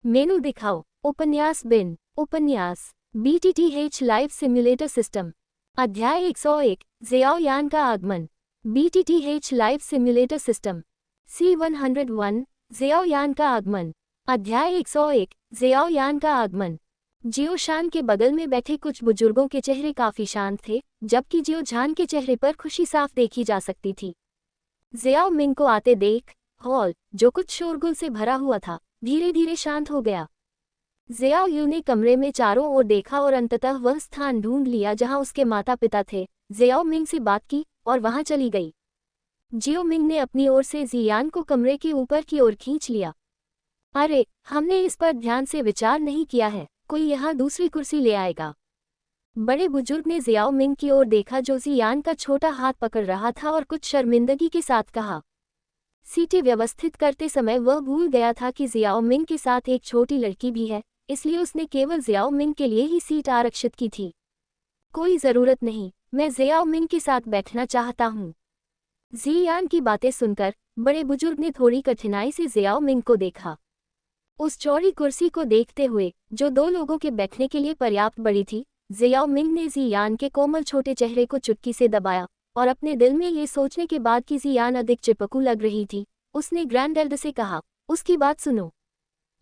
मेनू दिखाओ। उपन्यास बिन। उपन्यास BTTH लाइफ सिम्युलेटर सिस्टम। अध्याय 101 ज़ियाओ यान का आगमन। BTTH life simulator system. C101 Xiao यान का आगमन। अध्याय 101 ज़ियाओ यान का आगमन। जियोशान के बगल में बैठे कुछ बुजुर्गों के चेहरे काफी शांत थे, जबकि जियोझान के चेहरे पर खुशी साफ देखी जा सकती थी। ज़ियाओ मिंग को आते देख हॉल, जो कुछ शोरगुल से भरा हुआ था, धीरे धीरे शांत हो गया। ज़ियाओ यू ने कमरे में चारों ओर देखा और अंततः वह स्थान ढूंढ लिया जहां उसके माता पिता थे। ज़ियाओ मिंग से बात की और वहां चली गई। जियो मिंग ने अपनी ओर से ज़ियान को कमरे के ऊपर की ओर खींच लिया। अरे, हमने इस पर ध्यान से विचार नहीं किया है, कोई यहाँ दूसरी कुर्सी ले आएगा। बड़े बुजुर्ग ने ज़ियाओ मिंग की ओर देखा जो ज़ियान का छोटा हाथ पकड़ रहा था और कुछ शर्मिंदगी के साथ कहा। सीटें व्यवस्थित करते समय वह भूल गया था कि ज़ियाओ मिंग के साथ एक छोटी लड़की भी है, इसलिए उसने केवल ज़ियाओ मिंग के लिए ही सीट आरक्षित की थी। कोई ज़रूरत नहीं, मैं ज़ियाओ मिंग के साथ बैठना चाहता हूँ। ज़ियान की बातें सुनकर बड़े बुजुर्ग ने थोड़ी कठिनाई से ज़ियाओ मिंग को देखा। उस चौड़ी कुर्सी को देखते हुए, जो दो लोगों के बैठने के लिए पर्याप्त बड़ी थी, ज़ियाओ मिंग ने ज़ियान के कोमल छोटे चेहरे को चुटकी से दबाया और अपने दिल में ये सोचने के बाद कि ज़ियान अधिक चिपकू लग रही थी, उसने ग्रैंड एल्डर से कहा, उसकी बात सुनो।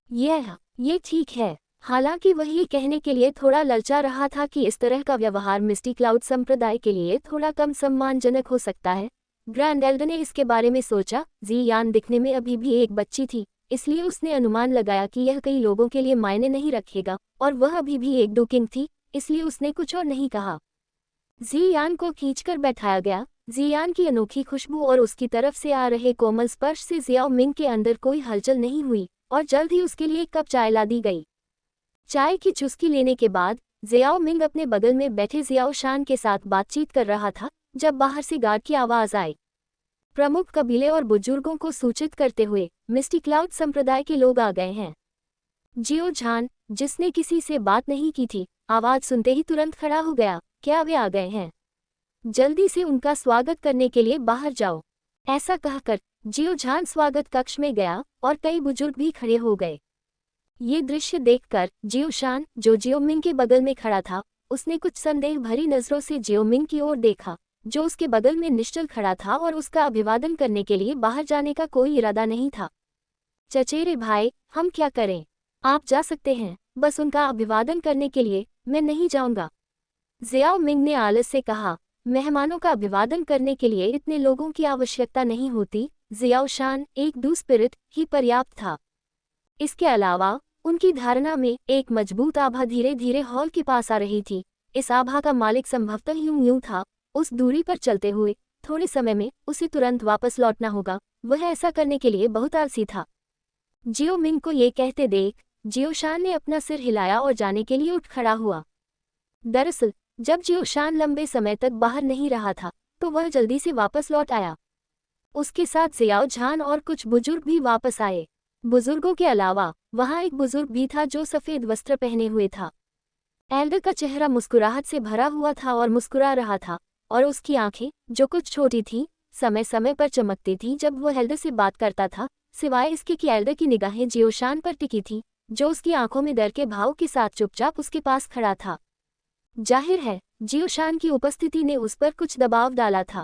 ये ठीक है। हालांकि वह ये कहने के लिए थोड़ा ललचा रहा था कि इस तरह का व्यवहार मिस्टी क्लाउड संप्रदाय के लिए थोड़ा कम सम्मानजनक हो सकता है। ग्रैंड एल्डर ने इसके बारे में सोचा। ज़ियान दिखने में अभी भी एक बच्ची थी, इसलिए उसने अनुमान लगाया कि यह कई लोगों के लिए मायने नहीं रखेगा, और वह अभी भी एक डुकिंग थी, इसलिए उसने कुछ और नहीं कहा। ज़ियान को खींचकर बैठाया गया। ज़ियान की अनोखी खुशबू और उसकी तरफ से आ रहे कोमल स्पर्श से ज़ियाओ मिंग के अंदर कोई हलचल नहीं हुई और जल्द ही उसके लिए एक कप चाय ला दी गई। चाय की चुस्की लेने के बाद ज़ियाओ मिंग अपने बगल में बैठे ज़ियाओ शान के साथ बातचीत कर रहा था जब बाहर से गार्ड की आवाज़ आई। प्रमुख कबीले और बुजुर्गों को सूचित करते हुए मिस्टी क्लाउड संप्रदाय के लोग आ गए हैं। जियोझान, जिसने किसी से बात नहीं की थी, आवाज़ सुनते ही तुरंत खड़ा हो गया। क्या वे आ गए हैं? जल्दी से उनका स्वागत करने के लिए बाहर जाओ। ऐसा कहकर जियोझान स्वागत कक्ष में गया और कई बुजुर्ग भी खड़े हो गए। ये दृश्य देखकर जियोशान, जो जियोमिंग के बगल में खड़ा था, उसने कुछ संदेह भरी नजरों से जियोमिंग की ओर देखा, जो उसके बगल में निश्चल खड़ा था और उसका अभिवादन करने के लिए बाहर जाने का कोई इरादा नहीं था। चचेरे भाई, हम क्या करें? आप जा सकते हैं, बस उनका अभिवादन करने के लिए। मैं नहीं जाऊंगा, ज़ियाओ मिंग ने आलस से कहा। मेहमानों का अभिवादन करने के लिए इतने लोगों की आवश्यकता नहीं होती। ज़ियाओ शान, एक दू स्पिरिट ही पर्याप्त था। इसके अलावा उनकी धारणा में एक मजबूत आभा धीरे धीरे हॉल के पास आ रही थी। इस आभा का मालिक संभवतः यूं था। उस दूरी पर चलते हुए थोड़े समय में उसे तुरंत वापस लौटना होगा। वह ऐसा करने के लिए बहुत आलसी था। जियो मिंग को ये कहते देख जियोशान ने अपना सिर हिलाया और जाने के लिए उठ खड़ा हुआ। दरअसल जब जियोशान लंबे समय तक बाहर नहीं रहा था, तो वह जल्दी से वापस लौट आया। उसके साथ ज़ियाओ झान और कुछ बुजुर्ग भी वापस आए। बुजुर्गों के अलावा वहां एक बुजुर्ग भी था जो सफ़ेद वस्त्र पहने हुए था। एल्डर का चेहरा मुस्कुराहट से भरा हुआ था और मुस्कुरा रहा था, और उसकी आंखें, जो कुछ छोटी थीं, समय समय पर चमकती थीं जब वह एल्डर से बात करता था, सिवाय इसके कि एल्डर की निगाहें जियोशान पर टिकी थीं, जो उसकी आंखों में डर के भाव के साथ चुपचाप उसके पास खड़ा था। जाहिर है, जियोशान की उपस्थिति ने उस पर कुछ दबाव डाला था।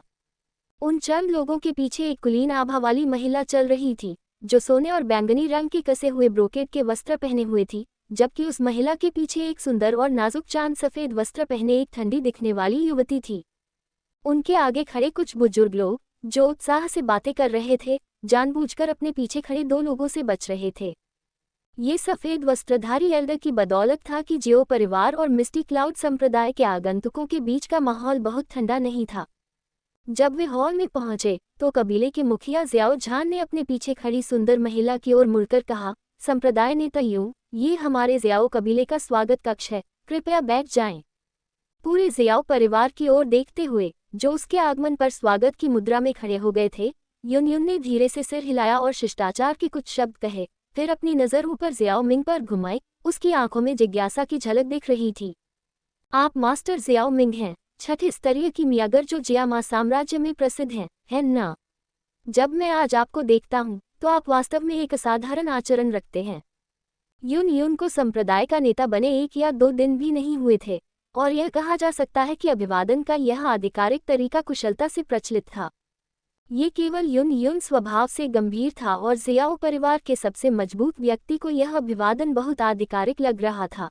उन चंद लोगों के पीछे एक कुलीन आभा वाली महिला चल रही थी, जो सोने और बैंगनी रंग के कसे हुए ब्रोकेड के वस्त्र पहने हुए थी, जबकि उस महिला के पीछे एक सुंदर और नाजुक चांद सफ़ेद वस्त्र पहने एक ठंडी दिखने वाली युवती थी। उनके आगे खड़े कुछ बुजुर्ग लोग, जो उत्साह से बातें कर रहे थे, जानबूझकर अपने पीछे खड़े दो लोगों से बच रहे थे। ये सफ़ेद वस्त्रधारी एल्डर की बदौलत था कि जियो परिवार और मिस्टी क्लाउड संप्रदाय के आगंतुकों के बीच का माहौल बहुत ठंडा नहीं था। जब वे हॉल में पहुंचे, तो कबीले के मुखिया ज़ियाओ झान ने अपने पीछे खड़ी सुंदर महिला की ओर मुड़कर कहा, संप्रदाय नेताओं, ये हमारे ज़ियाओ कबीले का स्वागत कक्ष है, कृपया बैठ जाएं। पूरे ज़ियाओ परिवार की ओर देखते हुए, जो उसके आगमन पर स्वागत की मुद्रा में खड़े हो गए थे, युन ने धीरे से सिर हिलाया और शिष्टाचार के कुछ शब्द कहे, फिर अपनी नज़र ऊपर ज़ियाओ मिंग पर घुमाई। उसकी आंखों में जिज्ञासा की झलक दिख रही थी। आप मास्टर ज़ियाओ मिंग हैं, छठे स्तरीय की मियागर जो जियामा साम्राज्य में प्रसिद्ध हैं, है ना? जब मैं आज आपको देखता हूँ, तो आप वास्तव में एक असाधारण आचरण रखते हैं। युन युन को संप्रदाय का नेता बने 1 या 2 दिन भी नहीं हुए थे, और यह कहा जा सकता है कि अभिवादन का यह आधिकारिक तरीका कुशलता से प्रचलित था। ये केवल युन युन स्वभाव से गंभीर था और जियाओ परिवार के सबसे मजबूत व्यक्ति को यह अभिवादन बहुत आधिकारिक लग रहा था।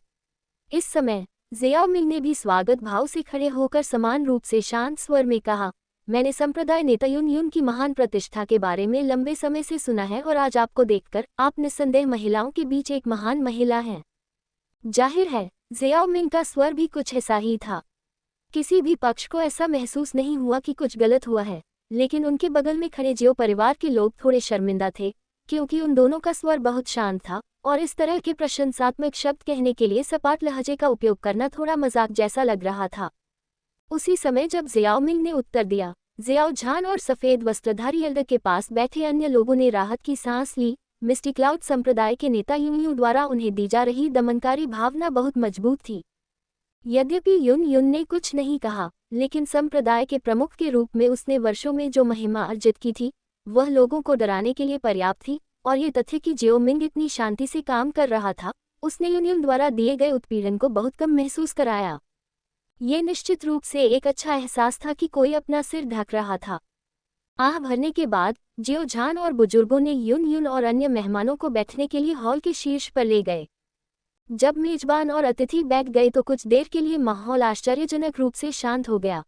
इस समय जियाओ मिंग ने भी स्वागत भाव से खड़े होकर समान रूप से शांत स्वर में कहा, मैंने संप्रदाय नेता युन युन की महान प्रतिष्ठा के बारे में लंबे समय से सुना है और आज आपको देखकर आप निस्संदेह महिलाओं के बीच एक महान महिला हैं। जाहिर है, जियाओ मिंग का स्वर भी कुछ ऐसा ही था। किसी भी पक्ष को ऐसा महसूस नहीं हुआ कि कुछ गलत हुआ है, लेकिन उनके बगल में खड़े जियो परिवार के लोग थोड़े शर्मिंदा थे, क्योंकि उन दोनों का स्वर बहुत शांत था और इस तरह के प्रशंसात्मक शब्द कहने के लिए सपाट लहजे का उपयोग करना थोड़ा मजाक जैसा लग रहा था। उसी समय जब जियाओ मिंग ने उत्तर दिया, जियाओ झान और सफेद वस्त्रधारी एल्डर के पास बैठे अन्य लोगों ने राहत की सांस ली। मिस्टी क्लाउड संप्रदाय के नेता युन युन द्वारा उन्हें दी जा रही दमनकारी भावना बहुत मजबूत थी। यद्यपि युन युन ने कुछ नहीं कहा, लेकिन संप्रदाय के प्रमुख के रूप में उसने वर्षों में जो महिमा अर्जित की थी, वह लोगों को डराने के लिए पर्याप्त थी, और ये तथ्य कि जियो मिंग इतनी शांति से काम कर रहा था, उसने युन युन द्वारा दिए गए उत्पीड़न को बहुत कम महसूस कराया। ये निश्चित रूप से एक अच्छा एहसास था कि कोई अपना सिर ढक रहा था। आह भरने के बाद जियो झान और बुजुर्गों ने युन युन और अन्य मेहमानों को बैठने के लिए हॉल के शीर्ष पर ले गए। जब मेजबान और अतिथि बैठ गए तो कुछ देर के लिए माहौल आश्चर्यजनक रूप से शांत हो गया।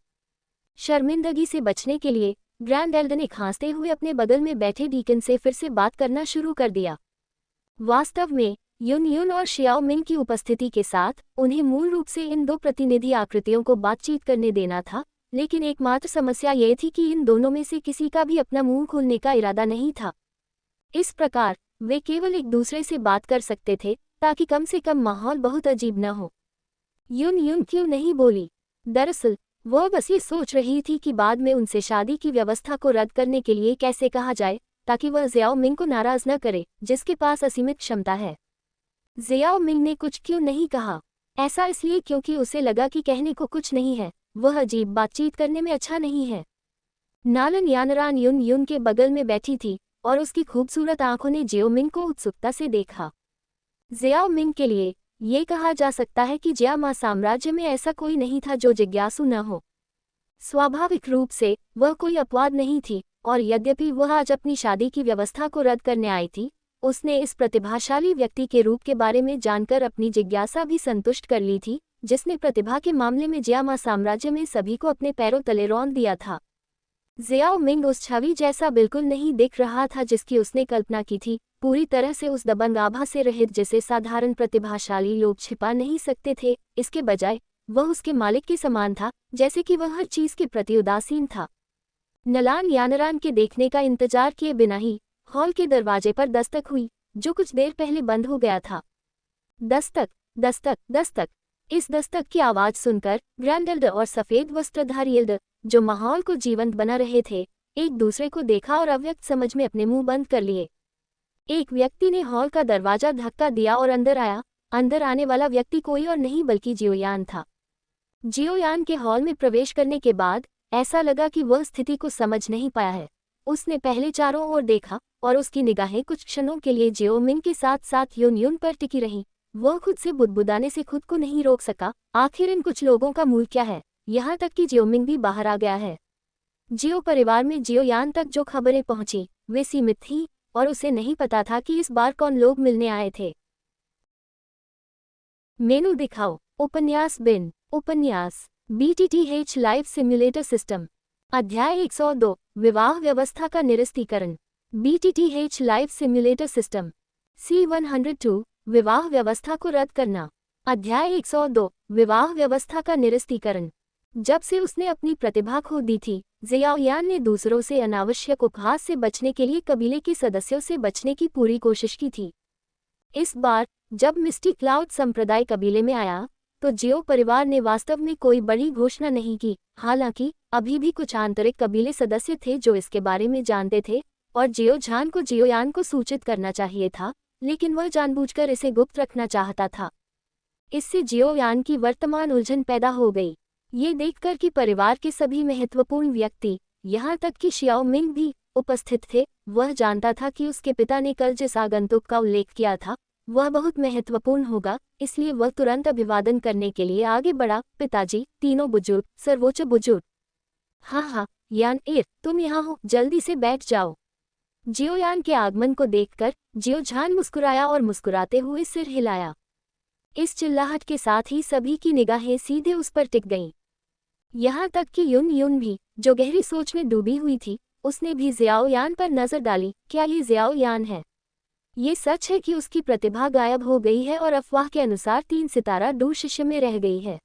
शर्मिंदगी से बचने के लिए ग्रैंड एल्डर ने खांसते हुए अपने बगल में बैठे डीकन से फिर से बात करना शुरू कर दिया। वास्तव में युन युन और शियाओ मिंग की उपस्थिति के साथ उन्हें मूल रूप से इन दो प्रतिनिधि आकृतियों को बातचीत करने देना था, लेकिन एकमात्र समस्या ये थी कि इन दोनों में से किसी का भी अपना मुंह खोलने का इरादा नहीं था। इस प्रकार वे केवल एक दूसरे से बात कर सकते थे, ताकि कम से कम माहौल बहुत अजीब न हो। युन युन क्यों नहीं बोली? दरअसल वह बस ये सोच रही थी कि बाद में उनसे शादी की व्यवस्था को रद्द करने के लिए कैसे कहा जाए, ताकि वह जियाओ मिंग को नाराज न करे, जिसके पास असीमित क्षमता है। जियाओ मिंग ने कुछ क्यों नहीं कहा? ऐसा इसलिए क्योंकि उसे लगा कि कहने को कुछ नहीं है, वह अजीब बातचीत करने में अच्छा नहीं है। नालन यानरान युन युन के बगल में बैठी थी और उसकी खूबसूरत आंखों ने जियो मिंग को उत्सुकता से देखा। जियाओ मिंग के लिए ये कहा जा सकता है कि जियामा साम्राज्य में ऐसा कोई नहीं था जो जिज्ञासु न हो। स्वाभाविक रूप से वह कोई अपवाद नहीं थी, और यद्यपि वह आज अपनी शादी की व्यवस्था को रद्द करने आई थी, उसने इस प्रतिभाशाली व्यक्ति के रूप के बारे में जानकर अपनी जिज्ञासा भी संतुष्ट कर ली थी, जिसने प्रतिभा के मामले में जियामा साम्राज्य में सभी को अपने पैरों तले रौंद दिया था। जियाओ मिंग उस छवि जैसा बिल्कुल नहीं दिख रहा था जिसकी उसने कल्पना की थी, पूरी तरह से उस दबंग आभा से रहित जिसे साधारण प्रतिभाशाली लोग छिपा नहीं सकते थे। इसके बजाय वह उसके मालिक के समान था, जैसे कि वह हर चीज के प्रति उदासीन था। नलान यानरान के देखने का इंतजार किए बिना ही हॉल के दरवाजे पर दस्तक हुई, जो कुछ देर पहले बंद हो गया था। दस्तक, दस्तक, दस्तक। इस दस्तक की आवाज सुनकर ग्रैंड एल्डर और सफेद वस्त्रधारी एल्डर, जो माहौल को जीवंत बना रहे थे, एक दूसरे को देखा और अव्यक्त समझ में अपने मुंह बंद कर लिए। एक व्यक्ति ने हॉल का दरवाजा धक्का दिया और अंदर आया। अंदर आने वाला व्यक्ति कोई और नहीं बल्कि जियोयान था। जियोयान के हॉल में प्रवेश करने के बाद ऐसा लगा कि वह स्थिति को समझ नहीं पाया है। उसने पहले चारों ओर देखा और उसकी निगाहें कुछ क्षणों के लिए जियो मिंग के साथ साथ युन युन पर टिकी रहीं। वह खुद से बुदबुदाने से खुद को नहीं रोक सका, आखिर इन कुछ लोगों का मूल क्या है? यहाँ तक कि जियो मिंग भी बाहर आ गया है। जियो परिवार में जियोयान तक जो खबरें पहुंची वे सीमित थीं, और उसे नहीं पता था कि इस बार कौन लोग मिलने आए थे। मेनू दिखाओ। उपन्यास बिन। उपन्यास BTTH लाइफ सिम्युलेटर सिस्टम। अध्याय 102 विवाह व्यवस्था का निरस्तीकरण। BTTH life simulator system. C102 विवाह व्यवस्था को रद्द करना। अध्याय 102 विवाह व्यवस्था का निरस्तीकरण। जब से उसने अपनी प्रतिभा खो दी थी, जियाओयान ने दूसरों से अनावश्यक उपहास से बचने के लिए कबीले के सदस्यों से बचने की पूरी कोशिश की थी। इस बार जब मिस्टी क्लाउड संप्रदाय कबीले में आया, तो जियो परिवार ने वास्तव में कोई बड़ी घोषणा नहीं की। हालांकि अभी भी कुछ आंतरिक कबीले सदस्य थे जो इसके बारे में जानते थे, और जियो झान को जियोयान को सूचित करना चाहिए था, लेकिन वह जानबूझकर इसे गुप्त रखना चाहता था। इससे जियोयान की वर्तमान उलझन पैदा हो गई। ये देखकर कि परिवार के सभी महत्वपूर्ण व्यक्ति, यहाँ तक कि शियाओ मिंग भी उपस्थित थे, वह जानता था कि उसके पिता ने कल जिस आगंतुक का उल्लेख किया था, वह बहुत महत्वपूर्ण होगा, इसलिए वह तुरंत अभिवादन करने के लिए आगे बढ़ा। पिताजी, तीनों बुजुर्ग, सर्वोच्च बुजुर्ग। हाँ हाँ, यान एर, तुम यहाँ हो, जल्दी से बैठ जाओ। जियोयान के आगमन को देखकर जियो झान मुस्कुराया और मुस्कुराते हुए सिर हिलाया। इस चिल्लाहट के साथ ही सभी की निगाहें सीधे उस पर टिक गईं। यहाँ तक कि युन युन भी, जो गहरी सोच में डूबी हुई थी, उसने भी जियाओयान पर नजर डाली। क्या ये जियाओयान है? ये सच है कि उसकी प्रतिभा गायब हो गई है और अफवाह के अनुसार 3 सितारा डू शिष्य में रह गई है।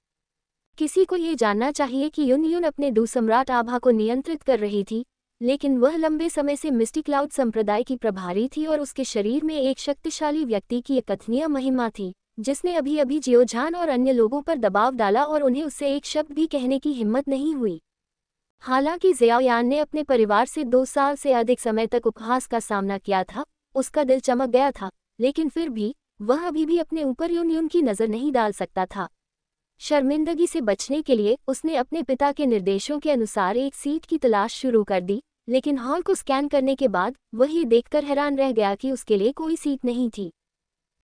किसी को ये जानना चाहिए कि युन युन अपने डू सम्राट आभा को नियंत्रित कर रही थी, लेकिन वह लंबे समय से मिस्टी क्लाउड संप्रदाय की प्रभारी थी और उसके शरीर में एक शक्तिशाली व्यक्ति की अकथनीय महिमा थी, जिसने अभी अभी जियो झान और अन्य लोगों पर दबाव डाला और उन्हें उससे एक शब्द भी कहने की हिम्मत नहीं हुई। हालांकि जियाओयान ने अपने परिवार से 2 साल से अधिक समय तक उपहास का सामना किया था, उसका दिल चमक गया था, लेकिन फिर भी वह अभी भी अपने ऊपर युन युन की नज़र नहीं डाल सकता था। शर्मिंदगी से बचने के लिए उसने अपने पिता के निर्देशों के अनुसार एक सीट की तलाश शुरू कर दी, लेकिन हॉल को स्कैन करने के बाद वह ये देखकर हैरान रह गया कि उसके लिए कोई सीट नहीं थी।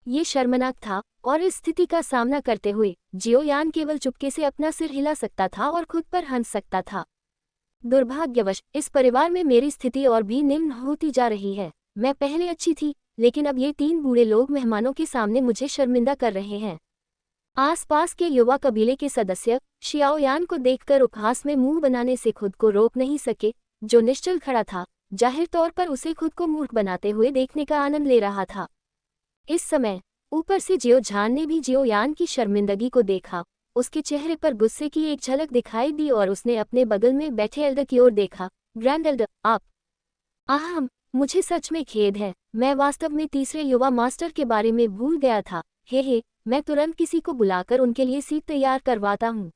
ये शर्मनाक था, और इस स्थिति का सामना करते हुए जियोयान केवल चुपके से अपना सिर हिला सकता था और खुद पर हंस सकता था। दुर्भाग्यवश इस परिवार में मेरी स्थिति और भी निम्न होती जा रही है। मैं पहले अच्छी थी, लेकिन अब ये 3 बूढ़े लोग मेहमानों के सामने मुझे शर्मिंदा कर रहे हैं। आसपास के युवा कबीले के सदस्य शियाओयान को देखकर उपहास में मुंह बनाने से खुद को रोक नहीं सके। जो निश्चल खड़ा था, जाहिर तौर पर उसे खुद को मूर्ख बनाते हुए देखने का आनंद ले रहा था। इस समय ऊपर से जियो झान ने भी जियोयान की शर्मिंदगी को देखा। उसके चेहरे पर गुस्से की एक झलक दिखाई दी और उसने अपने बगल में बैठे एल्डर की ओर देखा। ग्रैंड एल्डर, आप? आहम, मुझे सच में खेद है, मैं वास्तव में तीसरे युवा मास्टर के बारे में भूल गया था। हे, मैं तुरंत किसी को बुलाकर उनके लिए सीट तैयार करवाता हूँ।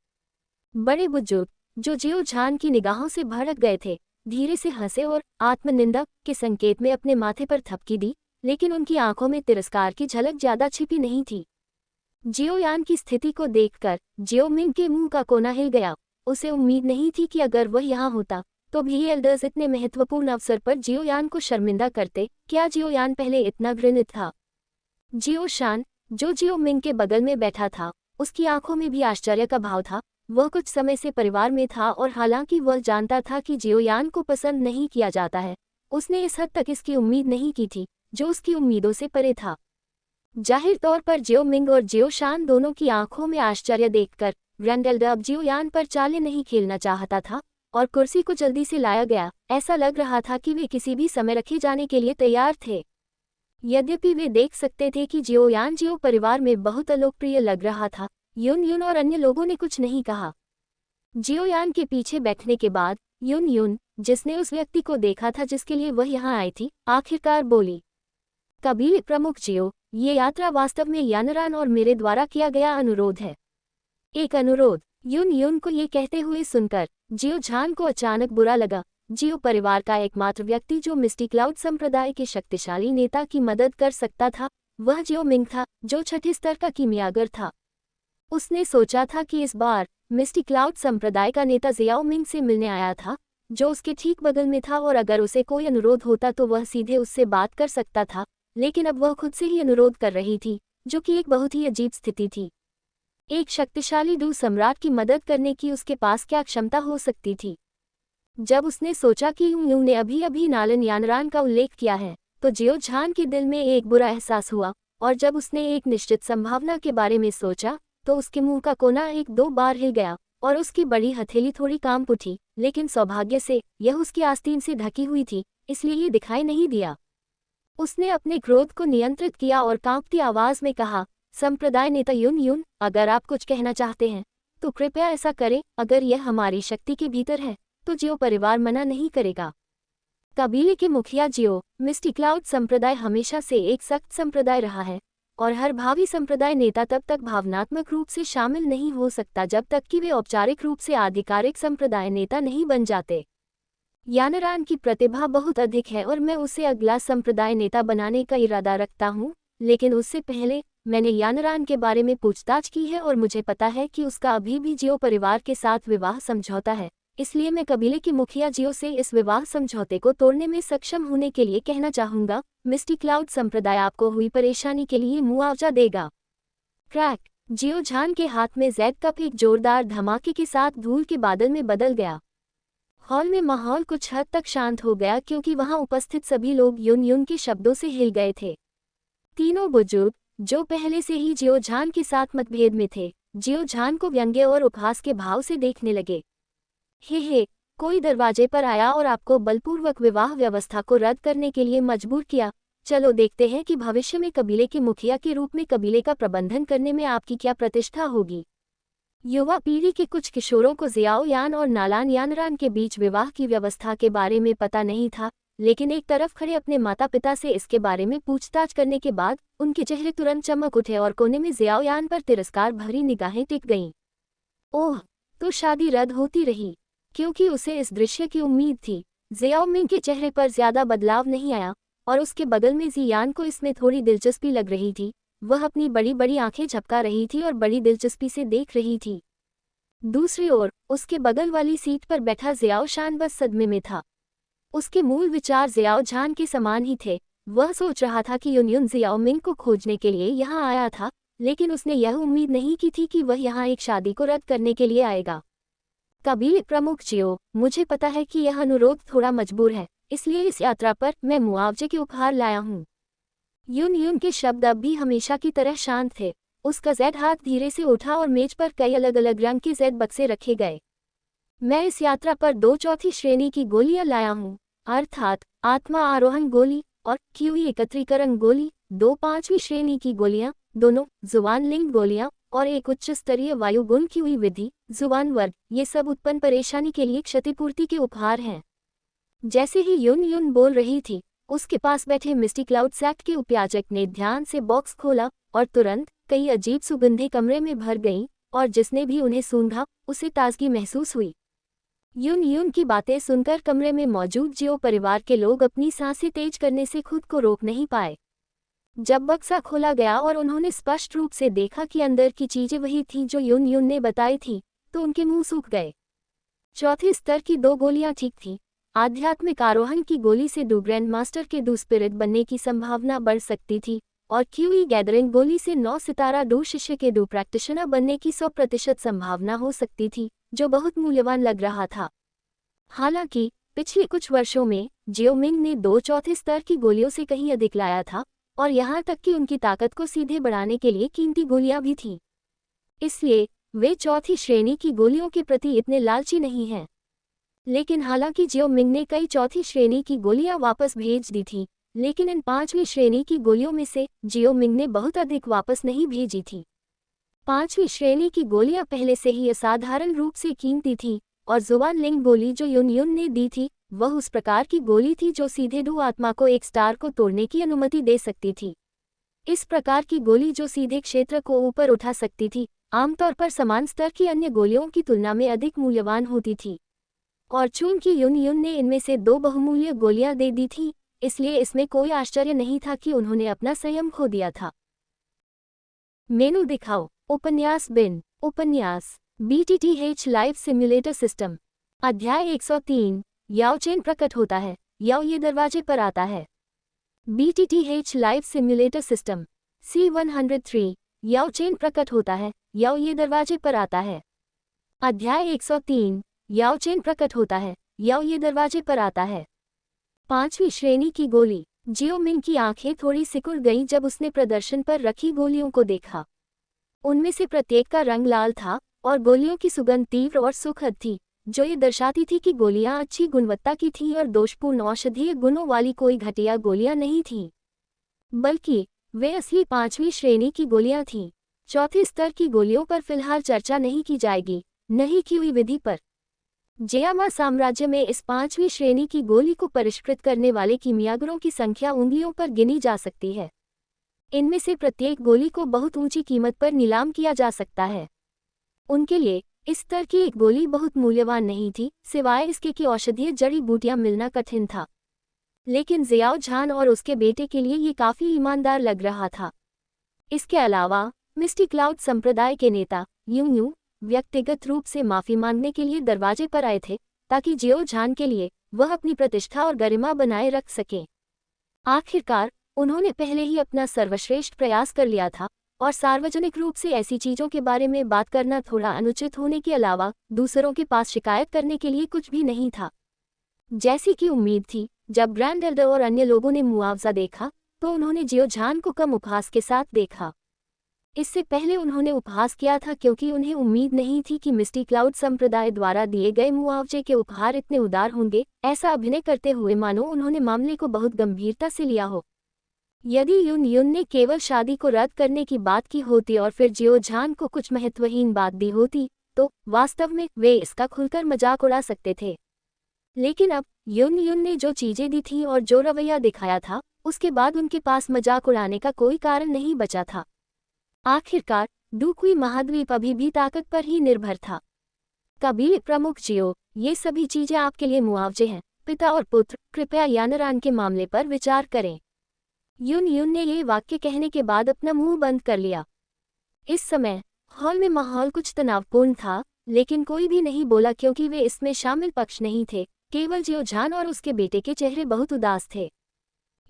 बड़े बुजुर्ग, जो जियो झान की निगाहों से भड़क गए थे, धीरे से हंसे और आत्मनिंदा के संकेत में अपने माथे पर थपकी दी, लेकिन उनकी आंखों में तिरस्कार की झलक ज्यादा छिपी नहीं थी। जियोयान की स्थिति को देखकर जियो मिंग के मुंह का कोना हिल गया। उसे उम्मीद नहीं थी कि अगर वह यहाँ होता तो भी एल्डर्स इतने महत्वपूर्ण अवसर पर जियोयान को शर्मिंदा करते। क्या जियोयान पहले इतना घृणित था? जियो शान, जो जियो मिंग के बगल में बैठा था, उसकी आंखों में भी आश्चर्य का भाव था। वह कुछ समय से परिवार में था और हालांकि वह जानता था कि जियोयान को पसंद नहीं किया जाता है, उसने इस हद तक इसकी उम्मीद नहीं की थी, जो उसकी उम्मीदों से परे था। जाहिर तौर पर जियो मिंग और जियो शान दोनों की आंखों में आश्चर्य देखकर ग्रैंड एल्डर अब जियोयान पर चालें नहीं खेलना चाहता था और कुर्सी को जल्दी से लाया गया। ऐसा लग रहा था कि वे किसी भी समय रखे जाने के लिए तैयार थे। यद्यपि वे देख सकते थे कि जियोयान जियो परिवार में बहुत अलोकप्रिय लग रहा था, युन युन और अन्य लोगों ने कुछ नहीं कहा। जियोयान के पीछे बैठने के बाद युन युन, जिसने उस व्यक्ति को देखा था जिसके लिए वह यहाँ आई थी, आखिरकार बोली, कबीले प्रमुख जियो, ये यात्रा वास्तव में यानरान और मेरे द्वारा किया गया अनुरोध है। एक अनुरोध? युन युन को ये कहते हुए सुनकर जियो झान को अचानक बुरा लगा। जियो परिवार का एकमात्र व्यक्ति जो मिस्टी क्लाउड संप्रदाय के शक्तिशाली नेता की मदद कर सकता था, वह जियो मिंग था, जो 6ठे स्तर का कीमियागर था। उसने सोचा था कि इस बार मिस्टी क्लाउड संप्रदाय का नेता जियाओ मिंग से मिलने आया था, जो उसके ठीक बगल में था, और अगर उसे कोई अनुरोध होता तो वह सीधे उससे बात कर सकता था, लेकिन अब वह खुद से ही अनुरोध कर रही थी, जो कि एक बहुत ही अजीब स्थिति थी। एक शक्तिशाली डू सम्राट की मदद करने की उसके पास क्या क्षमता हो सकती थी? जब उसने सोचा कि युन ने अभी अभी नालन यानरान का उल्लेख किया है, तो जियो झान के दिल में एक बुरा एहसास हुआ, और जब उसने एक निश्चित संभावना के बारे में सोचा तो उसके मुंह का कोना 1-2 बार हिल गया और उसकी बड़ी हथेली थोड़ी कांप उठी, लेकिन सौभाग्य से यह उसकी आस्तीन से ढकी हुई थी, इसलिए ये दिखाई नहीं दिया। उसने अपने क्रोध को नियंत्रित किया और कांपती आवाज में कहा, संप्रदाय नेता युन युन, अगर आप कुछ कहना चाहते हैं तो कृपया ऐसा करें। अगर यह हमारी शक्ति के भीतर है तो जियो परिवार मना नहीं करेगा। कबीले के मुखिया जियो मिस्टी क्लाउड संप्रदाय हमेशा से एक सख्त संप्रदाय रहा है, और हर भावी संप्रदाय नेता तब तक भावनात्मक रूप से शामिल नहीं हो सकता जब तक कि वे औपचारिक रूप से आधिकारिक संप्रदाय नेता नहीं बन जाते। यानरान की प्रतिभा बहुत अधिक है और मैं उसे अगला संप्रदाय नेता बनाने का इरादा रखता हूँ, लेकिन उससे पहले मैंने यानरान के बारे में पूछताछ की है और मुझे पता है कि उसका अभी भी जियो परिवार के साथ विवाह समझौता है, इसलिए मैं कबीले के मुखिया जियो से इस विवाह समझौते को तोड़ने में सक्षम होने के लिए कहना चाहूंगा, मिस्टी क्लाउड संप्रदाय आपको हुई परेशानी के लिए मुआवजा देगा। क्रैक। जियो झान के हाथ में जेड कप एक जोरदार धमाके के साथ धूल के बादल में बदल गया। हॉल में माहौल कुछ हद तक शांत हो गया क्योंकि वहां उपस्थित सभी लोग युन युन के शब्दों से हिल गए थे। तीनों बुजुर्ग, जो पहले से ही जियो झान के साथ मतभेद में थे, जियो झान को व्यंग्य और उपहास के भाव से देखने लगे। हे, कोई दरवाजे पर आया और आपको बलपूर्वक विवाह व्यवस्था को रद्द करने के लिए मजबूर किया। चलो देखते हैं कि भविष्य में कबीले के मुखिया के रूप में कबीले का प्रबंधन करने में आपकी क्या प्रतिष्ठा होगी। युवा पीढ़ी के कुछ किशोरों को जियाओ यान और नालान यानरान के बीच विवाह की व्यवस्था के बारे में पता नहीं था, लेकिन एक तरफ खड़े अपने माता पिता से इसके बारे में पूछताछ करने के बाद उनके चेहरे तुरंत चमक उठे और कोने में जियाओ यान पर तिरस्कार भरी निगाहें टिक गईं। ओह, तो शादी रद्द होती रही, क्योंकि उसे इस दृश्य की उम्मीद थी। जियाओ मिंग के चेहरे पर ज्यादा बदलाव नहीं आया और उसके बगल में जियान को इसमें थोड़ी दिलचस्पी लग रही थी। वह अपनी बड़ी बड़ी आंखें झपका रही थी और बड़ी दिलचस्पी से देख रही थी। दूसरी ओर उसके बगल वाली सीट पर बैठा जियाओ शान बस सदमे में था। उसके मूल विचार जियाओ झान के समान ही थे। वह सोच रहा था कि युन युन जियाओ मिंग को खोजने के लिए यहाँ आया था, लेकिन उसने यह उम्मीद नहीं की थी कि वह यहाँ एक शादी को रद्द करने के लिए आएगा। कबीले प्रमुख जियो, मुझे पता है कि यह अनुरोध थोड़ा मजबूर है, इसलिए इस यात्रा पर मैं मुआवजे के उपहार लाया हूँ। युन युन के शब्द अब भी हमेशा की तरह शांत थे। उसका जेड हाथ धीरे से उठा और मेज पर कई अलग अलग रंग के जेड बक्से रखे गए। मैं इस यात्रा पर 2 चौथी श्रेणी की गोलियां लाया हूँ, अर्थात आत्मा आरोहण गोली और क्यूई एकत्रीकरण गोली। 2 5वीं श्रेणी की गोलियां, दोनों जुबान लिंग गोलियां और एक उच्च स्तरीय वायुगुण क्यूई विधि जुबान वर्ग। ये सब उत्पन्न परेशानी के लिए क्षतिपूर्ति के उपहार हैं। जैसे ही युन युन बोल रही थी, उसके पास बैठे मिस्टी क्लाउड सेक्ट के उपयाचक ने ध्यान से बॉक्स खोला और तुरंत कई अजीब सुगंधें कमरे में भर गईं और जिसने भी उन्हें सूंघा उसे ताजगी महसूस हुई। युन युन की बातें सुनकर कमरे में मौजूद जियो परिवार के लोग अपनी सांसें तेज करने से खुद को रोक नहीं पाए। जब बक्सा खोला गया और उन्होंने स्पष्ट रूप से देखा कि अंदर की चीजें वही थीं जो युन युन ने बताई थी, तो उनके मुंह सूख गए। चौथे स्तर की 2 गोलियां ठीक थीं। आध्यात्मिक आरोहण की गोली से 2 ग्रैंड मास्टर के 2 स्पिरिट बनने की संभावना बढ़ सकती थी और क्यूई गैदरिंग गोली से 9 सितारा 2 शिष्य के 2 प्रैक्टिशनर बनने की 100% संभावना हो सकती थी, जो बहुत मूल्यवान लग रहा था। हालांकि पिछले कुछ वर्षों में जियो मिंग ने 2 चौथे स्तर की गोलियों से कहीं अधिक लाया था और यहाँ तक कि उनकी ताकत को सीधे बढ़ाने के लिए कीमती गोलियां भी थीं। इसलिए वे चौथी श्रेणी की गोलियों के प्रति इतने लालची नहीं हैं। लेकिन हालांकि जियो मिंग ने कई चौथी श्रेणी की गोलियां वापस भेज दी थीं, लेकिन इन 5वीं श्रेणी की गोलियों में से जियो मिंग ने बहुत अधिक वापस नहीं भेजी थी। 5वीं श्रेणी की गोलियां पहले से ही असाधारण रूप से कीमती थीं और जुबान लिंग गोली जो युन युन ने दी थी, वह उस प्रकार की गोली थी जो सीधे 2 आत्मा को एक स्टार को तोड़ने की अनुमति दे सकती थी। इस प्रकार की गोली जो सीधे क्षेत्र को ऊपर उठा सकती थी, आमतौर पर समान स्तर की अन्य गोलियों की तुलना में अधिक मूल्यवान होती थी। और चूंकि युन युन ने इनमें से 2 बहुमूल्य गोलियां दे दी थीं, इसलिए इसमें कोई आश्चर्य नहीं था कि उन्होंने अपना संयम खो दिया था। मेनू दिखाओ। उपन्यास बिन। उपन्यास BTTH लाइव सिम्युलेटर सिस्टम। अध्याय 103। याओ चेन प्रकट होता है। याओ ये दरवाजे पर आता है। BTTH live simulator system C103। Yao chain प्रकट होता है। याओ ये दरवाजे पर आता है। अध्याय 103। याओ चेन प्रकट होता है। याओ ये दरवाजे पर आता है। 5वीं श्रेणी की गोली। जियो मिंग की आंखें थोड़ी सिकुड़ गईं जब उसने प्रदर्शन पर रखी गोलियों को देखा। उनमें से प्रत्येक का रंग लाल था और गोलियों की सुगंध तीव्र और सुखद थी, जो ये दर्शाती थी कि गोलियां अच्छी गुणवत्ता की थीं और दोषपूर्ण औषधीय गुणों वाली कोई घटिया गोलियां नहीं थीं, बल्कि वे असली 5वीं श्रेणी की गोलियां थीं। चौथे स्तर की गोलियों पर फिलहाल चर्चा नहीं की जाएगी, नहीं की हुई विधि पर। जियामा साम्राज्य में इस 5वीं श्रेणी की गोली को परिष्कृत करने वाले कीमियागरों की संख्या उंगलियों पर गिनी जा सकती है। इनमें से प्रत्येक गोली को बहुत ऊंची कीमत पर नीलाम किया जा सकता है। उनके लिए इस स्तर की एक गोली बहुत मूल्यवान नहीं थी, सिवाय इसके कि औषधीय जड़ी बूटियां मिलना कठिन था। लेकिन जियाओ झान और उसके बेटे के लिए ये काफी ईमानदार लग रहा था। इसके अलावा मिस्टी क्लाउड संप्रदाय के नेता यूं व्यक्तिगत रूप से माफी मांगने के लिए दरवाजे पर आए थे, ताकि जियो झान के लिए वह अपनी प्रतिष्ठा और गरिमा बनाए रख सकें। आखिरकार उन्होंने पहले ही अपना सर्वश्रेष्ठ प्रयास कर लिया था और सार्वजनिक रूप से ऐसी चीज़ों के बारे में बात करना थोड़ा अनुचित होने के अलावा दूसरों के पास शिकायत करने के लिए कुछ भी नहीं था। जैसी कि उम्मीद थी, जब ग्रैंड एल्डर और अन्य लोगों ने मुआवजा देखा तो उन्होंने जियो झान को कम उपहास के साथ देखा। इससे पहले उन्होंने उपहास किया था क्योंकि उन्हें उम्मीद नहीं थी कि मिस्टी क्लाउड संप्रदाय द्वारा दिए गए मुआवजे के उपहार इतने उदार होंगे, ऐसा अभिनय करते हुए मानो उन्होंने मामले को बहुत गंभीरता से लिया हो। यदि युन युन ने केवल शादी को रद्द करने की बात की होती और फिर जियो झान को कुछ महत्वहीन बात दी होती तो वास्तव में वे इसका खुलकर मजाक उड़ा सकते थे। लेकिन अब युन युन ने जो चीजें दी थीं और जो रवैया दिखाया था, उसके बाद उनके पास मजाक उड़ाने का कोई कारण नहीं बचा था। आखिरकार डुक्वी महाद्वीप अभी भी ताकत पर ही निर्भर था। कबीले प्रमुख जियो, ये सभी चीजें आपके लिए मुआवजे हैं। पिता और पुत्र, कृपया यानरान के मामले पर विचार करें। युन युन ने ये वाक्य कहने के बाद अपना मुंह बंद कर लिया। इस समय हॉल में माहौल कुछ तनावपूर्ण था, लेकिन कोई भी नहीं बोला क्योंकि वे इसमें शामिल पक्ष नहीं थे। केवल जियो झान और उसके बेटे के चेहरे बहुत उदास थे।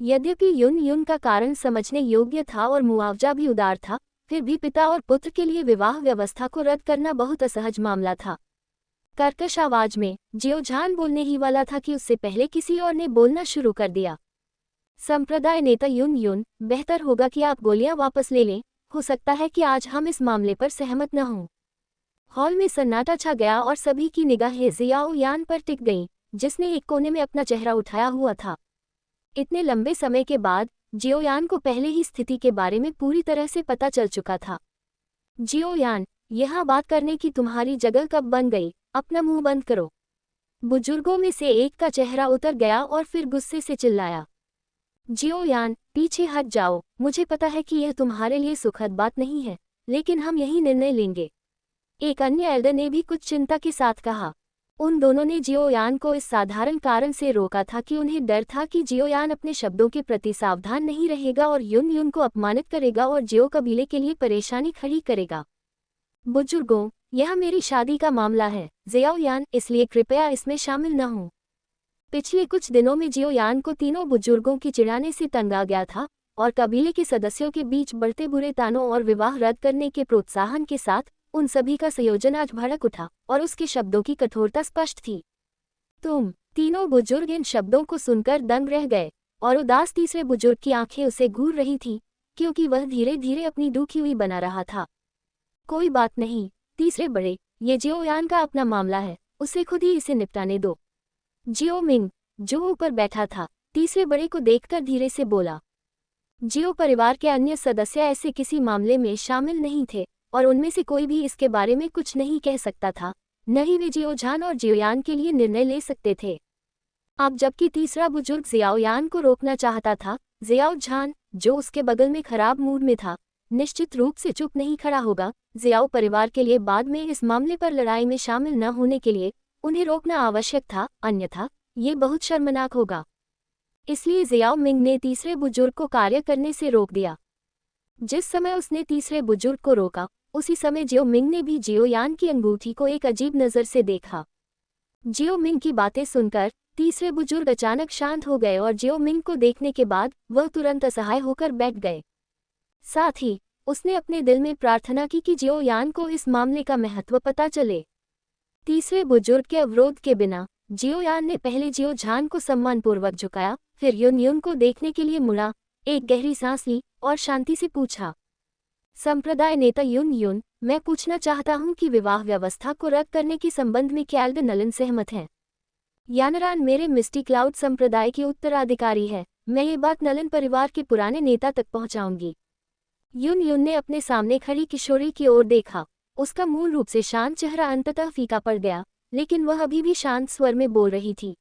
यद्यपि युन युन का कारण समझने योग्य था और मुआवजा भी उदार था, फिर भी पिता और पुत्र के लिए विवाह व्यवस्था को रद्द करना बहुत असहज मामला था। कर्कश आवाज में जियो झान बोलने ही वाला था कि उससे पहले किसी और ने बोलना शुरू कर दिया। संप्रदाय नेता युन युन, बेहतर होगा कि आप गोलियां वापस ले लें। हो सकता है कि आज हम इस मामले पर सहमत न हों। हॉल में सन्नाटा छा गया और सभी की निगाहें जियाओ यान पर टिक गईं, जिसने एक कोने में अपना चेहरा उठाया हुआ था। इतने लंबे समय के बाद जियो यान को पहले ही स्थिति के बारे में पूरी तरह से पता चल चुका था। जियो यान, यहाँ बात करने की तुम्हारी जगह कब बन गई? अपना मुंह बंद करो। बुजुर्गों में से एक का चेहरा उतर गया और फिर गुस्से से चिल्लाया, जियो यान, पीछे हट जाओ। मुझे पता है कि यह तुम्हारे लिए सुखद बात नहीं है, लेकिन हम यही निर्णय लेंगे। एक अन्य एल्डर ने भी कुछ चिंता के साथ कहा। उन दोनों ने जियो यान को इस साधारण कारण से रोका था कि उन्हें डर था कि जियो यान अपने शब्दों के प्रति सावधान नहीं रहेगा और युन युन को अपमानित करेगा और जियो कबीले के लिए परेशानी खड़ी करेगा। बुजुर्गों, यह मेरी शादी का मामला है जियाओ यान, इसलिए कृपया इसमें शामिल न हों। पिछले कुछ दिनों में जियो यान को तीनों बुजुर्गों की चिढ़ाने से तंग आ गया था और कबीले के सदस्यों के बीच बढ़ते बुरे तानों और विवाह रद्द करने के प्रोत्साहन के साथ उन सभी का संयोजन आज भड़क उठा और उसके शब्दों की कठोरता स्पष्ट थी। तुम तीनों बुजुर्ग इन शब्दों को सुनकर दंग रह गए और उदास तीसरे बुजुर्ग की आंखें उसे घूर रही थीं, क्योंकि वह धीरे धीरे अपनी दुखी हुई बना रहा था। कोई बात नहीं तीसरे बड़े, ये जियो यान का अपना मामला है, उसे खुद ही इसे निपटाने दो। जियो मिंग, जो ऊपर बैठा था, तीसरे बड़े को देखकर धीरे से बोला। जियो परिवार के अन्य सदस्य ऐसे किसी मामले में शामिल नहीं थे और उनमें से कोई भी इसके बारे में कुछ नहीं कह सकता था, न ही वे जियो झान और जियो यान के लिए निर्णय ले सकते थे। अब जबकि तीसरा बुजुर्ग जियाओ यान को रोकना चाहता था, जियाओ झान, जो उसके बगल में खराब मूड में था, निश्चित रूप से चुप नहीं खड़ा होगा। जियाओ परिवार के लिए बाद में इस मामले पर लड़ाई में शामिल न होने के लिए उन्हें रोकना आवश्यक था, अन्यथा ये बहुत शर्मनाक होगा। इसलिए जियाओ मिंग ने तीसरे बुजुर्ग को कार्य करने से रोक दिया। जिस समय उसने तीसरे बुजुर्ग को रोका, उसी समय जियो मिंग ने भी जियो यान की अंगूठी को एक अजीब नज़र से देखा। जियो मिंग की बातें सुनकर तीसरे बुजुर्ग अचानक शांत हो गए और जियो मिंग को देखने के बाद वह तुरंत असहाय होकर बैठ गए। साथ ही उसने अपने दिल में प्रार्थना की कि जियो यान को इस मामले का महत्व पता चले। तीसरे बुजुर्ग के अवरोध के बिना जियो यान ने पहले जियो झान को सम्मानपूर्वक झुकाया, फिर युन युन को देखने के लिए मुड़ा, एक गहरी सांस ली और शांति से पूछा, संप्रदाय नेता युन युन, मैं पूछना चाहता हूं कि विवाह व्यवस्था को रद्द करने के संबंध में क्या एल्डर नलन सहमत हैं? यानरान मेरे मिस्टी क्लाउड संप्रदाय की उत्तराधिकारी है, मैं ये बात नलन परिवार के पुराने नेता तक पहुंचाऊंगी। युन युन ने अपने सामने खड़ी किशोरी की ओर देखा। उसका मूल रूप से शांत चेहरा अंततः फीका पड़ गया, लेकिन वह अभी भी शांत स्वर में बोल रही थी।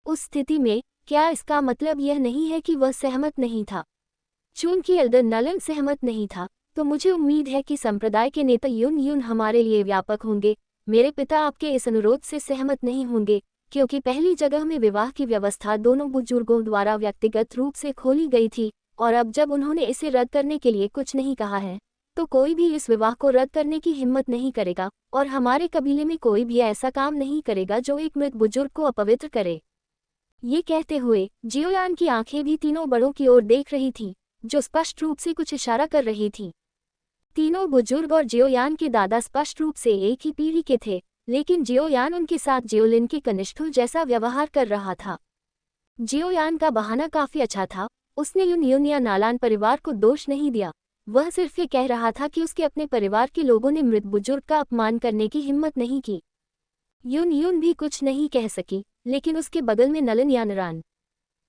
उस स्थिति में क्या इसका मतलब यह नहीं है कि वह सहमत नहीं था? चूंकि एल्डर नलन सहमत नहीं था, तो मुझे उम्मीद है कि संप्रदाय के नेता युन युन हमारे लिए व्यापक होंगे। मेरे पिता आपके इस अनुरोध से सहमत नहीं होंगे, क्योंकि पहली जगह में विवाह की व्यवस्था दोनों बुजुर्गों द्वारा व्यक्तिगत रूप से खोली गई थी, और अब जब उन्होंने इसे रद्द करने के लिए कुछ नहीं कहा है, तो कोई भी इस विवाह को रद्द करने की हिम्मत नहीं करेगा, और हमारे कबीले में कोई भी ऐसा काम नहीं करेगा जो एक मृत बुजुर्ग को अपवित्र करे। ये कहते हुए जियोयान की आंखें भी तीनों बड़ों की ओर देख रही थीं, जो स्पष्ट रूप से कुछ इशारा कर रही थीं। तीनों बुजुर्ग और जियोयान के दादा स्पष्ट रूप से एक ही पीढ़ी के थे, लेकिन जियोयान उनके साथ जियोलिन के कनिष्ठों जैसा व्यवहार कर रहा था। जियोयान का बहाना काफी अच्छा था। उसने यून या नालान परिवार को दोष नहीं दिया। वह सिर्फ ये कह रहा था कि उसके अपने परिवार के लोगों ने मृत बुजुर्ग का अपमान करने की हिम्मत नहीं की। यून भी कुछ नहीं कह सकी, लेकिन उसके बगल में नलन यानरान,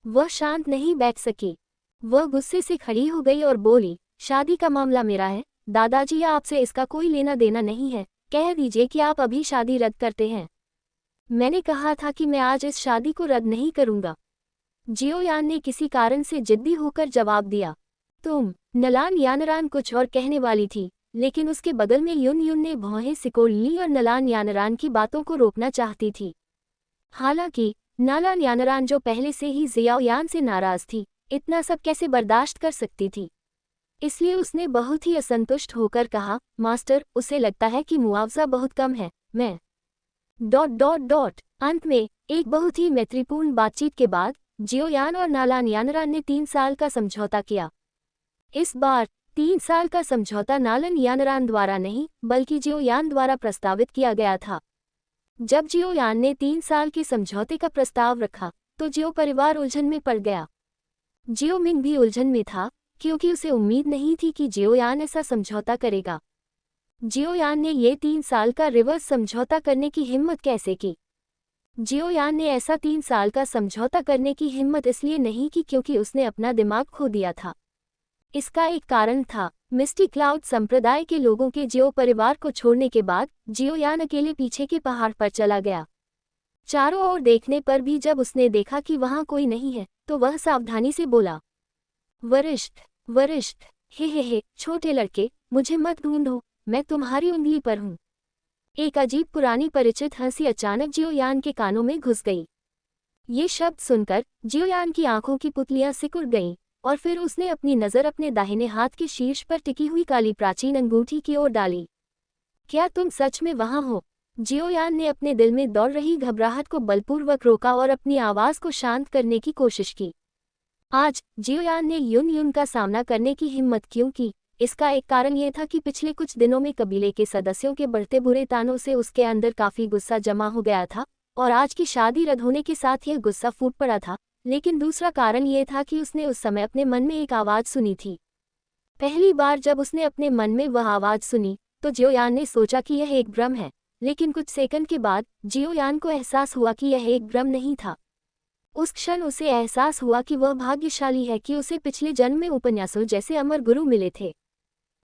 वह शांत नहीं बैठ सकी। वह गुस्से से खड़ी हो गई और बोली, शादी का मामला मेरा है दादाजी, आपसे इसका कोई लेना देना नहीं है। कह दीजिए कि आप अभी शादी रद्द करते हैं। मैंने कहा था कि मैं आज इस शादी को रद्द नहीं करूंगा। जियोयान ने किसी कारण से जिद्दी होकर जवाब दिया। तुम, नलान यानरान कुछ और कहने वाली थी, लेकिन उसके बगल में यून ने भौहें सिकोड़ ली और नलान यानरान की बातों को रोकना चाहती थी। हालांकि नालान यानरान, जो पहले से ही जियाओयान से नाराज थी, इतना सब कैसे बर्दाश्त कर सकती थी। इसलिए उसने बहुत ही असंतुष्ट होकर कहा, मास्टर, उसे लगता है कि मुआवजा बहुत कम है। मैं ... अंत में एक बहुत ही मैत्रीपूर्ण बातचीत के बाद जियोयान और नालान यानरान ने 3 साल का समझौता किया। इस बार 3 साल का समझौता नालन यानरान द्वारा नहीं, बल्कि जियोयान द्वारा प्रस्तावित किया गया था। जब जियोयान ने 3 साल के समझौते का प्रस्ताव रखा, तो जियो परिवार उलझन में पड़ गया। जियो मिंग भी उलझन में था, क्योंकि उसे उम्मीद नहीं थी कि जियोयान ऐसा समझौता करेगा। जियोयान ने ये 3 साल का रिवर्स समझौता करने की हिम्मत कैसे की? जियोयान ने ऐसा 3 साल का समझौता करने की हिम्मत इसलिए नहीं की क्योंकि उसने अपना दिमाग खो दिया था। इसका एक कारण था, मिस्टी क्लाउड संप्रदाय के लोगों के जियो परिवार को छोड़ने के बाद जियोयान अकेले पीछे के पहाड़ पर चला गया। चारों ओर देखने पर भी जब उसने देखा कि वहां कोई नहीं है, तो वह सावधानी से बोला, वरिष्ठ, हे, छोटे लड़के, मुझे मत ढूंढो, मैं तुम्हारी उंगली पर हूँ। एक अजीब पुरानी परिचित हंसी अचानक जियोयान के कानों में घुस गई। ये शब्द सुनकर जियोयान की आंखों की पुतलियां सिकुड़ गईं, और फिर उसने अपनी नज़र अपने दाहिने हाथ के शीर्ष पर टिकी हुई काली प्राचीन अंगूठी की ओर डाली। क्या तुम सच में वहां हो? जियोयान ने अपने दिल में दौड़ रही घबराहट को बलपूर्वक रोका और अपनी आवाज़ को शांत करने की कोशिश की। आज जियोयान ने यून का सामना करने की हिम्मत क्यों की? इसका एक कारण यह था कि पिछले कुछ दिनों में कबीले के सदस्यों के बढ़ते बुरे तानों से उसके अंदर काफ़ी गुस्सा जमा हो गया था, और आज की शादी रद्द होने के साथ यह गुस्सा फूट पड़ा था। लेकिन दूसरा कारण यह था कि उसने उस समय अपने मन में एक आवाज़ सुनी थी। पहली बार जब उसने अपने मन में वह आवाज़ सुनी, तो जियोयान ने सोचा कि यह एक भ्रम है, लेकिन कुछ सेकंड के बाद जियोयान को एहसास हुआ कि यह एक भ्रम नहीं था। उस क्षण उसे एहसास हुआ कि वह भाग्यशाली है कि उसे पिछले जन्म में उपन्यासों जैसे अमर गुरु मिले थे।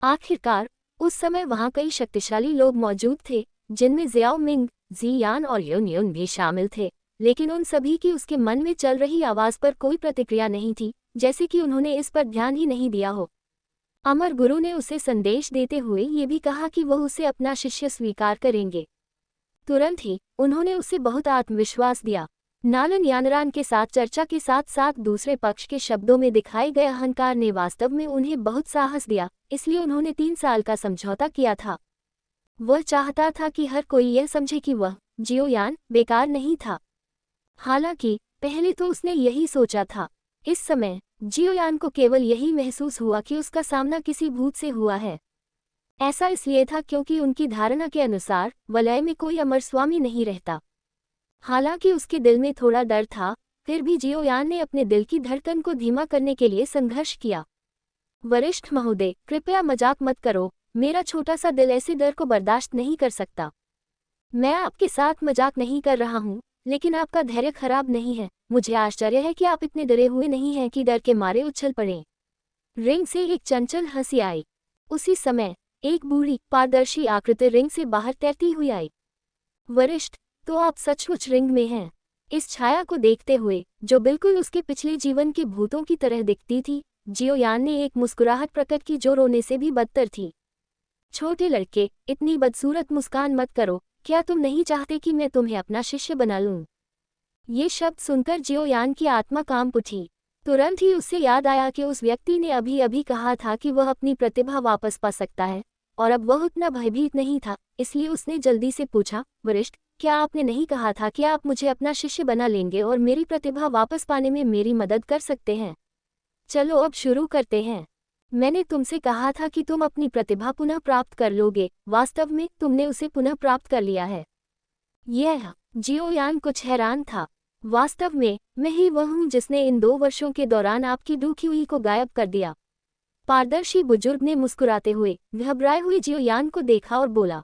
आखिरकार उस समय वहां कई शक्तिशाली लोग मौजूद थे, जिनमें जियाओ मिंग, जियान और यून भी शामिल थे, लेकिन उन सभी की उसके मन में चल रही आवाज़ पर कोई प्रतिक्रिया नहीं थी, जैसे कि उन्होंने इस पर ध्यान ही नहीं दिया हो। अमर गुरु ने उसे संदेश देते हुए ये भी कहा कि वह उसे अपना शिष्य स्वीकार करेंगे। तुरंत ही उन्होंने उसे बहुत आत्मविश्वास दिया। नालन यानरान के साथ चर्चा के साथ साथ दूसरे पक्ष के शब्दों में दिखाए गए अहंकार ने वास्तव में उन्हें बहुत साहस दिया, इसलिए उन्होंने 3 साल का समझौता किया था। वह चाहता था कि हर कोई यह समझे कि वह जियोयान बेकार नहीं था। हालांकि पहले तो उसने यही सोचा था। इस समय जियोयान को केवल यही महसूस हुआ कि उसका सामना किसी भूत से हुआ है। ऐसा इसलिए था क्योंकि उनकी धारणा के अनुसार वलय में कोई अमर स्वामी नहीं रहता। हालांकि उसके दिल में थोड़ा डर था, फिर भी जियोयान ने अपने दिल की धड़कन को धीमा करने के लिए संघर्ष किया। वरिष्ठ महोदय, कृपया मजाक मत करो, मेरा छोटा सा दिल ऐसे डर को बर्दाश्त नहीं कर सकता। मैं आपके साथ मजाक नहीं कर रहा हूँ, लेकिन आपका धैर्य खराब नहीं है। मुझे आश्चर्य है कि आप इतने डरे हुए नहीं हैं कि डर के मारे उछल पड़े। रिंग से एक चंचल हंसी आई। उसी समय एक बूढ़ी पारदर्शी आकृति रिंग से बाहर तैरती हुई आई। वरिष्ठ, तो आप सचमुच रिंग में हैं। इस छाया को देखते हुए, जो बिल्कुल उसके पिछले जीवन के भूतों की तरह दिखती थी, जियोयान ने एक मुस्कुराहट प्रकट की जो रोने से भी बदतर थी। छोटे लड़के, इतनी बदसूरत मुस्कान मत करो, क्या तुम नहीं चाहते कि मैं तुम्हें अपना शिष्य बना लूं? ये शब्द सुनकर जियोयान की आत्मा कांप उठी। तुरंत ही उससे याद आया कि उस व्यक्ति ने अभी अभी कहा था कि वह अपनी प्रतिभा वापस पा सकता है, और अब वह उतना भयभीत नहीं था। इसलिए उसने जल्दी से पूछा, वरिष्ठ, क्या आपने नहीं कहा था कि आप मुझे अपना शिष्य बना लेंगे और मेरी प्रतिभा वापस पाने में मेरी मदद कर सकते हैं? चलो अब शुरू करते हैं। मैंने तुमसे कहा था कि तुम अपनी प्रतिभा पुनः प्राप्त कर लोगे। वास्तव में तुमने उसे पुनः प्राप्त कर लिया है। यह जियोयान कुछ हैरान था। वास्तव में मैं ही वह हूँ जिसने इन 2 वर्षों के दौरान आपकी डूक्युई को गायब कर दिया। पारदर्शी बुजुर्ग ने मुस्कुराते हुए घबराए हुए जियोयान को देखा और बोला।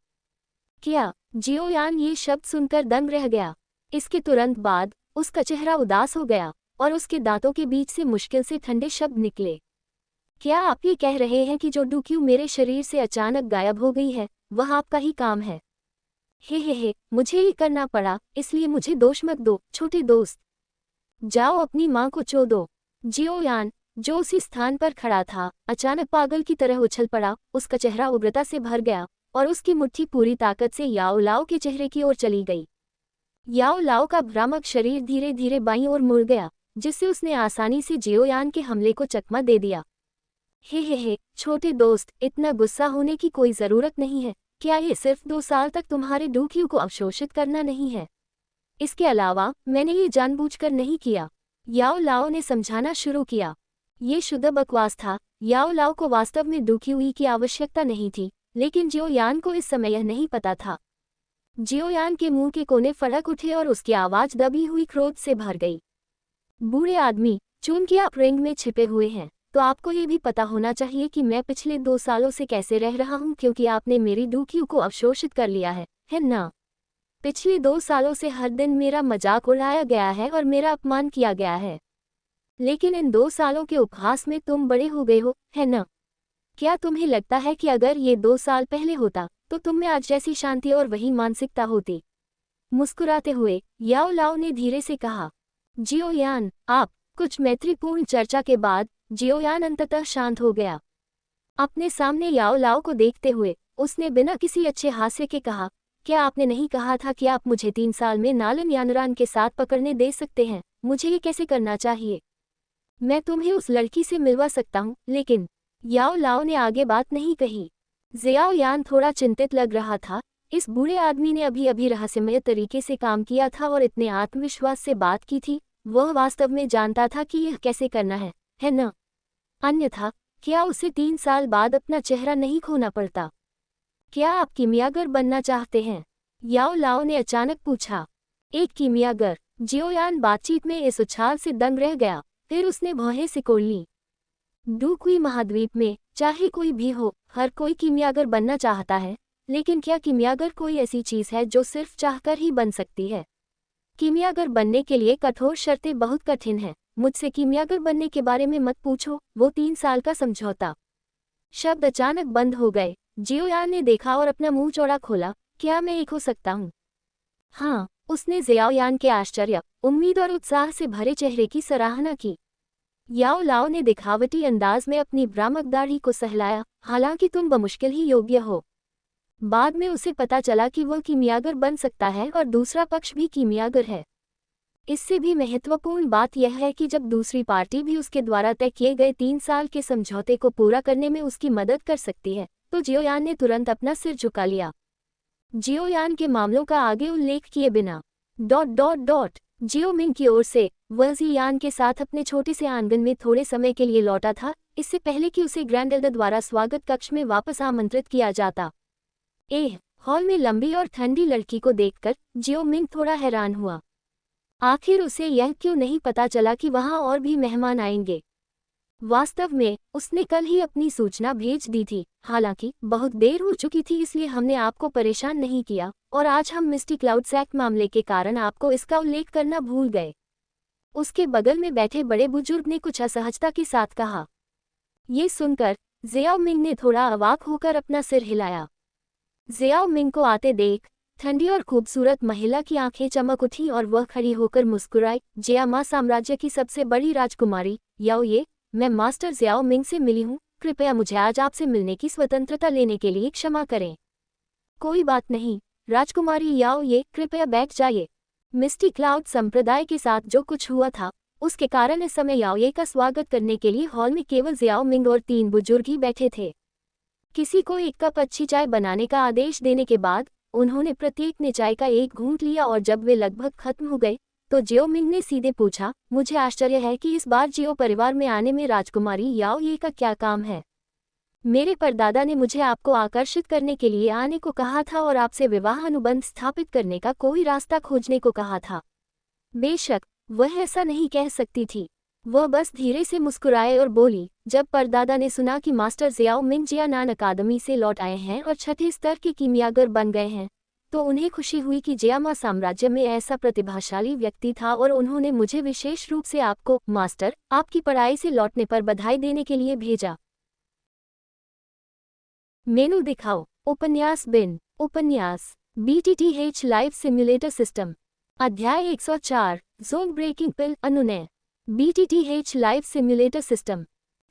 क्या? जियोयान ये शब्द सुनकर दंग रह गया। इसके तुरंत बाद उसका चेहरा उदास हो गया और उसके दांतों के बीच से मुश्किल से ठंडे शब्द निकले। क्या आप ये कह रहे हैं कि जो डूक्यू मेरे शरीर से अचानक गायब हो गई है, वह आपका ही काम है? हे, मुझे ये करना पड़ा, इसलिए मुझे दोष मत दो, छोटे दोस्त। जाओ अपनी माँ को चो दो। जियोयान, जो उसी स्थान पर खड़ा था, अचानक पागल की तरह उछल पड़ा। उसका चेहरा उग्रता से भर गया और उसकी मुट्ठी पूरी ताकत से याओ लाओ के चेहरे की ओर चली गई। याओ लाओ का भ्रामक शरीर धीरे धीरे बाईं ओर मुड़ गया, जिससे उसने आसानी से जियोयान के हमले को चकमा दे दिया। हे, छोटे दोस्त, इतना गुस्सा होने की कोई ज़रूरत नहीं है। क्या ये सिर्फ 2 साल तक तुम्हारे डूक्यू को अवशोषित करना नहीं है? इसके अलावा मैंने ये जानबूझकर नहीं किया। याओ लाओ ने समझाना शुरू किया। ये शुद्ध बकवास था। याओ लाओ को वास्तव में डूक्युई की आवश्यकता नहीं थी, लेकिन जियोयान को इस समय यह नहीं पता था। जियोयान के मुंह के कोने फड़क उठे और उसकी आवाज़ दबी हुई क्रोध से भर गई। बूढ़े आदमी, चूंकि आप रिंग में छिपे हुए हैं, तो आपको ये भी पता होना चाहिए कि मैं पिछले 2 सालों से कैसे रह रहा हूँ, क्योंकि आपने मेरी डूक्यू को अवशोषित कर लिया है ना? पिछले 2 सालों से हर दिन मेरा मजाक उड़ाया गया है और मेरा अपमान किया गया है। लेकिन इन 2 सालों के उपहास में तुम बड़े हो गए हो, है ना? क्या तुम्हें लगता है कि अगर ये 2 साल पहले होता, तो तुम में आज जैसी शांति और वही मानसिकता होती? मुस्कुराते हुए याओ लाओ ने धीरे से कहा। जियोयान, आप। कुछ मैत्रीपूर्ण चर्चा के बाद जियोयान अंततः शांत हो गया। अपने सामने याओ लाओ को देखते हुए उसने बिना किसी अच्छे हास्य के कहा, क्या आपने नहीं कहा था कि आप मुझे 3 साल में नालन यानरान के साथ पकड़ने दे सकते हैं? मुझे ये कैसे करना चाहिए? मैं तुम्हें उस लड़की से मिलवा सकता हूँ, लेकिन याओ लाओ ने आगे बात नहीं कही। जियाओयान थोड़ा चिंतित लग रहा था। इस बूढ़े आदमी ने अभी अभी रहस्यमय तरीके से काम किया था और इतने आत्मविश्वास से बात की थी। वह वास्तव में जानता था कि यह कैसे करना है ना? अन्यथा क्या उसे 3 साल बाद अपना चेहरा नहीं खोना पड़ता? क्या आप कीमियागर बनना चाहते हैं? याओ लाओ ने अचानक पूछा। एक कीमियागर? जियोयान बातचीत में इस उछाल से दंग रह गया। फिर उसने भौहें सिकोड़ ली। डूक्युई महाद्वीप में चाहे कोई भी हो, हर कोई कीमियागर बनना चाहता है, लेकिन क्या कीमियागर कोई ऐसी चीज है जो सिर्फ चाहकर ही बन सकती है? कीमियागर बनने के लिए कठोर शर्तें बहुत कठिन हैं। मुझसे कीमियागर बनने के बारे में मत पूछो। वो 3 साल का समझौता। शब्द अचानक बंद हो गए। जियोयान ने देखा और अपना मुंह चौड़ा खोला। क्या मैं एक हो सकता हूँ? हाँ, उसने जियाओयान के आश्चर्य, उम्मीद और उत्साह से भरे चेहरे की सराहना की। याओ लाओ ने दिखावटी अंदाज में अपनी भ्रामक दाढ़ी को सहलाया। हालांकि तुम बमुश्किल ही योग्य हो। बाद में उसे पता चला कि वह कीमियागर बन सकता है और दूसरा पक्ष भी कीमियागर है। इससे भी महत्वपूर्ण बात यह है कि जब दूसरी पार्टी भी उसके द्वारा तय किए गए 3 साल के समझौते को पूरा करने में उसकी मदद कर सकती है, तो जियोयान ने तुरंत अपना सिर झुका लिया। जियोयान के मामलों का आगे उल्लेख किए बिना जियो मिंग की ओर से वह जियान के साथ अपने छोटे से आंगन में थोड़े समय के लिए लौटा था, इससे पहले कि उसे ग्रैंड एल्डर द्वारा स्वागत कक्ष में वापस आमंत्रित किया जाता। हॉल में लंबी और ठंडी लड़की को देखकर जियो मिंग थोड़ा हैरान हुआ। आखिर उसे यह क्यों नहीं पता चला कि वहां और भी मेहमान आएंगे? वास्तव में उसने कल ही अपनी सूचना भेज दी थी। हालांकि बहुत देर हो चुकी थी, इसलिए हमने आपको परेशान नहीं किया और आज हम मिस्टी क्लाउड्स एक्ट मामले के कारण आपको इसका उल्लेख करना भूल गए। उसके बगल में बैठे बड़े बुजुर्ग ने कुछ असहजता के साथ कहा। ये सुनकर जियाओ मिंग ने थोड़ा अवाक होकर अपना सिर हिलाया। जियाओ मिंग को आते देख ठंडी और खूबसूरत महिला की आंखें चमक उठी और वह खड़ी होकर मुस्कुराई। जियामा साम्राज्य की सबसे बड़ी राजकुमारी याओ ये, मैं मास्टर जियाओ मिंग से मिली हूँ। कृपया मुझे आज आपसे मिलने की स्वतंत्रता लेने के लिए क्षमा करें। कोई बात नहीं राजकुमारी याओ ये, कृपया बैठ जाइए। मिस्टी क्लाउड संप्रदाय के साथ जो कुछ हुआ था उसके कारण इस समय याओ ये का स्वागत करने के लिए हॉल में केवल जियाओ मिंग और 3 बुजुर्ग ही बैठे थे। किसी को एक कप अच्छी चाय बनाने का आदेश देने के बाद उन्होंने प्रत्येक ने चाय का एक घूंट लिया और जब वे लगभग खत्म हो गए तो जियो मिंग ने सीधे पूछा, मुझे आश्चर्य है कि इस बार जियो परिवार में आने में राजकुमारी याओ ये का क्या काम है। मेरे परदादा ने मुझे आपको आकर्षित करने के लिए आने को कहा था और आपसे विवाह अनुबंध स्थापित करने का कोई रास्ता खोजने को कहा था। बेशक वह ऐसा नहीं कह सकती थी। वह बस धीरे से मुस्कुराए और बोली, जब परदादा ने सुना कि मास्टर जियाओ मिंग जियानान अकादमी से लौट आए हैं और छठे स्तर के कीमियागर बन गए हैं, तो उन्हें खुशी हुई कि जियामा साम्राज्य में ऐसा प्रतिभाशाली व्यक्ति था और उन्होंने मुझे विशेष रूप से आपको, मास्टर, आपकी पढ़ाई से लौटने पर बधाई देने के लिए भेजा। मेनू दिखाओ। उपन्यास बिन। उपन्यास BTTH लाइव सिम्युलेटर सिस्टम। अध्याय 104 जोन ब्रेकिंग पिल अनुनय। BTTH live simulator system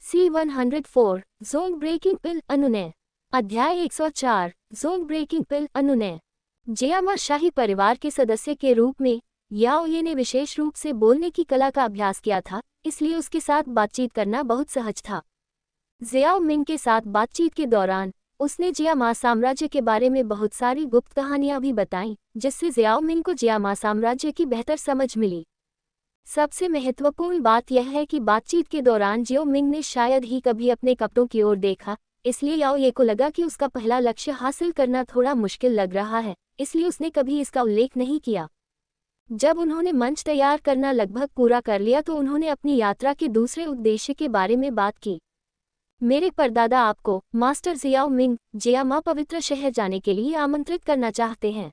C104 zone breaking pill अनुनय। अध्याय 104 जोन ब्रेकिंग पिल अनुनय। जियामा शाही परिवार के सदस्य के रूप में याओ ये ने विशेष रूप से बोलने की कला का अभ्यास किया था, इसलिए उसके साथ बातचीत करना बहुत सहज था। जियाओ मिंग के साथ बातचीत के दौरान उसने जियामा साम्राज्य के बारे में बहुत सारी गुप्त कहानियां भी बताईं, जिससे जियाओ मिंग को जियामा साम्राज्य की बेहतर समझ मिली। सबसे महत्वपूर्ण बात यह है कि बातचीत के दौरान जियो मिंग ने शायद ही कभी अपने कपड़ों की ओर देखा, इसलिए याओ ये को लगा कि उसका पहला लक्ष्य हासिल करना थोड़ा मुश्किल लग रहा है, इसलिए उसने कभी इसका उल्लेख नहीं किया। जब उन्होंने मंच तैयार करना लगभग पूरा कर लिया तो उन्होंने अपनी यात्रा के दूसरे उद्देश्य के बारे में बात की। मेरे परदादा आपको, मास्टर जियाओ मिंग, जियामा पवित्र शहर जाने के लिए आमंत्रित करना चाहते हैं।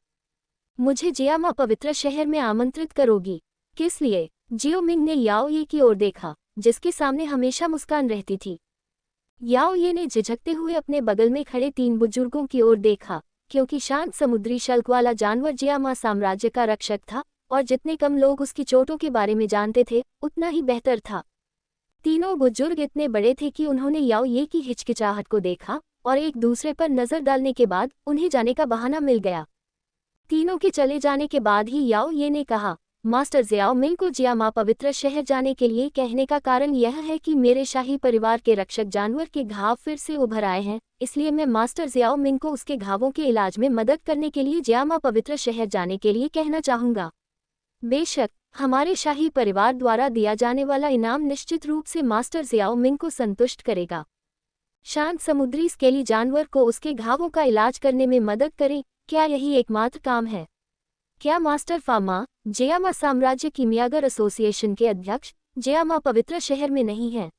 मुझे जियामा पवित्र शहर में आमंत्रित करोगी? किस लिए? जियो मिंग ने याओ ये की ओर देखा, जिसके सामने हमेशा मुस्कान रहती थी। याओ ये ने झिझकते हुए अपने बगल में खड़े 3 बुजुर्गों की ओर देखा, क्योंकि शांत समुद्री शल्क वाला जानवर जियामा साम्राज्य का रक्षक था और जितने कम लोग उसकी चोटों के बारे में जानते थे उतना ही बेहतर था। तीनों बुजुर्ग इतने बड़े थे कि उन्होंने याओ ये की हिचकिचाहट को देखा और एक दूसरे पर नजर डालने के बाद उन्हें जाने का बहाना मिल गया। तीनों के चले जाने के बाद ही याओ ये ने कहा, मास्टर जियाओ मिंग को जियामा पवित्र शहर जाने के लिए कहने का कारण यह है कि मेरे शाही परिवार के रक्षक जानवर के घाव फिर से उभर आए हैं, इसलिए मैं मास्टर जियाओ मिंग को उसके घावों के इलाज में मदद करने के लिए जियामा पवित्र शहर जाने के लिए कहना चाहूँगा। बेशक हमारे शाही परिवार द्वारा दिया जाने वाला इनाम निश्चित रूप से मास्टर जियाओ मिंग को संतुष्ट करेगा। शांत समुद्री स्केली जानवर को उसके घावों का इलाज करने में मदद करें, क्या यही एकमात्र काम है? क्या मास्टर फामा, जियामा साम्राज्य कीमियागर एसोसिएशन के अध्यक्ष, जियामा पवित्र शहर में नहीं हैं?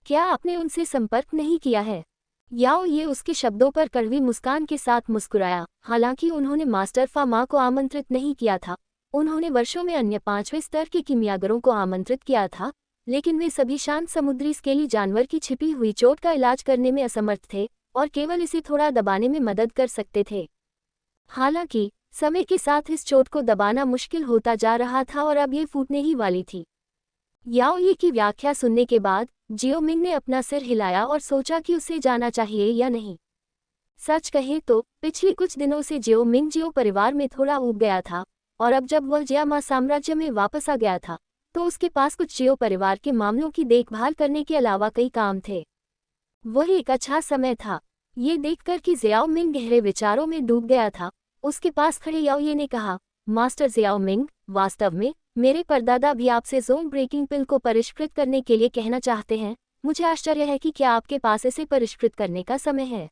क्या आपने उनसे संपर्क नहीं किया है? याओ ये उसके शब्दों पर कड़वी मुस्कान के साथ मुस्कुराया। हालांकि उन्होंने मास्टर फामा को आमंत्रित नहीं किया था, उन्होंने वर्षों में अन्य 5वें स्तर के कीमियागरों को आमंत्रित किया था, लेकिन वे सभी शांत समुद्री स्केली जानवर की छिपी हुई चोट का इलाज करने में असमर्थ थे और केवल इसे थोड़ा दबाने में मदद कर सकते थे। हालांकि समय के साथ इस चोट को दबाना मुश्किल होता जा रहा था और अब ये फूटने ही वाली थी। याओ ये की व्याख्या सुनने के बाद जियो मिंग ने अपना सिर हिलाया और सोचा कि उसे जाना चाहिए या नहीं। सच कहें तो पिछले कुछ दिनों से जियो मिंग जियो परिवार में थोड़ा ऊब गया था और अब जब वह जियामा साम्राज्य में वापस आ गया था तो उसके पास कुछ जियो परिवार के मामलों की देखभाल करने के अलावा कई काम थे। वह एक अच्छा समय था। ये देखकर कि जियाओ मिंग गहरे विचारों में डूब गया था, उसके पास खड़े याओ ये ने कहा, मास्टर जियाओ मिंग, वास्तव में मेरे परदादा भी आपसे जोन ब्रेकिंग पिल को परिष्कृत करने के लिए कहना चाहते हैं। मुझे आश्चर्य है कि क्या आपके पास इसे परिष्कृत करने का समय है।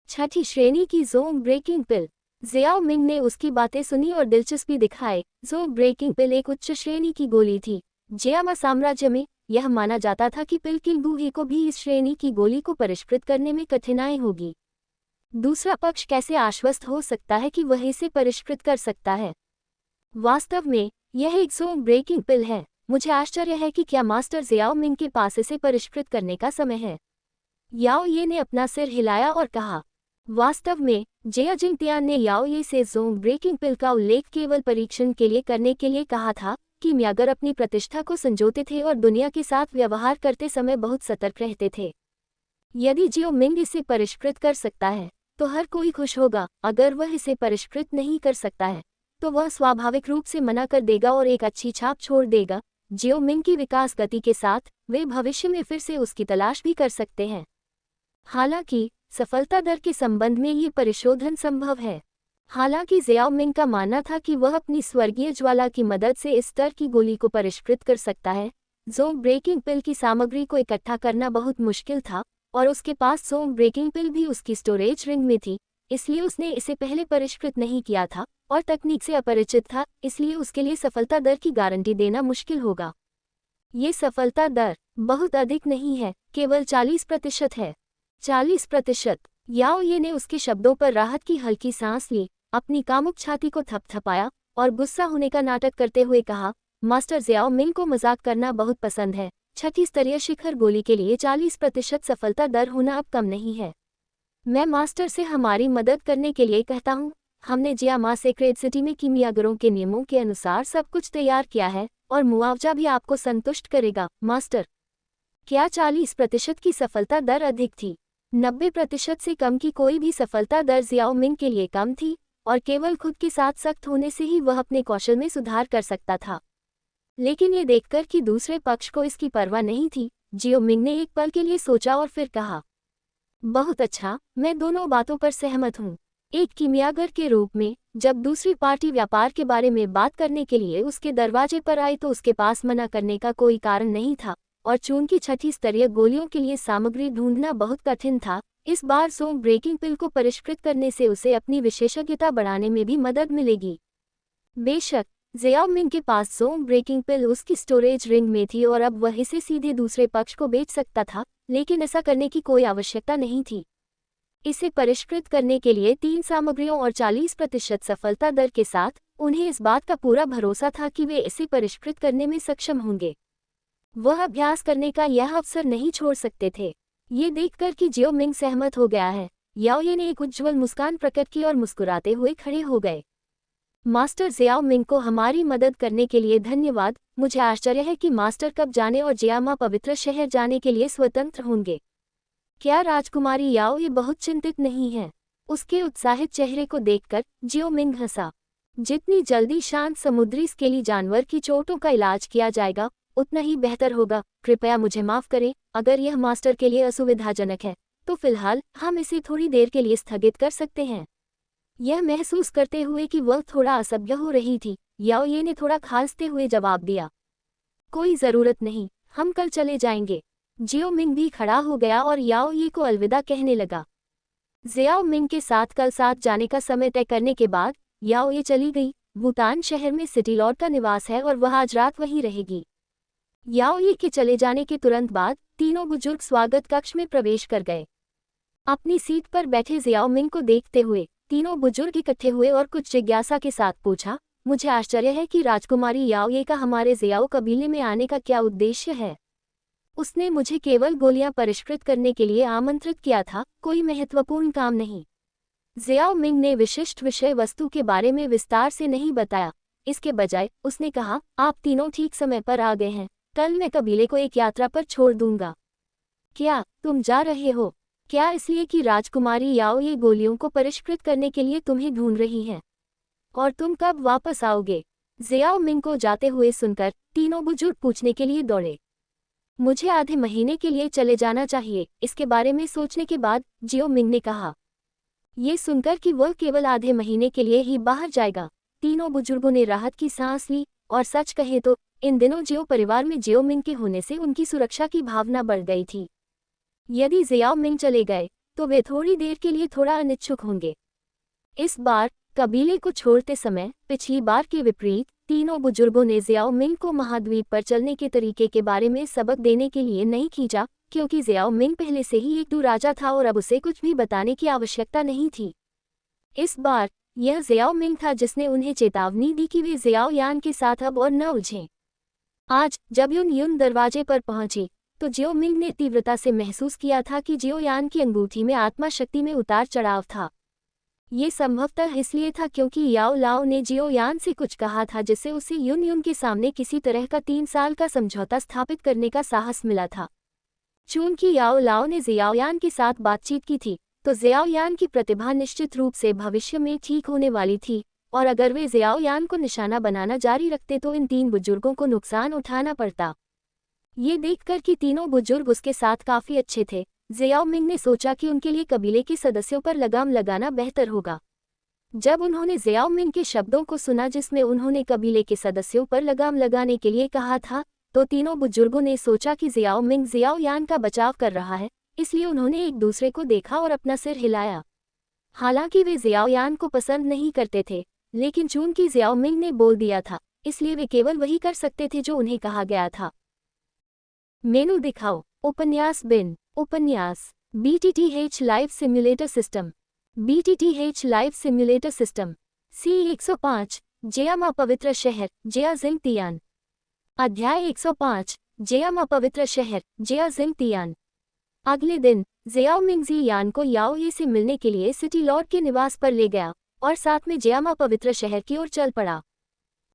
6ठी श्रेणी की जोन ब्रेकिंग पिल। जियाओ मिंग ने उसकी बातें सुनी और दिलचस्पी दिखाई। जोन ब्रेकिंग पिल एक उच्च श्रेणी की गोली थी। जियामा साम्राज्य में यह माना जाता था कि पिल किंग बूहे को भी इस श्रेणी की गोली को परिष्कृत करने में कठिनाई होगी। दूसरा पक्ष कैसे आश्वस्त हो सकता है कि वह इसे परिष्कृत कर सकता है? वास्तव में यह एक जोन ब्रेकिंग पिल है। मुझे आश्चर्य है कि क्या मास्टर जियाओ मिंग के पास इसे परिष्कृत करने का समय है। याओ ये ने अपना सिर हिलाया और कहा, वास्तव में जिया जिंगतियान ने याओ ये से जोन ब्रेकिंग पिल का उल्लेख केवल परीक्षण के लिए करने के लिए कहा था। कीमियागर अपनी प्रतिष्ठा को संजोते थे और दुनिया के साथ व्यवहार करते समय बहुत सतर्क रहते थे। यदि जियो मिंग इसे परिष्कृत कर सकता है तो हर कोई खुश होगा। अगर वह इसे परिष्कृत नहीं कर सकता है तो वह स्वाभाविक रूप से मना कर देगा और एक अच्छी छाप छोड़ देगा, जियो मिंग की विकास गति के साथ वे भविष्य में फिर से उसकी तलाश भी कर सकते हैं। हालांकि सफलता दर के संबंध में ये परिशोधन संभव है। हालांकि जियाओ मिंग का मानना था कि वह अपनी स्वर्गीय ज्वाला की मदद से इस स्तर की गोली को परिष्कृत कर सकता है। ज़ोंग ब्रेकिंग पिल की सामग्री को इकट्ठा करना बहुत मुश्किल था और उसके पास ज़ोंग ब्रेकिंग पिल भी उसकी स्टोरेज रिंग में थी, इसलिए उसने इसे पहले परिष्कृत नहीं किया था और तकनीक से अपरिचित था, इसलिए उसके लिए सफलता दर की गारंटी देना मुश्किल होगा। ये सफलता दर बहुत अधिक नहीं है, केवल 40% है। 40%। याओ ये ने उसके शब्दों पर राहत की हल्की सांस ली, अपनी कामुक छाती को थपथपाया और गुस्सा होने का नाटक करते हुए कहा, मास्टर जियाओ मिंग को मजाक करना बहुत पसंद है। छठी स्तरीय शिखर गोली के लिए 40% सफलता दर होना अब कम नहीं है। मैं मास्टर से हमारी मदद करने के लिए कहता हूँ। हमने जियामा सेक्रेड सिटी में कीमियागरों के नियमों के अनुसार सब कुछ तैयार किया है और मुआवजा भी आपको संतुष्ट करेगा, मास्टर। क्या 40% की सफलता दर अधिक थी? 90% से कम की कोई भी सफलता दर जियाओ मिंग के लिए कम थी और केवल खुद के साथ सख्त होने से ही वह अपने कौशल में सुधार कर सकता था। लेकिन ये देखकर कि दूसरे पक्ष को इसकी परवाह नहीं थी, जियो मिंग ने एक पल के लिए सोचा और फिर कहा, बहुत अच्छा, मैं दोनों बातों पर सहमत हूँ। एक कीमियागर के रूप में जब दूसरी पार्टी व्यापार के बारे में बात करने के लिए उसके दरवाजे पर आई तो उसके पास मना करने का कोई कारण नहीं था, और चूंकि छठी स्तरीय गोलियों के लिए सामग्री ढूंढना बहुत कठिन था, इस बार ज़ोंग ब्रेकिंग पिल को परिष्कृत करने से उसे अपनी विशेषज्ञता बढ़ाने में भी मदद मिलेगी। बेशक जियाओ मिंग के पास ज़ोंग ब्रेकिंग पिल उसकी स्टोरेज रिंग में थी और अब वह इसे सीधे दूसरे पक्ष को बेच सकता था, लेकिन ऐसा करने की कोई आवश्यकता नहीं थी। इसे परिष्कृत करने के लिए 3 सामग्रियों और 40% सफलता दर के साथ उन्हें इस बात का पूरा भरोसा था कि वे इसे परिष्कृत करने में सक्षम होंगे। वह अभ्यास करने का यह अवसर नहीं छोड़ सकते थे। ये देखकर कि जियो मिंग सहमत हो गया है, याओ ये ने एक उज्ज्वल मुस्कान प्रकट की और मुस्कुराते हुए खड़े हो गए। मास्टर जियाओ मिंग को हमारी मदद करने के लिए धन्यवाद। मुझे आश्चर्य है कि मास्टर कब जाने और जियामा पवित्र शहर जाने के लिए स्वतंत्र होंगे। क्या राजकुमारी याओ ये बहुत चिंतित नहीं है? उसके उत्साहित चेहरे को देखकर जियो मिंग हंसा। जितनी जल्दी शांत समुद्री स्केली जानवर की चोटों का इलाज किया जाएगा उतना ही बेहतर होगा। कृपया मुझे माफ करें अगर यह मास्टर के लिए असुविधाजनक है, तो फिलहाल हम इसे थोड़ी देर के लिए स्थगित कर सकते हैं। यह महसूस करते हुए कि वह थोड़ा असभ्य हो रही थी, याओ ये ने थोड़ा खांसते हुए जवाब दिया, कोई ज़रूरत नहीं, हम कल चले जाएंगे। जियो मिंग भी खड़ा हो गया और याओ ये को अलविदा कहने लगा। जियाओ मिंग के साथ कल साथ जाने का समय तय करने के बाद याओ ये चली गई। भूटान शहर में सिटी लॉर्ड का निवास है और वह आज रात वहीं रहेगी। याओ ये के चले जाने के तुरंत बाद तीनों बुजुर्ग स्वागत कक्ष में प्रवेश कर गए। अपनी सीट पर बैठे जियाओ मिंग को देखते हुए तीनों बुजुर्ग इकट्ठे हुए और कुछ जिज्ञासा के साथ पूछा, मुझे आश्चर्य है कि राजकुमारी याओ ये का हमारे जियाओ कबीले में आने का क्या उद्देश्य है? उसने मुझे केवल गोलियां परिष्कृत करने के लिए आमंत्रित किया था, कोई महत्वपूर्ण काम नहीं। जियाओ मिंग ने विशिष्ट विषय वस्तु के बारे में विस्तार से नहीं बताया। इसके बजाय उसने कहा, आप तीनों ठीक समय पर आ गए हैं। कल मैं कबीले को एक यात्रा पर छोड़ दूंगा। क्या तुम जा रहे हो? क्या इसलिए कि राजकुमारी याओ ये गोलियों को परिष्कृत करने के लिए तुम्हें ढूंढ रही हैं? और तुम कब वापस आओगे? जियाओ मिंग को जाते हुए सुनकर तीनों बुजुर्ग पूछने के लिए दौड़े। मुझे आधे महीने के लिए चले जाना चाहिए। इसके बारे में सोचने के बाद जियो मिंग ने कहा। ये सुनकर कि वह केवल आधे महीने के लिए ही बाहर जाएगा, तीनों बुजुर्गों ने राहत की सांस ली। और सच कहे तो इन दिनों जियो परिवार में जियो मिंग के होने से उनकी सुरक्षा की भावना बढ़ गई थी। यदि जियाओ मिंग चले गए तो वे थोड़ी देर के लिए थोड़ा अनिच्छुक होंगे। इस बार कबीले को छोड़ते समय पिछली बार के विपरीत तीनों बुजुर्गों ने जियाओ मिंग को महाद्वीप पर चलने के तरीके के बारे में सबक देने के लिए नहीं खींचा, क्योंकि जियाओ मिंग पहले से ही एक राजा था और अब उसे कुछ भी बताने की आवश्यकता नहीं थी। इस बार यह जियाओ मिंग था जिसने उन्हें चेतावनी दी कि वे जियाओ यान के साथ अब और न उलझें। आज जब यून यून दरवाजे पर पहुंची तो जियो मिंग ने तीव्रता से महसूस किया था कि जियो यान की अंगूठी में आत्मा शक्ति में उतार चढ़ाव था। ये संभवतः इसलिए था क्योंकि याओ लाओ ने जियो यान से कुछ कहा था जिससे उसे यून यून के सामने किसी तरह का 3 साल का समझौता स्थापित करने का साहस मिला था। चूंकि याओ लाओ ने जियाओ यान के साथ बातचीत की थी तो जियाओ यान की प्रतिभा निश्चित रूप से भविष्य में ठीक होने वाली थी और अगर वे ज़ियाओ यान को निशाना बनाना जारी रखते तो इन 3 बुजुर्गों को नुकसान उठाना पड़ता। ये देखकर कि तीनों बुजुर्ग उसके साथ काफ़ी अच्छे थे, ज़ियाओ मिंग ने सोचा कि उनके लिए कबीले के सदस्यों पर लगाम लगाना बेहतर होगा। जब उन्होंने ज़ियाओ मिंग के शब्दों को सुना जिसमें उन्होंने कबीले के सदस्यों पर लगाम लगाने के लिए कहा था, तो तीनों बुजुर्गों ने सोचा कि ज़ियाओ मिंग ज़ियाओ यान का बचाव कर रहा है, इसलिए उन्होंने एक दूसरे को देखा और अपना सिर हिलाया। हालांकि वे ज़ियाओ यान को पसंद नहीं करते थे, लेकिन चूंकि ज़ियाओ मिंग ने बोल दिया था, इसलिए वे केवल वही कर सकते थे जो उन्हें कहा गया था। मेनू दिखाओ। उपन्यास बिन। उपन्यास BTTH life simulator system. BTTH life simulator system C105 jam अपवित्र शहर जेया जिंग तियान। अध्याय 105 जेयम अपवित्र शहर जेया जिंग तियान। अगले दिन ज़ियाओ मिंग ज़ी यान को याओ ये से मिलने के लिए सिटी लॉर्ड के निवास पर ले गया और साथ में जेयामा पवित्र शहर की ओर चल पड़ा।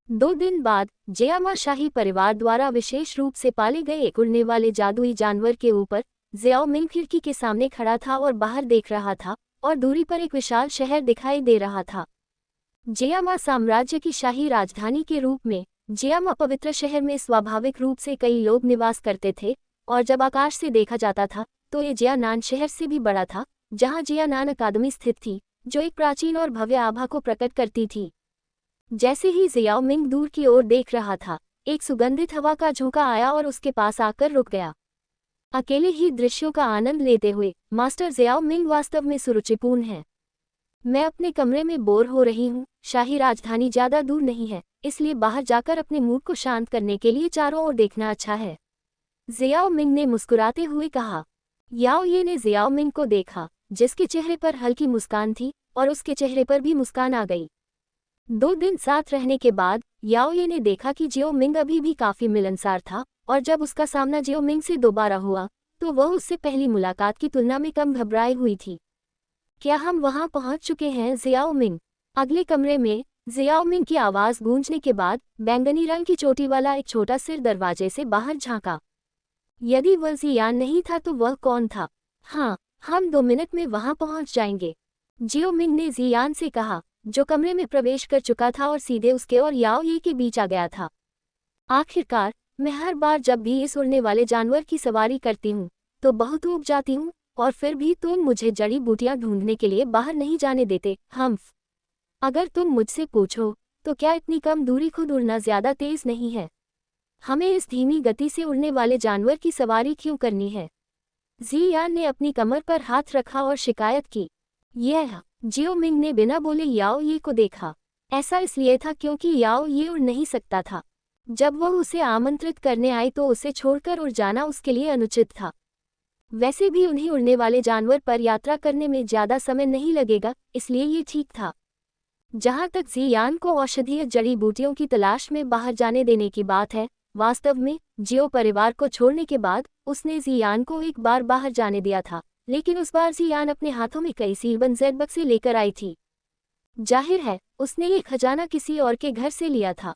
2 दिन बाद जेयामा शाही परिवार द्वारा विशेष रूप से पाले गए एक उड़ने वाले जादुई जानवर के ऊपर ज़ियाओ मिंग खिड़की के सामने खड़ा था और बाहर देख रहा था और दूरी पर एक विशाल शहर दिखाई दे रहा था। जेयामा साम्राज्य की शाही राजधानी के रूप में जेयामा पवित्र शहर में स्वाभाविक रूप से कई लोग निवास करते थे और जब आकाश से देखा जाता था तो ये जियानान शहर से भी बड़ा था, जहां जियानान अकादमी स्थित थी, जो एक प्राचीन और भव्य आभा को प्रकट करती थी। जैसे ही ज़ियाओ मिंग दूर की ओर देख रहा था, एक सुगंधित हवा का झोंका आया और उसके पास आकर रुक गया। अकेले ही दृश्यों का आनंद लेते हुए मास्टर ज़ियाओ मिंग वास्तव में सुरुचिपूर्ण है। मैं अपने कमरे में बोर हो रही हूँ, शाही राजधानी ज्यादा दूर नहीं है, इसलिए बाहर जाकर अपने मूड को शांत करने के लिए चारों ओर देखना अच्छा है, ज़ियाओ मिंग ने मुस्कुराते हुए कहा। याओ ये ने ज़ियाओ मिंग को देखा, जिसके चेहरे पर हल्की मुस्कान थी और उसके चेहरे पर भी मुस्कान आ गई। 2 दिन साथ रहने के बाद याओ ये ने देखा कि जियो मिंग अभी भी काफी मिलनसार था और जब उसका सामना जियो मिंग से दोबारा हुआ तो वह उससे पहली मुलाकात की तुलना में कम घबराई हुई थी। क्या हम वहां पहुंच चुके हैं ज़ियाओ मिंग? अगले कमरे में ज़ियाओ मिंग की आवाज गूंजने के बाद बैंगनी रंग की चोटी वाला एक छोटा सिर दरवाजे से बाहर झांका। यदि वह ज़ियान नहीं था तो वह कौन था? हाँ, हम 2 मिनट में वहां पहुंच जाएंगे, जियो मिंग ने ज़ियान से कहा, जो कमरे में प्रवेश कर चुका था और सीधे उसके और याओ ये के बीच आ गया था। आखिरकार, मैं हर बार जब भी इस उड़ने वाले जानवर की सवारी करती हूँ तो बहुत ऊब जाती हूँ, और फिर भी तुम मुझे जड़ी बूटियां ढूंढने के लिए बाहर नहीं जाने देते। हम्फ, अगर तुम मुझसे पूछो तो क्या इतनी कम दूरी खुद उड़ना ज्यादा तेज नहीं है? हमें इस धीमी गति से उड़ने वाले जानवर की सवारी क्यों करनी है? ज़ियान ने अपनी कमर पर हाथ रखा और शिकायत की। यह जियो मिंग ने बिना बोले याओ ये को देखा। ऐसा इसलिए था क्योंकि याओ ये उड़ नहीं सकता था। जब वह उसे आमंत्रित करने आई तो उसे छोड़कर उड़ जाना उसके लिए अनुचित था। वैसे भी उन्हें उड़ने वाले जानवर पर यात्रा करने में ज्यादा समय नहीं लगेगा, इसलिए ये ठीक था। जहां तक ज़ियान को औषधीय जड़ी बूटियों की तलाश में बाहर जाने देने की बात है, वास्तव में जियो परिवार को छोड़ने के बाद उसने ज़ियान को एक बार बाहर जाने दिया था, लेकिन उस बार ज़ियान अपने हाथों में कई सीलबंद ज़ेडबक से लेकर आई थी। जाहिर है उसने ये खजाना किसी और के घर से लिया था।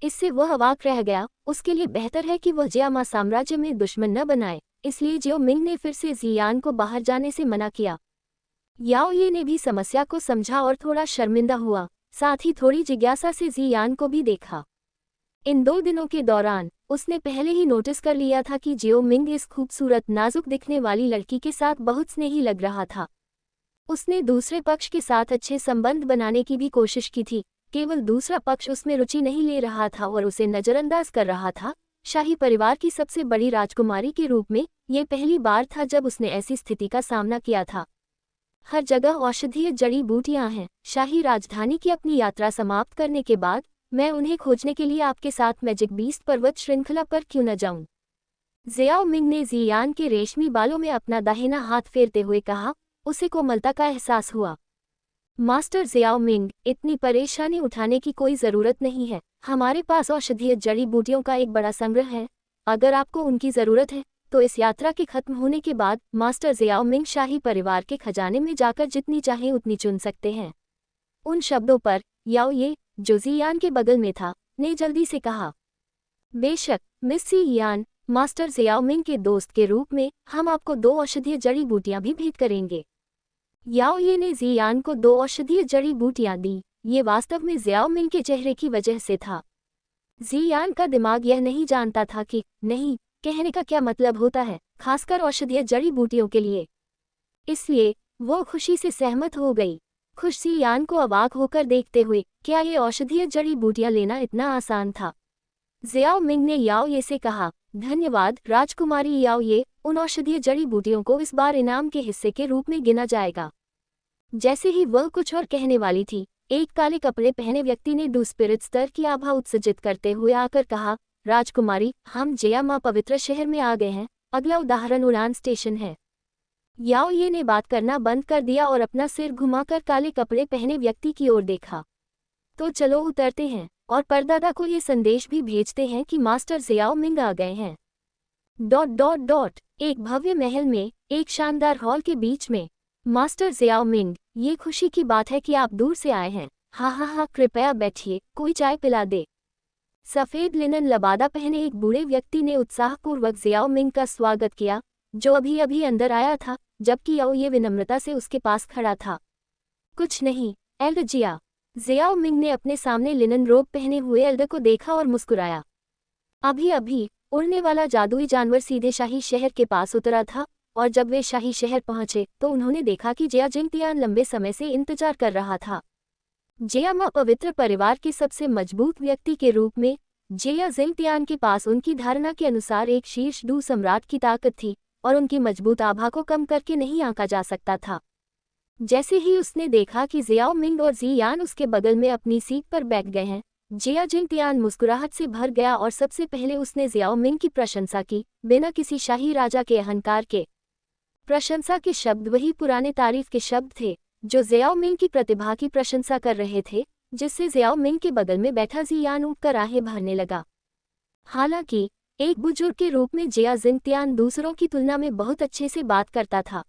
इससे वह अवाक रह गया। उसके लिए बेहतर है कि वह जियामा साम्राज्य में दुश्मन न बनाए, इसलिए जियो मिंग ने फिर से ज़ियान को बाहर जाने से मना किया। याओ ये ने भी समस्या को समझा और थोड़ा शर्मिंदा हुआ, साथ ही थोड़ी जिज्ञासा से ज़ियान को भी देखा। इन 2 दिनों के दौरान उसने पहले ही नोटिस कर लिया था कि जियो मिंग इस खूबसूरत नाजुक दिखने वाली लड़की के साथ बहुत स्नेही लग रहा था। उसने दूसरे पक्ष के साथ अच्छे संबंध बनाने की भी कोशिश की थी, केवल दूसरा पक्ष उसमें रुचि नहीं ले रहा था और उसे नज़रअंदाज कर रहा था। शाही परिवार की सबसे बड़ी राजकुमारी के रूप में ये पहली बार था जब उसने ऐसी स्थिति का सामना किया था। हर जगह औषधीय जड़ी बूटियां हैं। शाही राजधानी की अपनी यात्रा समाप्त करने के बाद मैं उन्हें खोजने के लिए आपके साथ मैजिक बीस्ट पर्वत श्रृंखला पर क्यों न जाऊं? ज़ियाओ मिंग ने ज़ियान के रेशमी बालों में अपना दाहिना हाथ फेरते हुए कहा। उसे कोमलता का एहसास हुआ। मास्टर ज़ियाओ मिंग, इतनी परेशानी उठाने की कोई ज़रूरत नहीं है। हमारे पास औषधीय जड़ी बूटियों का एक बड़ा संग्रह है। अगर आपको उनकी ज़रूरत है तो इस यात्रा के खत्म होने के बाद मास्टर ज़ियाओ मिंग शाही परिवार के खजाने में जाकर जितनी चाहें उतनी चुन सकते हैं। उन शब्दों पर याओ ये, जो ज़ियान के बगल में था, ने जल्दी से कहा। बेशक मिस ज़ियान, मास्टर ज़ियाओ मिंग के दोस्त के रूप में हम आपको 2 औषधीय जड़ी बूटियां भी भेंट करेंगे। याओ ये ने ज़ियान को 2 औषधीय जड़ी बूटियां दी। ये वास्तव में जियाओ मिंग के चेहरे की वजह से था। जियान का दिमाग यह नहीं जानता था कि नहीं कहने का क्या मतलब होता है, खासकर औषधीय जड़ी बूटियों के लिए। इसलिए वो खुशी से सहमत हो गई। खुश जियान को अवाक होकर देखते हुए, क्या ये औषधीय जड़ी बूटियां लेना इतना आसान था? जियाओ मिंग ने याओ ये से कहा, धन्यवाद राजकुमारी याओ ये, उन औषधीय जड़ी बूटियों को इस बार इनाम के हिस्से के रूप में गिना जाएगा। जैसे ही वह कुछ और कहने वाली थी, एक काले कपड़े पहने व्यक्ति ने डू स्पिरिट स्तर की आभा उत्सर्जित करते हुए आकर कहा, राजकुमारी हम जियामा पवित्र शहर में आ गए हैं, अगला उदाहरण उड़ान स्टेशन है। याओ ये ने बात करना बंद कर दिया और अपना सिर घुमाकर काले कपड़े पहने व्यक्ति की ओर देखा। तो चलो उतरते हैं और परदादा को ये संदेश भी भेजते हैं कि मास्टर जियाओ मिंग आ गए हैं। ... एक भव्य महल में एक शानदार हॉल के बीच में, मास्टर जियाओ मिंग, ये खुशी की बात है कि आप दूर से आए हैं। हाँ कृपया बैठिए, कोई चाय पिला दे। सफ़ेद लिनन लबादा पहने एक बूढ़े व्यक्ति ने उत्साहपूर्वक जियाओ मिंग का स्वागत किया, जो अभी अभी अंदर आया था, जबकि याओ ये विनम्रता से उसके पास खड़ा था। कुछ नहीं एल्डर जिया। जियाओ मिंग ने अपने सामने लिनन रोब पहने हुए एल्डर को देखा और मुस्कुराया। अभी अभी उड़ने वाला जादुई जानवर सीधे शाही शहर के पास उतरा था, और जब वे शाही शहर पहुंचे तो उन्होंने देखा कि जिया जिंगतियान लंबे समय से इंतजार कर रहा था। जियामा पवित्र परिवार के सबसे मजबूत व्यक्ति के रूप में जिया जिंगतियान के पास उनकी धारणा के अनुसार एक शीर्ष डू सम्राट की ताकत थी, और उनकी मजबूत आभा को कम करके नहीं आंका जा सकता था। जैसे ही उसने देखा कि जियाओ मिंग और जियान उसके बगल में अपनी सीट पर बैठ गए हैं, जिया जिंगतियान मुस्कुराहट से भर गया और सबसे पहले उसने जियाओ मिंग की प्रशंसा की, बिना किसी शाही राजा के अहंकार के। प्रशंसा के शब्द वही पुराने तारीफ के शब्द थे जो जियाओ मिंग की प्रतिभा की प्रशंसा कर रहे थे, जिससे जियाओ मिंग के बगल में बैठा जियान उठकर आहें भरने लगा। हालांकि एक बुजुर्ग के रूप में जिया जिंगतियान दूसरों की तुलना में बहुत अच्छे से बात करता था,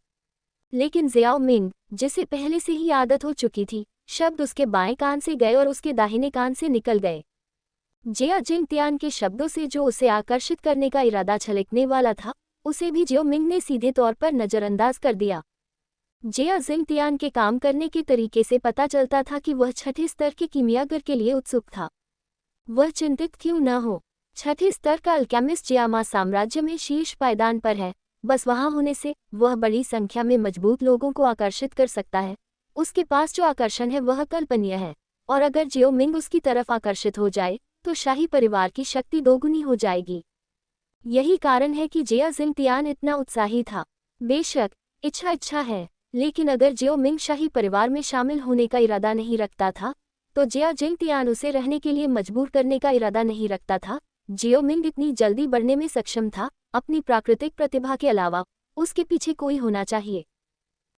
लेकिन जियाओ मिंग, जिसे पहले से ही आदत हो चुकी थी, शब्द उसके बाएं कान से गए और उसके दाहिने कान से निकल गए। जिया जिंगतियान के शब्दों से जो उसे आकर्षित करने का इरादा छलकने वाला था, उसे भी जियाओ मिंग ने सीधे तौर पर नजरअंदाज कर दिया। जिया जिंगतियान के काम करने के तरीके से पता चलता था कि वह छठे स्तर के कीमियागर के लिए उत्सुक था। वह चिंतित क्यों न हो, छठे स्तर का अल्केमिस्ट जियामा साम्राज्य में शीर्ष पायदान पर है, बस वहां होने से वह बड़ी संख्या में मजबूत लोगों को आकर्षित कर सकता है। उसके पास जो आकर्षण है वह कल्पनीय है, और अगर जियाओ मिंग उसकी तरफ आकर्षित हो जाए तो शाही परिवार की शक्ति दोगुनी हो जाएगी। यही कारण है कि जिया जिंगतियान इतना उत्साही था। बेशक इच्छा है, लेकिन अगर जियाओ मिंग शाही परिवार में शामिल होने का इरादा नहीं रखता था, तो जिया जिंगतियान उसे रहने के लिए मजबूर करने का इरादा नहीं रखता था। जियाओ मिंग इतनी जल्दी बढ़ने में सक्षम था, अपनी प्राकृतिक प्रतिभा के अलावा उसके पीछे कोई होना चाहिए।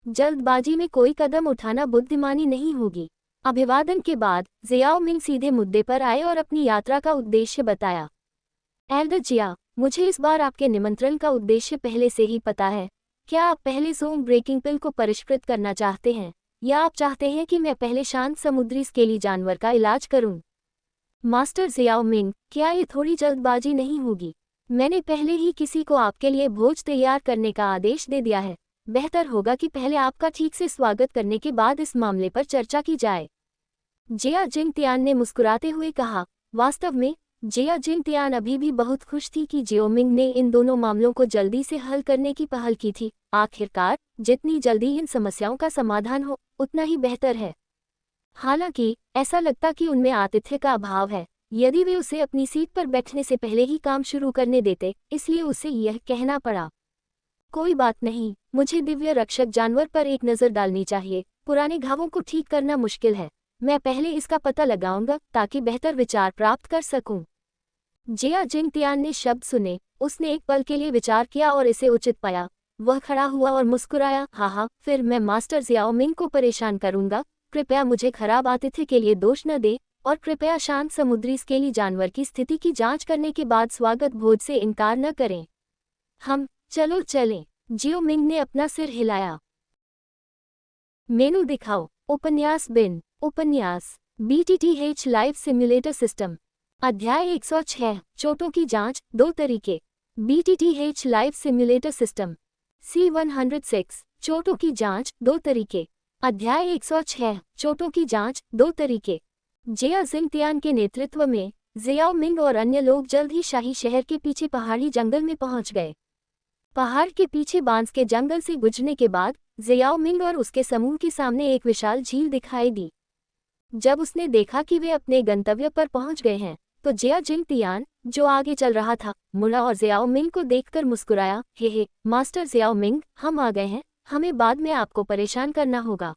जल्दबाजी में कोई कदम उठाना बुद्धिमानी नहीं होगी। अभिवादन के बाद जियाओ मिंग सीधे मुद्दे पर आए और अपनी यात्रा का उद्देश्य बताया। एल्डर जिया, मुझे इस बार आपके निमंत्रण का उद्देश्य पहले से ही पता है। क्या आप पहले ज़ोन ब्रेकिंग पिल को परिष्कृत करना चाहते हैं, या आप चाहते हैं कि मैं पहले शांत समुद्री स्केली जानवर का इलाज करूं? मास्टर जियाओ मिंग, क्या ये थोड़ी जल्दबाजी नहीं होगी? मैंने पहले ही किसी को आपके लिए भोज तैयार करने का आदेश दे दिया है। बेहतर होगा कि पहले आपका ठीक से स्वागत करने के बाद इस मामले पर चर्चा की जाए। जिया जिंगतियान ने मुस्कुराते हुए कहा। वास्तव में जिया जिंगतियान अभी भी बहुत खुश थी कि जियाओ मिंग ने इन दोनों मामलों को जल्दी से हल करने की पहल की थी। आखिरकार जितनी जल्दी इन समस्याओं का समाधान हो उतना ही बेहतर है। हालांकि ऐसा लगता कि उनमें आतिथ्य का अभाव है। यदि वे उसे अपनी सीट पर बैठने से पहले ही काम शुरू करने देते, इसलिए उसे यह कहना पड़ा। कोई बात नहीं, मुझे दिव्य रक्षक जानवर पर एक नज़र डालनी चाहिए। पुराने घावों को ठीक करना मुश्किल है। मैं पहले इसका पता लगाऊंगा ताकि बेहतर विचार प्राप्त कर सकूं। जिया जिंगतियान ने शब्द सुने, उसने एक पल के लिए विचार किया और इसे उचित पाया। वह खड़ा हुआ और मुस्कुराया। हाँ, फिर मैं मास्टर जियाओ मिंग को परेशान करूंगा। कृपया मुझे खराब आतिथ्य के लिए दोष न दे, और कृपया शांत समुद्री स्केली जानवर की स्थिति की जांच करने के बाद स्वागत भोज से इनकार न करें। चलो चलें। जियाओ मिंग ने अपना सिर हिलाया। मेनू दिखाओ। उपन्यास बिन। उपन्यास BTTH लाइफ सिम्युलेटर सिस्टम। अध्याय 106, चोटों की जांच, 2 तरीके। BTTH life simulator system. C106, चोटों की जांच, 2 तरीके। अध्याय 106 चोटों की जांच, दो तरीके। जिया जिंगतियान के नेतृत्व में जियाओ मिंग और अन्य लोग जल्द ही शाही शहर के पीछे पहाड़ी जंगल में पहुंच गए। पहाड़ के पीछे बांस के जंगल से गुजरने के बाद जियाओ मिंग और उसके समूह के सामने एक विशाल झील दिखाई दी। जब उसने देखा कि वे अपने गंतव्य पर पहुंच गए हैं, तो जिया जिंगतियान, जो आगे चल रहा था, मुड़ा और जियाओ मिंग को देखकर मुस्कुराया। हे मास्टर जियाओ मिंग, हम आ गए हैं, हमें बाद में आपको परेशान करना होगा।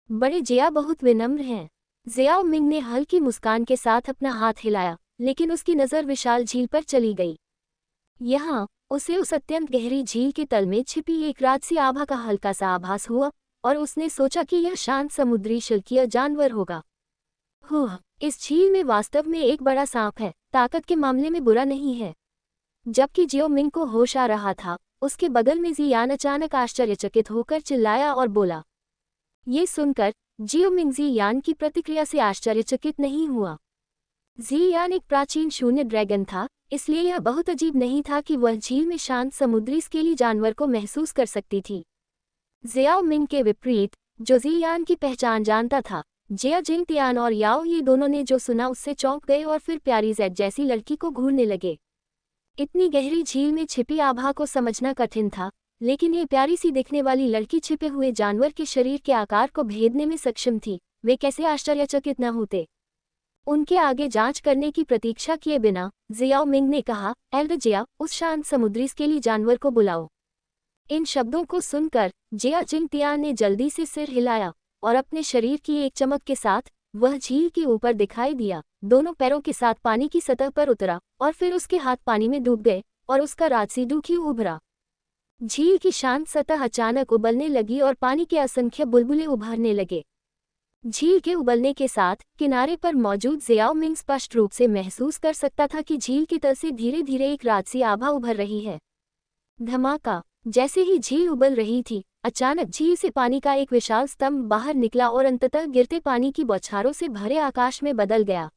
बड़े जिया बहुत विनम्र हैं। जियाओ मिंग ने हल्की मुस्कान के साथ अपना हाथ हिलाया, लेकिन उसकी नज़र विशाल झील पर चली गई। यहाँ उसे उस अत्यंत गहरी झील के तल में छिपी एक राजसी आभा का हल्का सा आभास हुआ, और उसने सोचा कि यह शांत समुद्री शल्कीय जानवर होगा। इस झील में वास्तव में एक बड़ा सांप है, ताकत के मामले में बुरा नहीं है। जबकि जियो मिंग को होश आ रहा था, उसके बगल में जियान अचानक आश्चर्यचकित होकर चिल्लाया और बोला। ये सुनकर जियो मिंग जियान की प्रतिक्रिया से आश्चर्यचकित नहीं हुआ। जियान एक प्राचीन शून्य ड्रैगन था, इसलिए यह बहुत अजीब नहीं था कि वह झील में शांत समुद्री स्केली जानवर को महसूस कर सकती थी। जियाओ मिंग के विपरीत, जो जियान की पहचान जानता था, जिया जिंगतियान और याओ ये दोनों ने जो सुना उससे चौंक गए और फिर प्यारी जेड जैसी लड़की को घूरने लगे। इतनी गहरी झील में छिपी आभा को समझना कठिन था, लेकिन ये प्यारी सी दिखने वाली लड़की छिपे हुए जानवर के शरीर के आकार को भेदने में सक्षम थी। वे कैसे आश्चर्यचकित न होते। उनके आगे जांच करने की प्रतीक्षा किए बिना जियाओ मिंग ने कहा, एल्डर जिया, उस शांत समुद्री स्केली जानवर को बुलाओ। इन शब्दों को सुनकर जिया जिंगतियान ने जल्दी से सिर हिलाया और अपने शरीर की एक चमक के साथ वह झील के ऊपर दिखाई दिया। दोनों पैरों के साथ पानी की सतह पर उतरा और फिर उसके हाथ पानी में डूब गए और उसका राजसी डुकियू उभरा। झील की शांत सतह अचानक उबलने लगी और पानी के असंख्य बुलबुले उभरने लगे। झील के उबलने के साथ किनारे पर मौजूद जियाओ मिंग स्पष्ट रूप से महसूस कर सकता था कि झील के तल से धीरे धीरे एक राजसी आभा उभर रही है। धमाका! जैसे ही झील उबल रही थी, अचानक झील से पानी का एक विशाल स्तंभ बाहर निकला और अंततः गिरते पानी की बौछारों से भरे आकाश में बदल गया।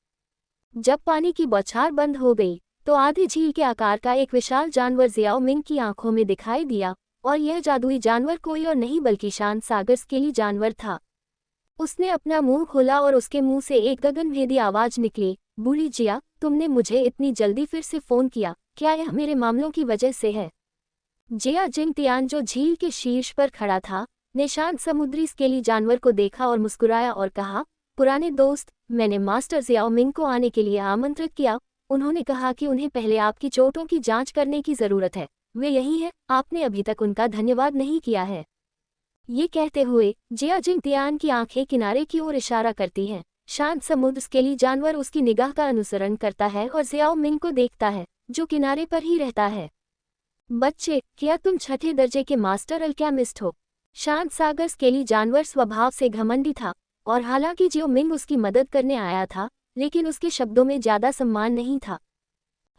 जब पानी की बौछार बंद हो गई, तो आधे झील के आकार का एक विशाल जानवर जियाओ मिंग की आंखों में दिखाई दिया, और यह जादुई जानवर कोई और नहीं बल्कि शांत सागर स्केली जानवर था। उसने अपना मुंह खोला और उसके मुंह से एक गगनभेदी आवाज निकली, बूढ़ी जिया, तुमने मुझे इतनी जल्दी फिर से फोन किया, क्या यह मेरे मामलों की वजह से है? जिया जिंगतियान, जो झील के शीर्ष पर खड़ा था, ने शांत समुद्री स्केली जानवर को देखा और मुस्कुराया और कहा, पुराने दोस्त, मैंने मास्टर जियाओ मिंग को आने के लिए आमंत्रित किया। उन्होंने कहा कि उन्हें पहले आपकी चोटों की जांच करने की जरूरत है। वे यही हैं, आपने अभी तक उनका धन्यवाद नहीं किया है। ये कहते हुए जिया जिंगतियान की आंखें किनारे की ओर इशारा करती हैं। शांत समुद्र स्केली जानवर उसकी निगाह का अनुसरण करता है और जियाओ मिंग को देखता है, जो किनारे पर ही रहता है। बच्चे, क्या तुम छठे दर्जे के मास्टर अल्केमिस्ट हो? शांत सागर स्केली जानवर स्वभाव से घमंडी था, और हालांकि जियो मिंग उसकी मदद करने आया था, लेकिन उसके शब्दों में ज्यादा सम्मान नहीं था।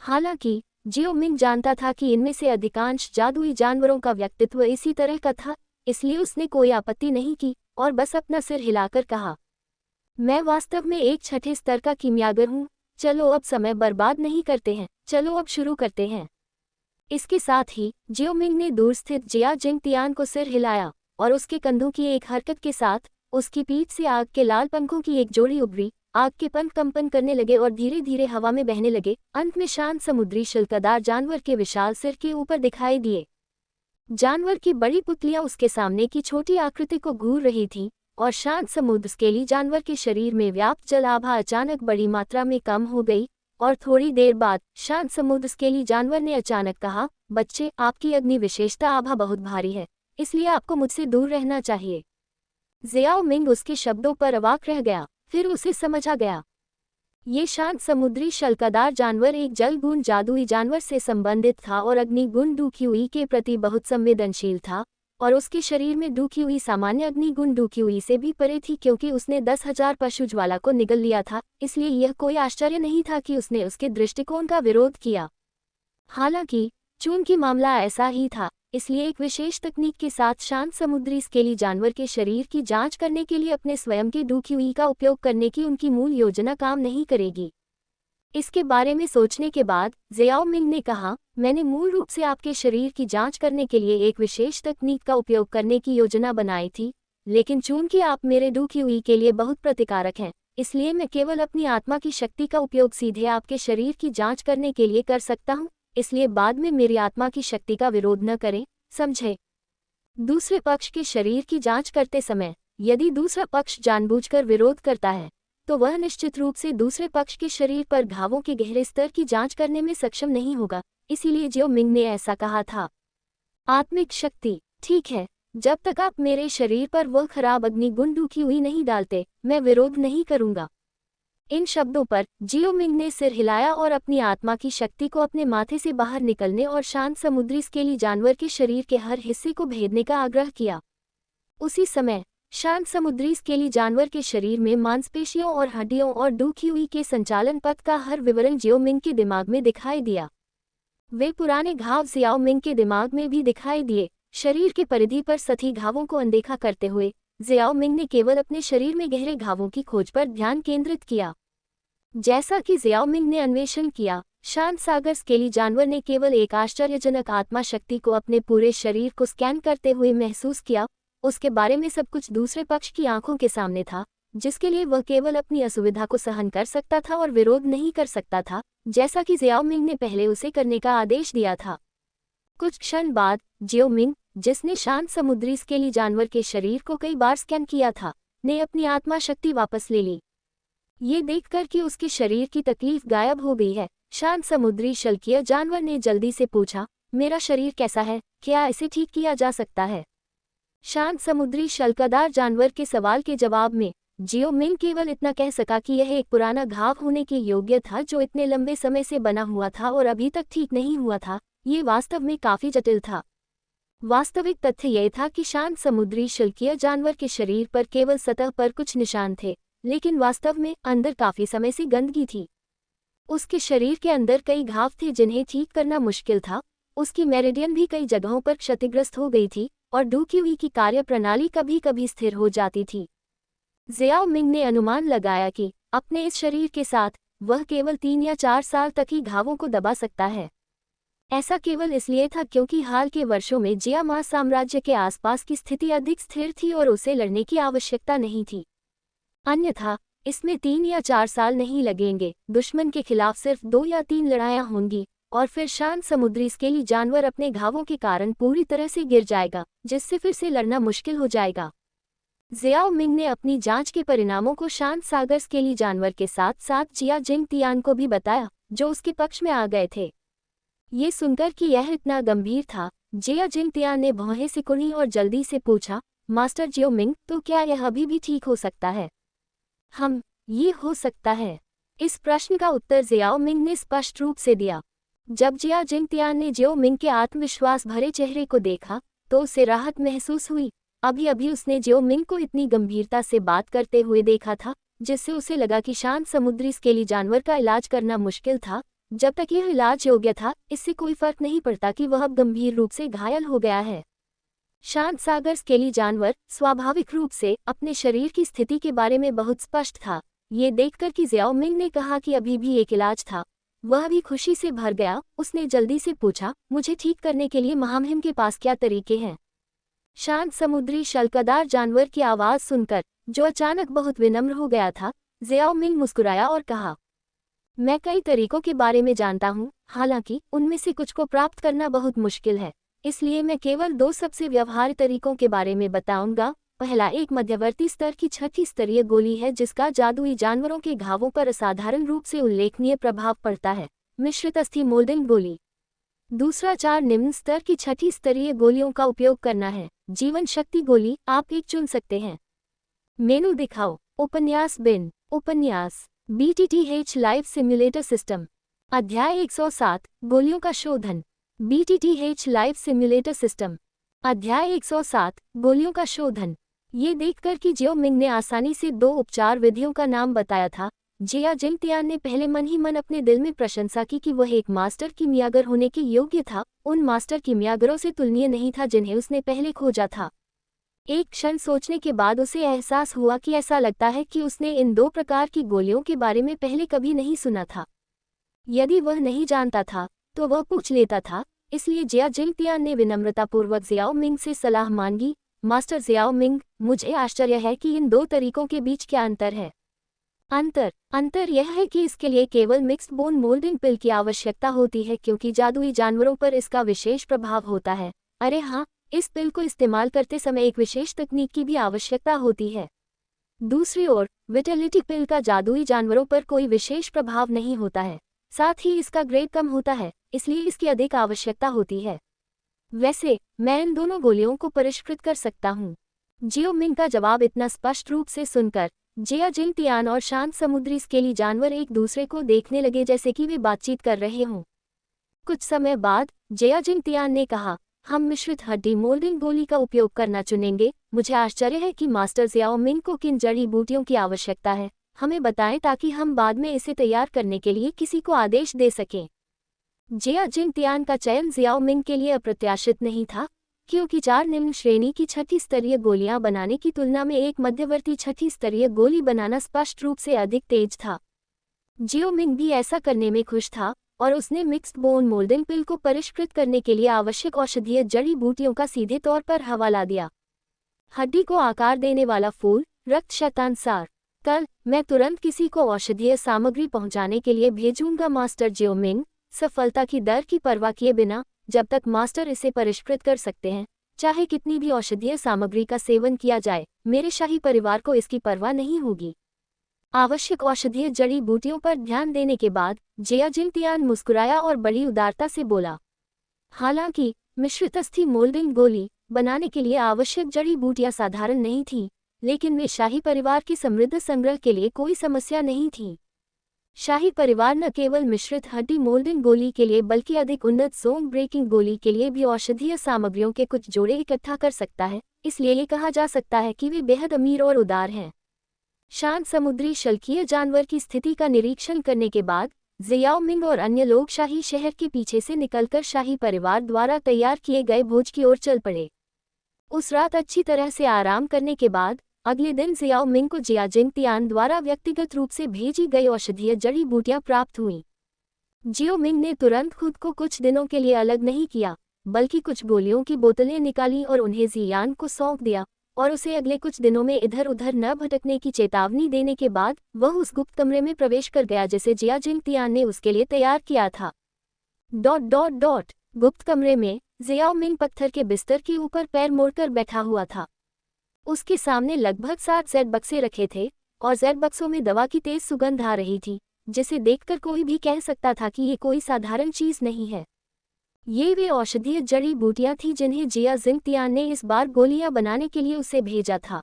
हालांकि जियो मिंग जानता था कि इनमें से अधिकांश जादुई जानवरों का व्यक्तित्व इसी तरह का था, इसलिए उसने कोई आपत्ति नहीं की और बस अपना सिर हिलाकर कहा, मैं वास्तव में एक छठे स्तर का कीमियागर हूँ। चलो अब समय बर्बाद नहीं करते हैं, चलो अब शुरू करते हैं। इसके साथ ही जियो मिंग ने दूर स्थित जिया जिंगतियान को सिर हिलाया, और उसके कंधों की एक हरकत के साथ उसकी पीठ से आग के लाल पंखों की एक जोड़ी उभरी। आग के पंख कंपन करने लगे और धीरे धीरे हवा में बहने लगे। अंत में शांत समुद्री शल्कदार जानवर के विशाल सिर के ऊपर दिखाई दिए। जानवर की बड़ी पुतलियां उसके सामने की छोटी आकृति को घूर रही थीं, और शांत समुद्र स्केली जानवर के शरीर में व्याप्त जल आभा अचानक बड़ी मात्रा में कम हो गई, और थोड़ी देर बाद शांत समुद्र स्केली जानवर ने अचानक कहा, बच्चे, आपकी अग्नि विशेषता आभा बहुत भारी है, इसलिए आपको मुझसे दूर रहना चाहिए। जियाओ मिंग उसके शब्दों पर अवाक रह गया, फिर उसे समझ आ गया। ये शांत समुद्री शल्कदार जानवर एक जलगुण जादुई जानवर से संबंधित था और अग्निगुण डुक्यूई के प्रति बहुत संवेदनशील था, और उसके शरीर में डुक्यूई सामान्य अग्निगुण डुक्यूई से भी परे थी, क्योंकि उसने 10,000 पशु ज्वाला को निगल लिया था। इसलिए यह कोई आश्चर्य नहीं था कि उसने उसके दृष्टिकोण का विरोध किया। हालांकि चूंकि मामला ऐसा ही था, इसलिए एक विशेष तकनीक के साथ शांत समुद्री स्केली जानवर के शरीर की जांच करने के लिए अपने स्वयं के डुक्यूई का उपयोग करने की उनकी मूल योजना काम नहीं करेगी। इसके बारे में सोचने के बाद जियाओ मिंग ने कहा, मैंने मूल रूप से आपके शरीर की जांच करने के लिए एक विशेष तकनीक का उपयोग करने की योजना बनाई थी, लेकिन चूंकि आप मेरे डू क्यूई के लिए बहुत प्रतिकारक हैं, इसलिए मैं केवल अपनी आत्मा की शक्ति का उपयोग सीधे आपके शरीर की जांच करने के लिए कर सकता हूँ, इसलिए बाद में मेरी आत्मा की शक्ति का विरोध न करें, समझे। दूसरे पक्ष के शरीर की जांच करते समय यदि दूसरा पक्ष जानबूझकर विरोध करता है तो वह निश्चित रूप से दूसरे पक्ष के शरीर पर घावों के गहरे स्तर की जांच करने में सक्षम नहीं होगा, इसीलिए जियो मिंग ने ऐसा कहा था। आत्मिक शक्ति, ठीक है, जब तक आप मेरे शरीर पर वह खराब अग्निगुण डू क्यूई नहीं डालते, मैं विरोध नहीं करूंगा। इन शब्दों पर जियो मिंग ने सिर हिलाया और अपनी आत्मा की शक्ति को अपने माथे से बाहर निकलने और शांत समुद्री स्केली जानवर के शरीर के हर हिस्से को भेदने का आग्रह किया। उसी समय शांत समुद्री स्केली जानवर के शरीर में मांसपेशियों और हड्डियों और डू क्यूई के संचालन पथ का हर विवरण जियो मिंग के दिमाग में दिखाई दिया। वे पुराने घाव जियाओ मिंग के दिमाग में भी दिखाई दिए। शरीर के परिधि पर सतही घावों को अनदेखा करते हुए जियाओ मिंग ने केवल अपने शरीर में गहरे घावों की खोज पर ध्यान केंद्रित किया। जैसा कि जियाओ मिंग ने अन्वेषण किया, शांत सागर स्केली जानवर ने केवल एक आश्चर्यजनक आत्मा शक्ति को अपने पूरे शरीर को स्कैन करते हुए महसूस किया। उसके बारे में सब कुछ दूसरे पक्ष की आंखों के सामने था, जिसके लिए वह केवल अपनी असुविधा को सहन कर सकता था और विरोध नहीं कर सकता था, जैसा कि जियाओ मिंग ने पहले उसे करने का आदेश दिया था। कुछ क्षण बाद जियो मिंग, जिसने शांत समुद्री स्केली जानवर के शरीर को कई बार स्कैन किया था, ने अपनी आत्मा शक्ति वापस ले ली। ये देखकर कि उसके शरीर की तकलीफ गायब हो गई है, शांत समुद्री शल्कीय जानवर ने जल्दी से पूछा, मेरा शरीर कैसा है, क्या इसे ठीक किया जा सकता है? शांत समुद्री शल्कदार जानवर के सवाल के जवाब में जियो मिंग केवल इतना कह सका कि यह एक पुराना घाव होने के योग्य था जो इतने लंबे समय से बना हुआ था और अभी तक ठीक नहीं हुआ था। ये वास्तव में काफी जटिल था। वास्तविक तथ्य यह था कि शांत समुद्री शल्कीय जानवर के शरीर पर केवल सतह पर कुछ निशान थे, लेकिन वास्तव में अंदर काफी समय से गंदगी थी। उसके शरीर के अंदर कई घाव थे जिन्हें ठीक करना मुश्किल था। उसकी मेरिडियन भी कई जगहों पर क्षतिग्रस्त हो गई थी और डू क्यूई की कार्यप्रणाली कभी कभी स्थिर हो जाती थी। जियाओ मिंग ने अनुमान लगाया कि अपने इस शरीर के साथ वह केवल 3 या 4 साल तक ही घावों को दबा सकता है। ऐसा केवल इसलिए था क्योंकि हाल के वर्षों में जिया मा साम्राज्य के आसपास की स्थिति अधिक स्थिर थी और उसे लड़ने की आवश्यकता नहीं थी। अन्यथा इसमें 3 या 4 साल नहीं लगेंगे, दुश्मन के खिलाफ सिर्फ 2 या 3 लड़ाइयां होंगी और फिर शांत समुद्री स्केली जानवर अपने घावों के कारण पूरी तरह से गिर जाएगा, जिससे फिर से लड़ना मुश्किल हो जाएगा। जियाओ मिंग ने अपनी जांच के परिणामों को शांत सागर स्केली जानवर के साथ साथ जिया जिंग तियान को भी बताया, जो उसके पक्ष में आ गए थे। ये सुनकर कि यह इतना गंभीर था, जिया जिंग तियान ने भौहें सिकुड़ी और जल्दी से पूछा, मास्टर जियो मिंग, तो क्या यह अभी भी ठीक हो सकता है? ये हो सकता है। इस प्रश्न का उत्तर जियाओ मिंग ने स्पष्ट रूप से दिया। जब जिया जिंग तियान ने जियो मिंग के आत्मविश्वास भरे चेहरे को देखा तो उसे राहत महसूस हुई। अभी अभी उसने जियो मिंग को इतनी गंभीरता से बात करते हुए देखा था, जिससे उसे लगा कि शांत समुद्री स्केली जानवर का इलाज करना मुश्किल था। जब तक यह इलाज योग्य था, इससे कोई फर्क नहीं पड़ता कि वह अब गंभीर रूप से घायल हो गया है। शांत सागर स्केली जानवर स्वाभाविक रूप से अपने शरीर की स्थिति के बारे में बहुत स्पष्ट था। ये देखकर कि जियाओ मिंग ने कहा कि अभी भी एक इलाज था, वह भी खुशी से भर गया। उसने जल्दी से पूछा, मुझे ठीक करने के लिए महामहिम के पास क्या तरीके हैं? शांत समुद्री शल्कदार जानवर की आवाज सुनकर, जो अचानक बहुत विनम्र हो गया था, जियाओ मिंग मुस्कुराया और कहा, मैं कई तरीकों के बारे में जानता हूँ, हालांकि उनमें से कुछ को प्राप्त करना बहुत मुश्किल है, इसलिए मैं केवल 2 सबसे व्यवहार्य तरीकों के बारे में बताऊंगा। पहला एक मध्यवर्ती स्तर की 6ठी स्तरीय गोली है जिसका जादुई जानवरों के घावों पर असाधारण रूप से उल्लेखनीय प्रभाव पड़ता है, मिश्रित अस्थि मोल्डिंग गोली। दूसरा 4 निम्न स्तर की 6ठी स्तरीय गोलियों का उपयोग करना है, जीवन शक्ति गोली। आप एक चुन सकते हैं। मेनू दिखाओ। उपन्यास बिन। उपन्यास BTTH लाइव सिम्युलेटर सिस्टम। अध्याय 107 गोलियों का शोधन। BTTH live simulator system. अध्याय 107 गोलियों का शोधन। ये देखकर कि जियो मिंग ने आसानी से 2 उपचार विधियों का नाम बताया था, जिया जिंग तियान ने पहले मन ही मन अपने दिल में प्रशंसा की कि वह एक मास्टर कीमियागर होने के योग्य था, उन मास्टर कीमियागरों से तुलनीय नहीं था जिन्हें उसने पहले खोजा था। एक क्षण सोचने के बाद उसे एहसास हुआ कि ऐसा लगता है कि उसने इन 2 प्रकार की गोलियों के बारे में पहले कभी नहीं सुना था। यदि वह नहीं जानता था तो वह पूछ लेता था, इसलिए जिया जिंग तियान ने विनम्रतापूर्वक जियाओ मिंग से सलाह मांगी। मास्टर जियाओ मिंग, मुझे आश्चर्य है कि इन 2 तरीकों के बीच क्या अंतर है। अंतर यह है कि इसके लिए केवल मिक्स्ड बोन मोल्डिंग पिल की आवश्यकता होती है क्योंकि जादुई जानवरों पर इसका विशेष प्रभाव होता है। अरे हाँ, इस पिल को इस्तेमाल करते समय एक विशेष तकनीक की भी आवश्यकता होती है। दूसरी ओर विटलिटी पिल का जादुई जानवरों पर कोई विशेष प्रभाव नहीं होता है, साथ ही इसका ग्रेड कम होता है, इसलिए इसकी अधिक आवश्यकता होती है। वैसे मैं इन दोनों गोलियों को परिष्कृत कर सकता हूँ। जियो मिंग का जवाब इतना स्पष्ट रूप से सुनकर जिया जिंग तियान और शांत समुद्री स्केली जानवर एक दूसरे को देखने लगे जैसे कि वे बातचीत कर रहे हों। कुछ समय बाद जिया जिंग तियान ने कहा, हम मिश्रित हड्डी मोल्डिंग गोली का उपयोग करना चुनेंगे। मुझे आश्चर्य है कि मास्टर जियाओ मिंग को किन जड़ी बूटियों की आवश्यकता है, हमें बताएं ताकि हम बाद में इसे तैयार करने के लिए किसी को आदेश दे सकें। जिया जिंग तियान का चयन जियाओ मिंग के लिए अप्रत्याशित नहीं था, क्योंकि 4 निम्न श्रेणी की 6ठी स्तरीय गोलियां बनाने की तुलना में एक मध्यवर्ती 6ठी स्तरीय गोली बनाना स्पष्ट रूप से अधिक तेज था। जियो मिंग भी ऐसा करने में खुश था और उसने मिक्स्ड बोन मोल्डिंग पिल को परिष्कृत करने के लिए आवश्यक औषधीय जड़ी बूटियों का सीधे तौर पर हवाला दिया। हड्डी को आकार देने वाला फूल, रक्त शतानुसार। कल मैं तुरंत किसी को औषधीय सामग्री पहुंचाने के लिए भेजूंगा मास्टर जियो मिंग, सफलता की दर की परवाह किए बिना, जब तक मास्टर इसे परिष्कृत कर सकते हैं, चाहे कितनी भी औषधीय सामग्री का सेवन किया जाए, मेरे शाही परिवार को इसकी परवाह नहीं होगी। आवश्यक औषधीय जड़ी बूटियों पर ध्यान देने के बाद जिया जिंग तियान मुस्कुराया और बड़ी उदारता से बोला। हालांकि मिश्रित अस्थि मोल्डिंग गोली बनाने के लिए आवश्यक जड़ी बूटियां साधारण नहीं थीं, लेकिन वे शाही परिवार की समृद्ध संग्रह के लिए कोई समस्या नहीं थी। शाही परिवार न केवल मिश्रित हड्डी मोल्डिंग गोली के लिए बल्कि अधिक उन्नत सोंग ब्रेकिंग गोली के लिए भी औषधीय सामग्रियों के कुछ जोड़े इकट्ठा कर सकता है, इसलिए ये कहा जा सकता है कि वे बेहद अमीर और उदार हैं। शांत समुद्री शल्कीय जानवर की स्थिति का निरीक्षण करने के बाद जियाओ मिंग और अन्य लोग शाही शहर के पीछे से निकलकर शाही परिवार द्वारा तैयार किए गए भोज की ओर चल पड़े। उस रात अच्छी तरह से आराम करने के बाद अगले दिन जियाओ मिंग को जिया जिंग तियान द्वारा व्यक्तिगत रूप से भेजी गई औषधीय जड़ी बूटियां प्राप्त हुईं। जियो मिंग ने तुरंत खुद को कुछ दिनों के लिए अलग नहीं किया, बल्कि कुछ गोलियों की बोतलें निकाली और उन्हें जियान को सौंप दिया, और उसे अगले कुछ दिनों में इधर उधर न भटकने की चेतावनी देने के बाद वह उस गुप्त कमरे में प्रवेश कर गया जिसे जिया जिंग तियान ने उसके लिए तैयार किया था। गुप्त कमरे में जियाओ मिंग पत्थर के बिस्तर के ऊपर पैर मोड़कर बैठा हुआ था। उसके सामने लगभग 60 जेड बक्से रखे थे और जेड बक्सों में दवा की तेज सुगंध आ रही थी, जिसे देखकर कोई भी कह सकता था कि ये कोई साधारण चीज नहीं है। ये वे औषधीय जड़ी बूटियां थीं जिन्हें जिया जिंग तियान ने इस बार गोलियां बनाने के लिए उसे भेजा था।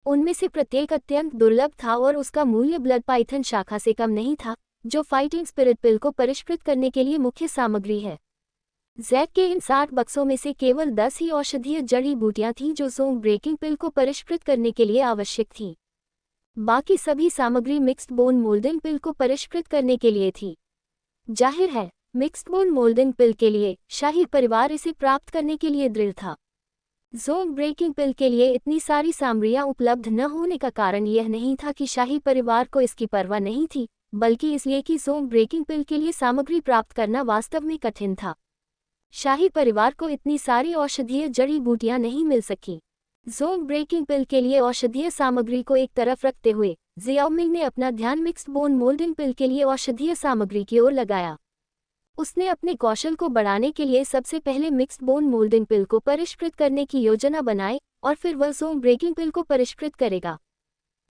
उनमें से प्रत्येक अत्यंत दुर्लभ था और उसका मूल्य ब्लड पाइथन शाखा से कम नहीं था, जो फाइटिंग स्पिरिट पिल को परिष्कृत करने के लिए मुख्य सामग्री है। जेड के इन 60 बक्सों में से केवल 10 ही औषधीय जड़ी बूटियां थीं जो सोंग ब्रेकिंग पिल को परिष्कृत करने के लिए आवश्यक थीं। बाकी सभी सामग्री मिक्स्ड बोन मोल्डिंग पिल को परिष्कृत करने के लिए थी। जाहिर है, मिक्स्ड बोन मोल्डिंग पिल के लिए शाही परिवार इसे प्राप्त करने के लिए दृढ़ था। सोंग ब्रेकिंग पिल के लिए इतनी सारी सामग्रियां उपलब्ध न होने का कारण यह नहीं था कि शाही परिवार को इसकी परवाह नहीं थी, बल्कि इसलिए कि सोंग ब्रेकिंग पिल के लिए सामग्री प्राप्त करना वास्तव में कठिन था। शाही परिवार को इतनी सारी औषधीय जड़ी बूटियां नहीं मिल सकी। सोंग ब्रेकिंग पिल के लिए औषधीय सामग्री को एक तरफ रखते हुए जियाओ मिंग ने अपना ध्यान मिक्स्ड बोन मोल्डिंग पिल के लिए औषधीय सामग्री की ओर लगाया। उसने अपने कौशल को बढ़ाने के लिए सबसे पहले मिक्स्ड बोन मोल्डिंग पिल को परिष्कृत करने की योजना बनाई और फिर वह सोंग ब्रेकिंग पिल को परिष्कृत करेगा।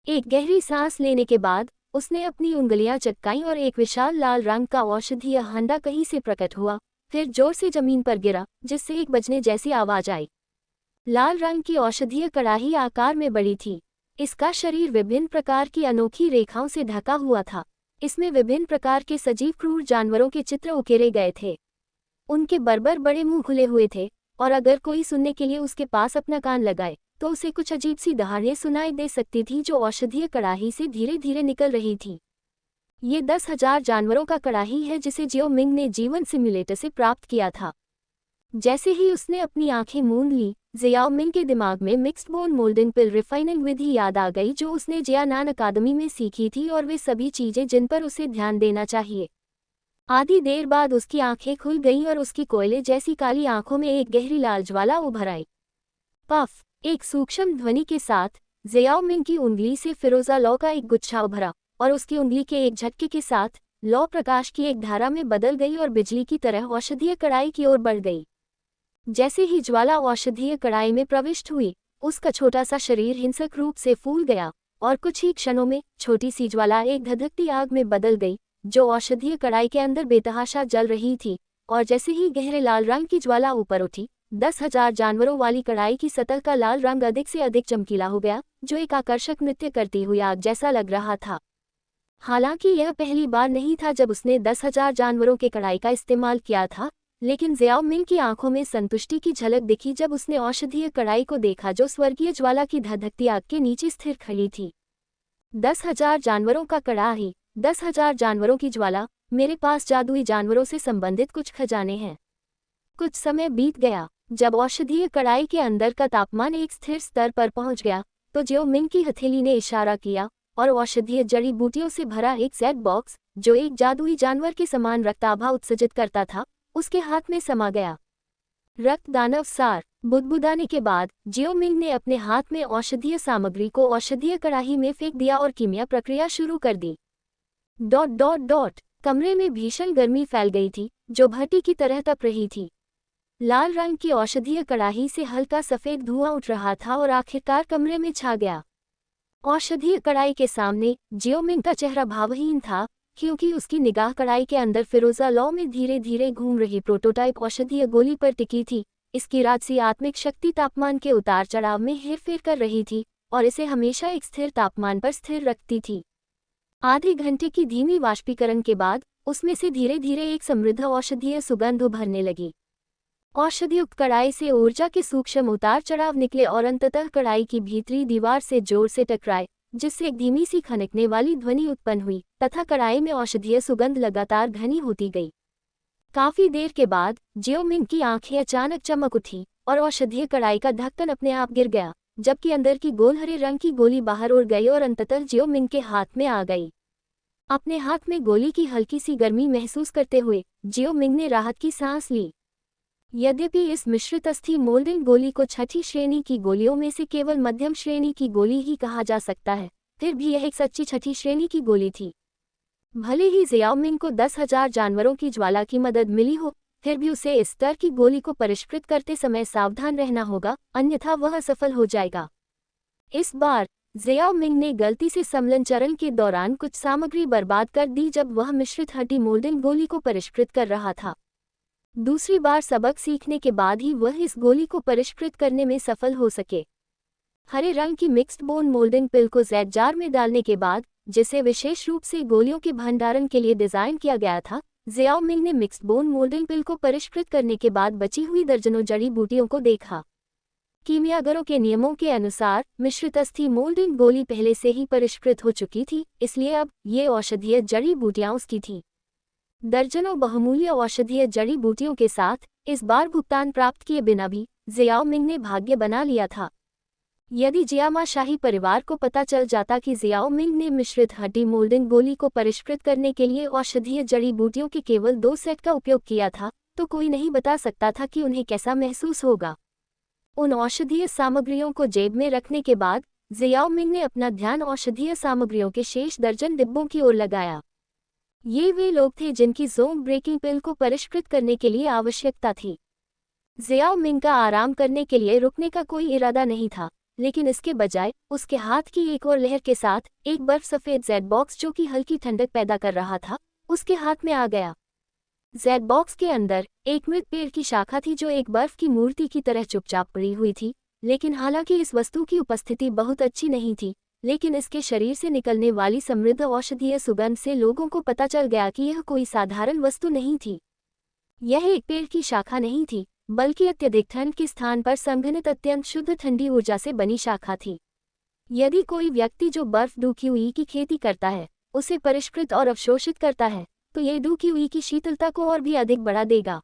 एक गहरी सांस लेने के बाद उसने अपनी उंगलियां चटकाईं और एक विशाल लाल रंग का औषधीय हंडा कहीं से प्रकट हुआ, फिर जोर से जमीन पर गिरा, जिससे एक बजने जैसी आवाज आई। लाल रंग की औषधीय कड़ाही आकार में बड़ी थी। इसका शरीर विभिन्न प्रकार की अनोखी रेखाओं से ढका हुआ था। इसमें विभिन्न प्रकार के सजीव क्रूर जानवरों के चित्र उकेरे गए थे। उनके बर्बर बड़े मुंह खुले हुए थे और अगर कोई सुनने के लिए उसके पास अपना कान लगाए तो उसे कुछ अजीब सी दहाड़ें सुनाई दे सकती थी जो औषधीय कड़ाही से धीरे धीरे निकल रही थी। ये 10,000 जानवरों का कड़ाही है जिसे जियो मिंग ने जीवन सिम्युलेटर से प्राप्त किया था। जैसे ही उसने अपनी आंखें मूंद ली, जियाओ मिंग के दिमाग में मिक्स्ड बोन मोल्डिंग पिल रिफाइनिंग विधि याद आ गई जो उसने जियानान अकादमी में सीखी थी और वे सभी चीजें जिन पर उसे ध्यान देना चाहिए। आधी देर बाद उसकी आंखें खुल गईं और उसकी कोयले जैसी काली आंखों में एक गहरी लाल ज्वाला उभर आई। पफ! एक सूक्ष्म ध्वनि के साथ ज़ियाओ मिंग की उंगली से फिरोज़ा लौ का एक गुच्छा उभरा और उसकी उंगली के एक झटके के साथ लौ प्रकाश की एक धारा में बदल गई और बिजली की तरह औषधीय कड़ाई की ओर बढ़ गई। जैसे ही ज्वाला औषधीय कड़ाई में प्रविष्ट हुई, उसका छोटा सा शरीर हिंसक रूप से फूल गया और कुछ ही क्षणों में छोटी सी ज्वाला एक धधकती आग में बदल गई, जो औषधीय कड़ाई के अंदर बेतहाशा जल रही थी। और जैसे ही गहरे लाल रंग की ज्वाला ऊपर उठी, 10,000 जानवरों वाली कड़ाई की सतह का लाल रंग अधिक से अधिक चमकीला हो गया, जो एक आकर्षक नृत्य करती हुई आग जैसा लग रहा था। हालांकि यह पहली बार नहीं था जब उसने 10,000 जानवरों के कड़ाई का इस्तेमाल किया था, लेकिन ज़ियाओ मिंग की आंखों में संतुष्टि की झलक दिखी जब उसने औषधीय कड़ाई को देखा जो स्वर्गीय ज्वाला की धधकती आग के नीचे स्थिर खड़ी थी। 10,000 जानवरों का कड़ाही, 10,000 जानवरों की ज्वाला, मेरे पास जादुई जानवरों से संबंधित कुछ खजाने हैं। कुछ समय बीत गया। जब औषधीय कड़ाई के अंदर का तापमान एक स्थिर स्तर पर पहुंच गया, तो ज़ियाओ मिंग की हथेली ने इशारा किया और औषधीय जड़ी बूटियों से भरा एक जेड बॉक्स, जो एक जादुई जानवर के समान रक्ताभा उत्सर्जित करता था, उसके हाथ में समा गया। रक्त दानव सार। बुदबुदाने के बाद ज़ियाओ मिंग ने अपने हाथ में औषधीय सामग्री को औषधीय कड़ाही में फेंक दिया और कीमिया प्रक्रिया शुरू कर दी। Dot dot dot. कमरे में भीषण गर्मी फैल गई थी, जो भट्टी की तरह तप रही थी। लाल रंग की औषधीय कड़ाही से हल्का सफेद धुआं उठ रहा था और आखिरकार कमरे में छा गया। औषधीय कड़ाई के सामने ज़ियाओ मिंग का चेहरा भावहीन था, क्योंकि उसकी निगाह कड़ाई के अंदर फिरोज़ा लौ में धीरे धीरे घूम रही प्रोटोटाइप औषधीय गोली पर टिकी थी। इसकी राजसी आत्मिक शक्ति तापमान के उतार चढ़ाव में हेरफेर कर रही थी और इसे हमेशा एक स्थिर तापमान पर स्थिर रखती थी। आधे घंटे की धीमी वाष्पीकरण के बाद उसमें से धीरे धीरे एक समृद्ध औषधीय सुगंध उभरने लगी। औषधियुक्त कड़ाई से ऊर्जा के सूक्ष्म उतार चढ़ाव निकले और अंततः कड़ाई की भीतरी दीवार से जोर से टकराए, जिससे एक धीमी सी खनकने वाली ध्वनि उत्पन्न हुई तथा कड़ाई में औषधीय सुगंध लगातार घनी होती गई। काफी देर के बाद ज़ियाओ मिंग की आंखें अचानक चमक उठी और औषधीय कड़ाई का ढक्कन अपने आप गिर गया, जबकि अंदर की गोल हरे रंग की गोली बाहर उड़ गई और अंततः ज़ियाओ मिंग के हाथ में आ गई। अपने हाथ में गोली की हल्की सी गर्मी महसूस करते हुए ज़ियाओ मिंग ने राहत की सांस ली। यद्यपि इस मिश्रित अस्थि मोल्डिंग गोली को छठी श्रेणी की गोलियों में से केवल मध्यम श्रेणी की गोली ही कहा जा सकता है, फिर भी यह एक सच्ची छठी श्रेणी की गोली थी। भले ही ज़ियाओ मिंग को 10,000 जानवरों की ज्वाला की मदद मिली हो, फिर भी उसे इस स्तर की गोली को परिष्कृत करते समय सावधान रहना होगा, अन्यथा वह असफल हो जाएगा। इस बार ज़ियाओ मिंग ने गलती से सम्लन चरण के दौरान कुछ सामग्री बर्बाद कर दी जब वह मिश्रित हड्डी मोल्डिंग गोली को परिष्कृत कर रहा था। दूसरी बार सबक सीखने के बाद ही वह इस गोली को परिष्कृत करने में सफल हो सके। हरे रंग की मिक्स्ड बोन मोल्डिंग पिल को जेड जार में डालने के बाद, जिसे विशेष रूप से गोलियों के भंडारण के लिए डिजाइन किया गया था, ज़ियाओ मिंग ने मिक्स्ड बोन मोल्डिंग पिल को परिष्कृत करने के बाद बची हुई दर्जनों जड़ी बूटियों को देखा। कीमियागरों के नियमों के अनुसार मिश्रित अस्थि मोल्डिंग गोली पहले से ही परिष्कृत हो चुकी थी, इसलिए अब ये औषधीय जड़ी बूटियां उसकी थीं। दर्जनों बहुमूल्य औषधीय जड़ी बूटियों के साथ इस बार भुगतान प्राप्त किए बिना भी ज़ियाओ मिंग ने भाग्य बना लिया था। यदि जियामा शाही परिवार को पता चल जाता कि ज़ियाओ मिंग ने मिश्रित हड्डी मोल्डिंग गोली को परिष्कृत करने के लिए औषधीय जड़ी बूटियों के केवल 2 सेट का उपयोग किया था, तो कोई नहीं बता सकता था कि उन्हें कैसा महसूस होगा। उन औषधीय सामग्रियों को जेब में रखने के बाद ज़ियाओ मिंग ने अपना ध्यान औषधीय सामग्रियों के शेष दर्जन डिब्बों की ओर लगाया। ये वे लोग थे जिनकी ज़ोंग ब्रेकिंग पिल को परिष्कृत करने के लिए आवश्यकता थी। ज़ियाओ मिंग का आराम करने के लिए रुकने का कोई इरादा नहीं था, लेकिन इसके बजाय उसके हाथ की एक और लहर के साथ एक बर्फ सफ़ेद जेड बॉक्स जो कि हल्की ठंडक पैदा कर रहा था, उसके हाथ में आ गया। जेड बॉक्स के अंदर एक मृत पेड़ की शाखा थी जो एक बर्फ की मूर्ति की तरह चुपचाप पड़ी हुई थी, लेकिन हालांकि इस वस्तु की उपस्थिति बहुत अच्छी नहीं थी, लेकिन इसके शरीर से निकलने वाली समृद्ध औषधीय सुगंध से लोगों को पता चल गया कि यह कोई साधारण वस्तु नहीं थी। यह एक पेड़ की शाखा नहीं थी, बल्कि अत्यधिक ठंड के स्थान पर संघनित अत्यंत शुद्ध ठंडी ऊर्जा से बनी शाखा थी। यदि कोई व्यक्ति जो बर्फ डूक्यूई की खेती करता है उसे परिष्कृत और अवशोषित करता है, तो यह डूक्यूई की शीतलता को और भी अधिक बढ़ा देगा।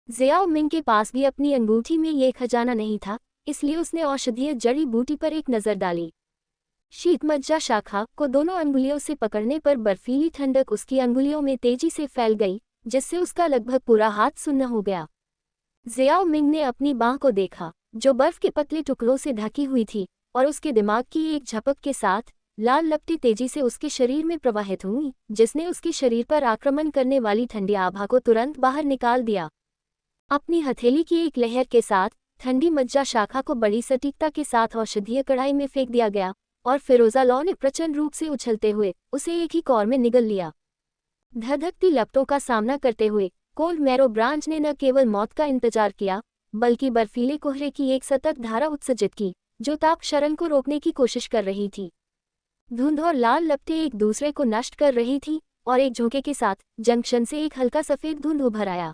ज़ियाओ मिंग के पास भी अपनी अंगूठी में ये खजाना नहीं था, इसलिए उसने औषधीय जड़ी बूटी पर एक नज़र डाली। शीतमज्जा शाखा को दोनों अंगुलियों से पकड़ने पर बर्फीली ठंडक उसकी अंगुलियों में तेजी से फैल गई, जिससे उसका लगभग पूरा हाथ सुन्न हो गया। ज़ियाओ मिंग ने अपनी बांह को देखा, जो बर्फ के पतले टुकड़ों से ढकी हुई थी, और उसके दिमाग की एक झपक के साथ लाल लपटें तेजी से उसके शरीर में प्रवाहित हुईं, जिसने उसके शरीर पर आक्रमण करने वाली ठंडी आभा को तुरंत बाहर निकाल दिया। अपनी हथेली की एक लहर के साथ ठंडी मज्जा शाखा को बड़ी सटीकता के साथ औषधीय कढ़ाई में फेंक दिया गया, और फिरोजा लॉ ने प्रचंड रूप से उछलते हुए उसे एक ही कौर में निगल लिया। धधकती लपटों का सामना करते हुए कोल्ड मैरो ब्रांच ने न केवल मौत का इंतजार किया, बल्कि बर्फीले कोहरे की एक सतत धारा उत्सर्जित की, जो ताप शरण को रोकने की कोशिश कर रही थी। धुंध और लाल लपटें एक दूसरे को नष्ट कर रही थीं, और एक झोंके के साथ जंक्शन से एक हल्का सफेद धुंध उभर आया।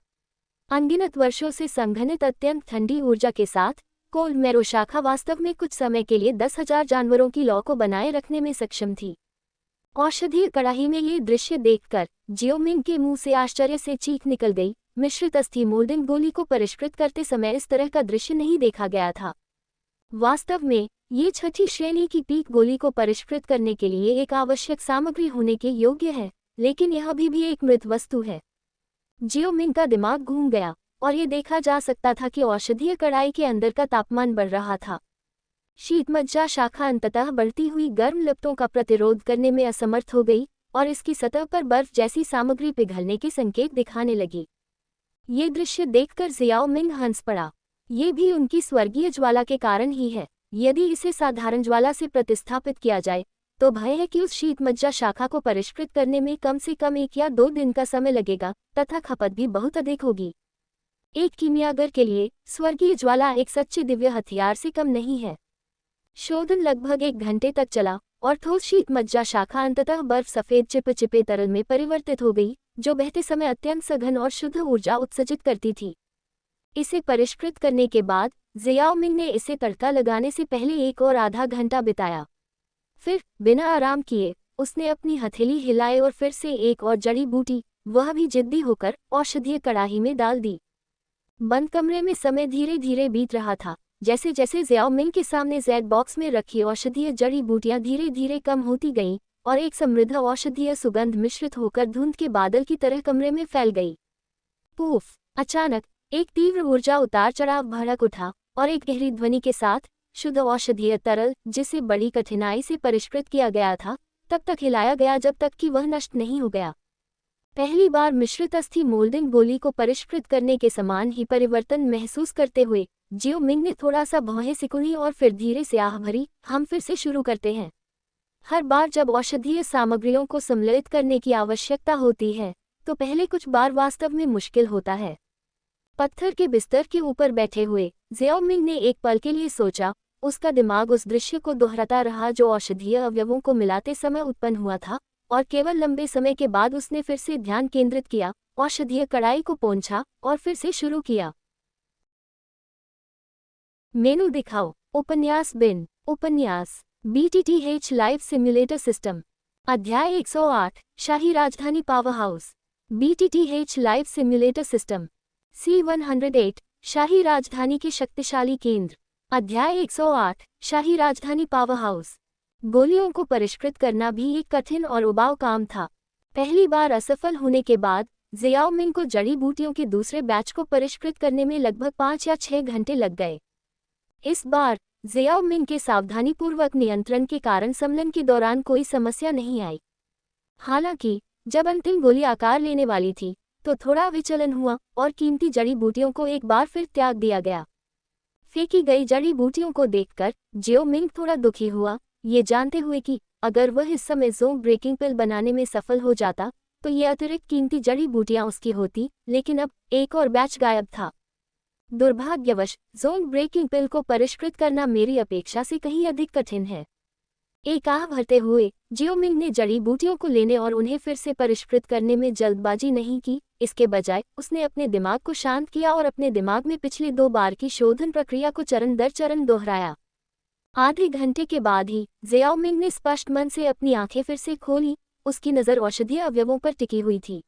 अनगिनत वर्षों से संघनित अत्यंत ठंडी ऊर्जा के साथ कोल्ड मैरो शाखा वास्तव में कुछ समय के लिए 10,000 जानवरों की लौ को बनाए रखने में सक्षम थी। औषधीय कड़ाही में ये दृश्य देखकर जियोमिंग के मुंह से आश्चर्य से चीख निकल गई। मिश्रित अस्थि मोल्डिंग गोली को परिष्कृत करते समय इस तरह का दृश्य नहीं देखा गया था। वास्तव में ये छठी श्रेणी की पीक गोली को परिष्कृत करने के लिए एक आवश्यक सामग्री होने के योग्य है, लेकिन यह अभी भी एक मृत वस्तु है। जियोमिंग का दिमाग घूम गया, और ये देखा जा सकता था कि औषधीय कड़ाई के अंदर का तापमान बढ़ रहा था। शीतमज्जा शाखा अंततः बढ़ती हुई गर्म लपटों का प्रतिरोध करने में असमर्थ हो गई, और इसकी सतह पर बर्फ जैसी सामग्री पिघलने के संकेत दिखाने लगी। ये दृश्य देखकर जियाओमिंग हंस पड़ा। ये भी उनकी स्वर्गीय ज्वाला के कारण ही है। यदि इसे साधारण ज्वाला से प्रतिस्थापित किया जाए, तो भय है कि उस शीतमज्जा शाखा को परिष्कृत करने में कम से कम 1 या 2 दिन का समय लगेगा, तथा खपत भी बहुत अधिक होगी। एक कीमियागर के लिए स्वर्गीय ज्वाला एक सच्चे दिव्य हथियार से कम नहीं है। शोधन लगभग 1 घंटे तक चला, और ठोस शीतमज्जा शाखा अंततः बर्फ सफेद चिपचिपे तरल में परिवर्तित हो गई, जो बहते समय अत्यंत सघन और शुद्ध ऊर्जा उत्सर्जित करती थी। इसे परिष्कृत करने के बाद जियाओमिंग ने इसे तड़का लगाने से पहले 1 और आधा घंटा बिताया। फिर बिना आराम किए उसने अपनी हथेली हिलाए और फिर से एक और जड़ी बूटी, वह भी जिद्दी होकर, औषधीय कड़ाही में डाल दी। बंद कमरे में समय धीरे धीरे बीत रहा था। जैसे जैसे जियाओमिंग के सामने जेड बॉक्स में रखी औषधीय जड़ी बूटियां धीरे धीरे कम होती गईं, और एक समृद्ध औषधीय सुगंध मिश्रित होकर धुंध के बादल की तरह कमरे में फैल गई। पूफ! अचानक एक तीव्र ऊर्जा उतार चढ़ाव भड़क उठा, और एक गहरी ध्वनि के साथ शुद्ध औषधीय तरल, जिसे बड़ी कठिनाई से परिष्कृत किया गया था, तब तक हिलाया गया जब तक कि वह नष्ट नहीं हो गया। पहली बार मिश्रित अस्थि मोल्डिंग गोली को परिष्कृत करने के समान ही परिवर्तन महसूस करते हुए जियोमिंग ने थोड़ा सा भौहें सिकुड़ी और फिर धीरे से आह भरी। हम फिर से शुरू करते हैं। हर बार जब औषधीय सामग्रियों को सम्मिलित करने की आवश्यकता होती है, तो पहले कुछ बार वास्तव में मुश्किल होता है। पत्थर के बिस्तर के ऊपर बैठे हुए जियाओमिंग ने एक पल के लिए सोचा। उसका दिमाग उस दृश्य को दोहराता रहा जो औषधीय अवयवों को मिलाते समय उत्पन्न हुआ था, और केवल लंबे समय के बाद उसने फिर से ध्यान केंद्रित किया, औषधीय कड़ाई को पोंछा और फिर से शुरू किया। मेनू दिखाओ। उपन्यास बिन। उपन्यास BTTH लाइव सिम्युलेटर सिस्टम। अध्याय 108 शाही राजधानी power house. BTTH live simulator system. C108 शाही राजधानी के शक्तिशाली केंद्र। अध्याय 108 शाही राजधानी पावर हाउस। गोलियों को परिष्कृत करना भी एक कठिन और उबाऊ काम था। पहली बार असफल होने के बाद जियाओमिंग को जड़ी बूटियों के दूसरे बैच को परिष्कृत करने में लगभग 5 या 6 घंटे लग गए। इस बार जियाओमिंग के सावधानीपूर्वक नियंत्रण के कारण सम्मेलन के दौरान कोई समस्या नहीं आई। हालांकि जब अंतिम गोली आकार लेने वाली थी, तो थोड़ा विचलन हुआ और कीमती जड़ी बूटियों को एक बार फिर त्याग दिया गया। फेंकी गई जड़ी बूटियों को देखकर जियोमिंग थोड़ा दुखी हुआ, ये जानते हुए कि अगर वह इस समय ज़ोंग ब्रेकिंग पिल बनाने में सफल हो जाता, तो ये अतिरिक्त कीमती जड़ी बूटियां उसकी होती। लेकिन अब एक और बैच गायब था। दुर्भाग्यवश ज़ोंग ब्रेकिंग पिल को परिष्कृत करना मेरी अपेक्षा से कहीं अधिक कठिन है। एक आह भरते हुए जियोमिंग ने जड़ी बूटियों को लेने और उन्हें फिर से परिष्कृत करने में जल्दबाजी नहीं की। इसके बजाय उसने अपने दिमाग को शांत किया और अपने दिमाग में पिछली 2 बार की शोधन प्रक्रिया को चरण दर चरण दोहराया। आधे घंटे के बाद ही जियाओमिंग ने स्पष्ट मन से अपनी आंखें फिर से खोली। उसकी नज़र औषधीय अवयवों पर टिकी हुई थी।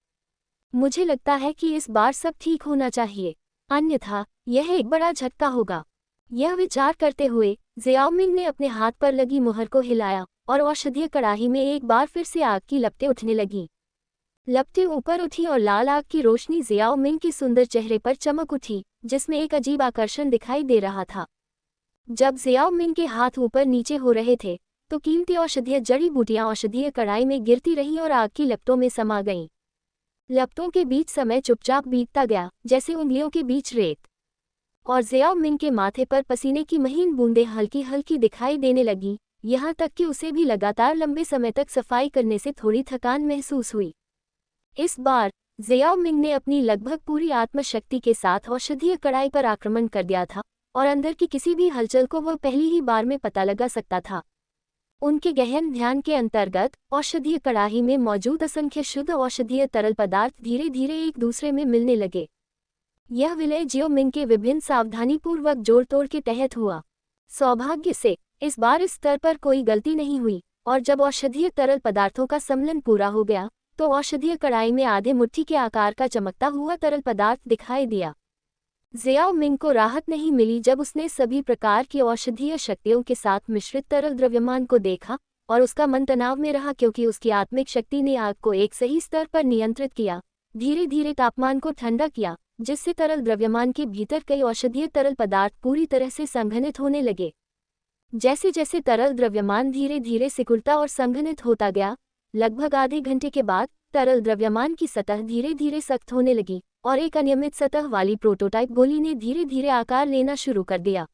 मुझे लगता है कि इस बार सब ठीक होना चाहिए, अन्यथा यह एक बड़ा झटका होगा। यह विचार करते हुए जियाओमिंग ने अपने हाथ पर लगी मुहर को हिलाया, और औषधीय कड़ाही में एक बार फिर से आग की लपटें उठने लगीं। लपटें ऊपर उठी और लाल आग की रोशनी जियाओमिंग के सुंदर चेहरे पर चमक उठी, जिसमें एक अजीब आकर्षण दिखाई दे रहा था। जब जियाओ मिंग के हाथ ऊपर नीचे हो रहे थे तो कीमती औषधीय जड़ी बूटियां औषधीय कढ़ाई में गिरती रहीं और आग की लपटों में समा गईं। लपटों के बीच समय चुपचाप बीतता गया, जैसे उंगलियों के बीच रेत। और जियाओ मिंग के माथे पर पसीने की महीन बूंदें हल्की हल्की दिखाई देने लगी, यहाँ तक कि उसे भी लगातार लंबे समय तक सफाई करने से थोड़ी थकान महसूस हुई। इस बार जियाओ मिंग ने अपनी लगभग पूरी आत्मशक्ति के साथ औषधीय कढ़ाई पर आक्रमण कर दिया था और अंदर की किसी भी हलचल को वह पहली ही बार में पता लगा सकता था। उनके गहन ध्यान के अंतर्गत औषधीय कड़ाही में मौजूद असंख्य शुद्ध औषधीय तरल पदार्थ धीरे धीरे एक दूसरे में मिलने लगे। यह विलय जियो मिंग के विभिन्न सावधानीपूर्वक जोड़ तोड़ के तहत हुआ। सौभाग्य से इस बार इस स्तर पर कोई गलती नहीं हुई, और जब औषधीय तरल पदार्थों का सम्मिलन पूरा हो गया तो औषधीय कड़ाई में आधे मुट्ठी के आकार का चमकता हुआ तरल पदार्थ दिखाई दिया। जियाओ मिंग को राहत नहीं मिली जब उसने सभी प्रकार की औषधीय शक्तियों के साथ मिश्रित तरल द्रव्यमान को देखा, और उसका मन तनाव में रहा क्योंकि उसकी आत्मिक शक्ति ने आग को एक सही स्तर पर नियंत्रित किया, धीरे धीरे तापमान को ठंडा किया, जिससे तरल द्रव्यमान के भीतर कई औषधीय तरल पदार्थ पूरी तरह से संघनित होने लगे। जैसे जैसे तरल द्रव्यमान धीरे धीरे सिकुड़ता और संघनित होता गया, लगभग आधे घंटे के बाद तरल द्रव्यमान की सतह धीरे धीरे सख्त होने लगी और एक अनियमित सतह वाली प्रोटोटाइप गोली ने धीरे धीरे आकार लेना शुरू कर दिया।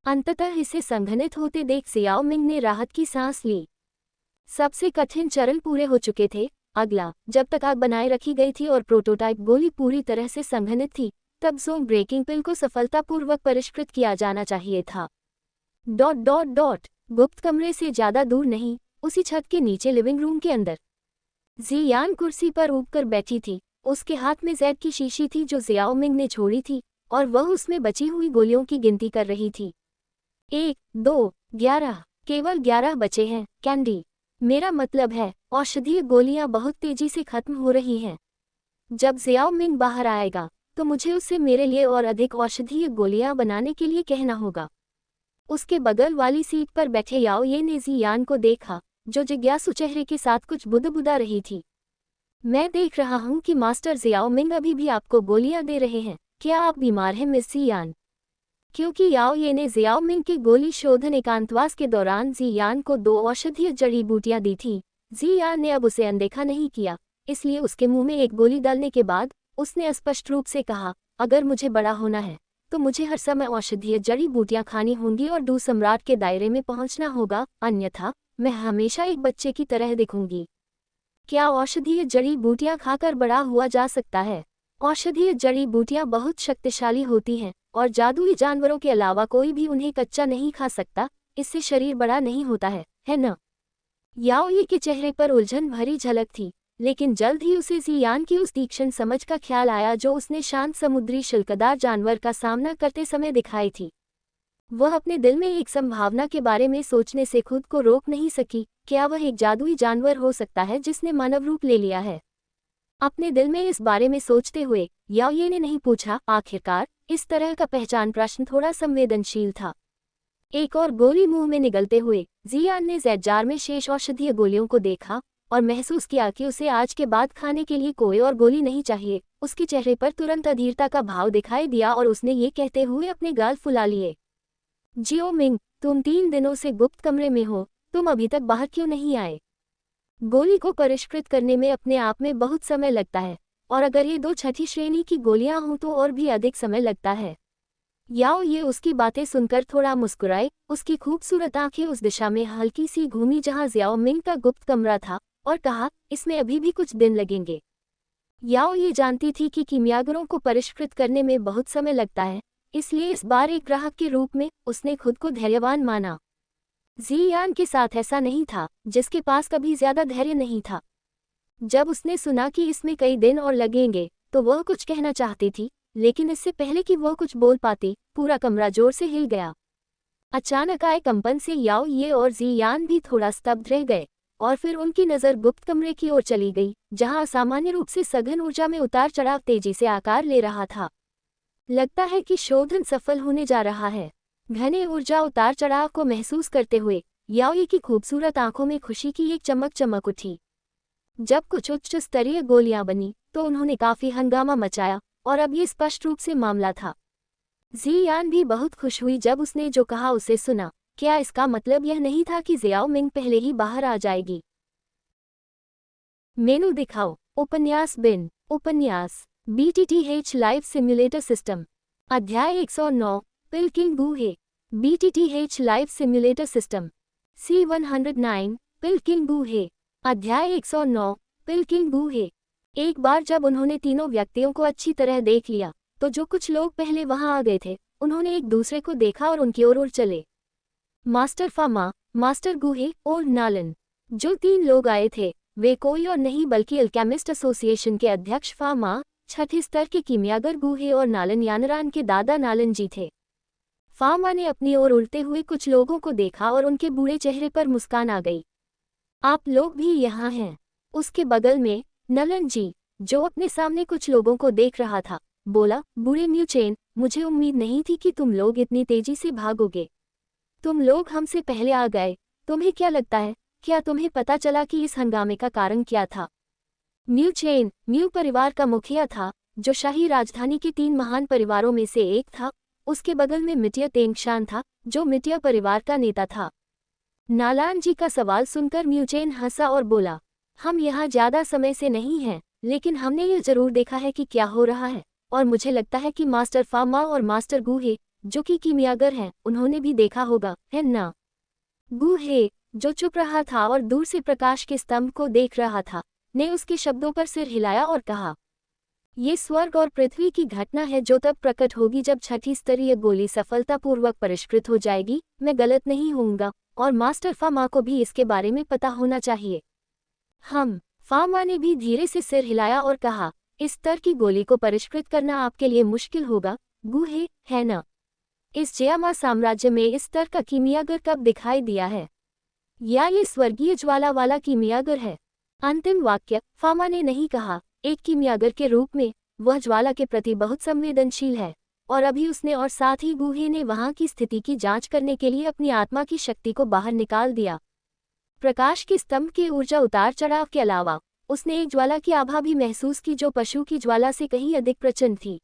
अंततः इसे संघनित होते देख जियाओ मिंग ने राहत की सांस ली। सबसे कठिन चरण पूरे हो चुके थे। अगला, जब तक आग बनाए रखी गई थी और प्रोटोटाइप गोली पूरी तरह से संघनित थी, तब ज़ोन ब्रेकिंग पिल को सफलतापूर्वक परिष्कृत किया जाना चाहिए था। गुप्त कमरे से ज्यादा दूर नहीं, उसी छत के नीचे लिविंग रूम के अंदर जियान कुर्सी पर ऊबकर बैठी थी। उसके हाथ में जैद की शीशी थी जो जियाओ मिंग ने छोड़ी थी, और वह उसमें बची हुई गोलियों की गिनती कर रही थी। 1, 2, 11, केवल 11 बचे हैं कैंडी। मेरा मतलब है औषधीय गोलियां बहुत तेजी से खत्म हो रही हैं। जब जियाओ मिंग बाहर आएगा तो मुझे उससे मेरे लिए और अधिक औषधीय गोलियां बनाने के लिए कहना होगा। उसके बगल वाली सीट पर बैठे याओ ये ने जियान को देखा, जो जिज्ञासु चेहरे के साथ कुछ बुदबुदा रही थी। मैं देख रहा हूं कि मास्टर जियाओ मिंग अभी भी आपको गोलियां दे रहे हैं। क्या आप बीमार हैं मिस जियान? क्योंकि याओ ये ने जियाओ मिंग के गोली शोधन एकांतवास के दौरान जियान को 2 औषधीय जड़ी बूटियां दी थी। जियान ने अब उसे अनदेखा नहीं किया, इसलिए उसके मुंह में एक गोली डालने के बाद उसने स्पष्ट रूप से कहा, अगर मुझे बड़ा होना है तो मुझे हर समय औषधीय जड़ी बूटियां खानी होंगी और डू सम्राट के दायरे में पहुंचना होगा, अन्यथा मैं हमेशा एक बच्चे की तरह दिखूंगी। क्या औषधीय जड़ी बूटियां खाकर बड़ा हुआ जा सकता है? औषधीय जड़ी बूटियां बहुत शक्तिशाली होती हैं और जादुई जानवरों के अलावा कोई भी उन्हें कच्चा नहीं खा सकता। इससे शरीर बड़ा नहीं होता है न? याओ ये के चेहरे पर उलझन भरी झलक थी, लेकिन जल्द ही उसे जियान की उस तीक्ष्ण समझ का ख्याल आया जो उसने शांत समुद्री शिल्कदार जानवर का सामना करते समय दिखाई थी। वह अपने दिल में एक संभावना के बारे में सोचने से खुद को रोक नहीं सकी। क्या वह एक जादुई जानवर हो सकता है जिसने मानव रूप ले लिया है? अपने दिल में इस बारे में सोचते हुए याओ ये ने नहीं पूछा। आखिरकार इस तरह का पहचान प्रश्न थोड़ा संवेदनशील था। एक और गोली मुंह में निगलते हुए जियान ने जेड जार में शेष औषधीय गोलियों को देखा और महसूस किया कि उसे आज के बाद खाने के लिए कोई और गोली नहीं चाहिए। उसके चेहरे पर तुरंत अधीरता का भाव दिखाई दिया और उसने ये कहते हुए अपने गाल फुला लिए, जियो मिंग, तुम 3 दिनों से गुप्त कमरे में हो, तुम अभी तक बाहर क्यों नहीं आए? गोली को परिष्कृत करने में अपने आप में बहुत समय लगता है, और अगर ये 2 छठी श्रेणी की गोलियां हों तो और भी अधिक समय लगता है। याओ ये उसकी बातें सुनकर थोड़ा मुस्कुराए। उसकी खूबसूरत आंखें उस दिशा में हल्की सी घूमी जहां जियाओ मिंग का गुप्त कमरा था, और कहा, इसमें अभी भी कुछ दिन लगेंगे। याओ ये जानती थी कि कीमियागरों को परिष्कृत करने में बहुत समय लगता है, इसलिए इस बार एक ग्राहक के रूप में उसने खुद को धैर्यवान माना। जियान के साथ ऐसा नहीं था, जिसके पास कभी ज्यादा धैर्य नहीं था। जब उसने सुना कि इसमें कई दिन और लगेंगे तो वह कुछ कहना चाहती थी, लेकिन इससे पहले कि वह कुछ बोल पाती, पूरा कमरा जोर से हिल गया। अचानक आए कंपन से याओ ये और जियान भी थोड़ा स्तब्ध रह गए, और फिर उनकी नज़र गुप्त कमरे की ओर चली गई, जहां असामान्य रूप से सघन ऊर्जा में उतार चढ़ाव तेजी से आकार ले रहा था। लगता है कि शोधन सफल होने जा रहा है। घने ऊर्जा उतार चढ़ाव को महसूस करते हुए याओ ये की खूबसूरत आंखों में खुशी की एक चमक चमक उठी। जब कुछ उच्च स्तरीय गोलियां बनी तो उन्होंने काफी हंगामा मचाया, और अब ये स्पष्ट रूप से मामला था। जियान भी बहुत खुश हुई जब उसने जो कहा उसे सुना। क्या इसका मतलब यह नहीं था कि जियाओ मिंग पहले ही बाहर आ जाएगी? मेनू दिखाओ। उपन्यास बिन। उपन्यास BTTH लाइफ सिम्युलेटर सिस्टम। अध्याय 109 पिलकिंग गुहे। BTTH life simulator system. C109 पिलकिंग गुहे। अध्याय 109 पिलकिंग गुहे। एक बार जब उन्होंने तीनों व्यक्तियों को अच्छी तरह देख लिया तो जो कुछ लोग पहले वहां आ गए थे उन्होंने एक दूसरे को देखा और उनकी ओर चले। मास्टर फामा, मास्टर गुहे और नालन। जो 3 लोग आए थे वे कोई और नहीं बल्कि अल्केमिस्ट एसोसिएशन के अध्यक्ष फामा, छठे स्तर के कीमियागर गुहे और नालन यानरान के दादा नालन जी थे। फामा ने अपनी ओर उड़ते हुए कुछ लोगों को देखा और उनके बूढ़े चेहरे पर मुस्कान आ गई। आप लोग भी यहाँ हैं। उसके बगल में नलन जी, जो अपने सामने कुछ लोगों को देख रहा था, बोला, बूढ़े म्यूचेन, मुझे उम्मीद नहीं थी कि तुम लोग इतनी तेजी से भागोगे। तुम लोग हमसे पहले आ गए। तुम्हें क्या लगता है, क्या तुम्हें पता चला कि इस हंगामे का कारण क्या था? म्यूचेन, म्यू परिवार का मुखिया था, जो शाही राजधानी के 3 महान परिवारों में से एक था। उसके बगल में मिटिया तेंगशान था, जो मिटिया परिवार का नेता था। नालान जी का सवाल सुनकर म्यूचेन हंसा और बोला, हम यहाँ ज्यादा समय से नहीं हैं, लेकिन हमने यह जरूर देखा है कि क्या हो रहा है, और मुझे लगता है कि मास्टर फामा और मास्टर गुहे, जो कि कीमियागर हैं, उन्होंने भी देखा होगा, है ना? गुहे, जो चुप रहा था और दूर से प्रकाश के स्तंभ को देख रहा था, ने उसके शब्दों पर सिर हिलाया और कहा, ये स्वर्ग और पृथ्वी की घटना है जो तब प्रकट होगी जब छठी स्तरीय गोली सफलतापूर्वक परिष्कृत हो जाएगी। मैं गलत नहीं होऊंगा, और मास्टर फामा को भी इसके बारे में पता होना चाहिए। फामा ने भी धीरे से सिर हिलाया और कहा, इस स्तर की गोली को परिष्कृत करना आपके लिए मुश्किल होगा, गुहे, है ना? इस जयामा साम्राज्य में इस स्तर का कीमियागर कब दिखाई दिया है? या ये स्वर्गीय ज्वाला वाला कीमियागर है? अंतिम वाक्य फामा ने नहीं कहा। एक कीमियागर के रूप में वह ज्वाला के प्रति बहुत संवेदनशील है, और अभी उसने और साथ ही गुहे ने वहां की स्थिति की जांच करने के लिए अपनी आत्मा की शक्ति को बाहर निकाल दिया। प्रकाश के स्तंभ के ऊर्जा उतार चढ़ाव के अलावा उसने एक ज्वाला की आभा भी महसूस की जो पशु की ज्वाला से कहीं अधिक प्रचंड थी।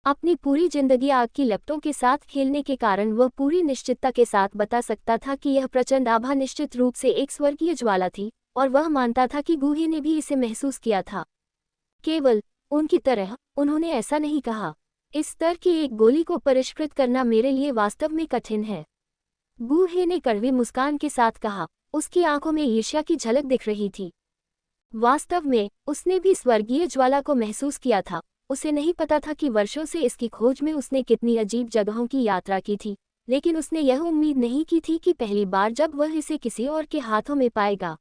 अपनी पूरी जिंदगी आग की लपटों के साथ खेलने के कारण वह पूरी निश्चितता के साथ बता सकता था कि यह प्रचंड आभा निश्चित रूप से एक स्वर्गीय ज्वाला थी, और वह मानता था कि गुहे ने भी इसे महसूस किया था। केवल उनकी तरह उन्होंने ऐसा नहीं कहा। इस स्तर की एक गोली को परिष्कृत करना मेरे लिए वास्तव में कठिन है, गुहे ने कड़वी मुस्कान के साथ कहा। उसकी आंखों में ईर्ष्या की झलक दिख रही थी। वास्तव में उसने भी स्वर्गीय ज्वाला को महसूस किया था। उसे नहीं पता था कि वर्षों से इसकी खोज में उसने कितनी अजीब जगहों की यात्रा की थी, लेकिन उसने यह उम्मीद नहीं की थी कि पहली बार जब वह इसे किसी और के हाथों में पाएगा।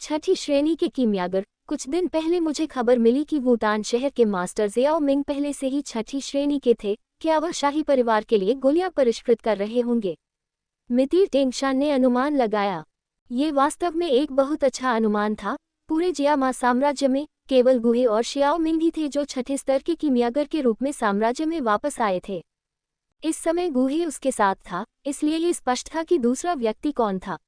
छठी श्रेणी के कीमियागर, कुछ दिन पहले मुझे खबर मिली कि वुटान शहर के मास्टर जियाओ मिंग पहले से ही छठी श्रेणी के थे। क्या वह शाही परिवार के लिए गोलियां परिष्कृत कर रहे होंगे? मितिर टेंगशान ने अनुमान लगाया। ये वास्तव में एक बहुत अच्छा अनुमान था। पूरे जियामा साम्राज्य में केवल गुहे और शियाओ मिंग ही थे जो छठे स्तर के कीमियागर के रूप में साम्राज्य में वापस आए थे। इस समय गुहे उसके साथ था, इसलिए ये स्पष्ट था कि दूसरा व्यक्ति कौन था।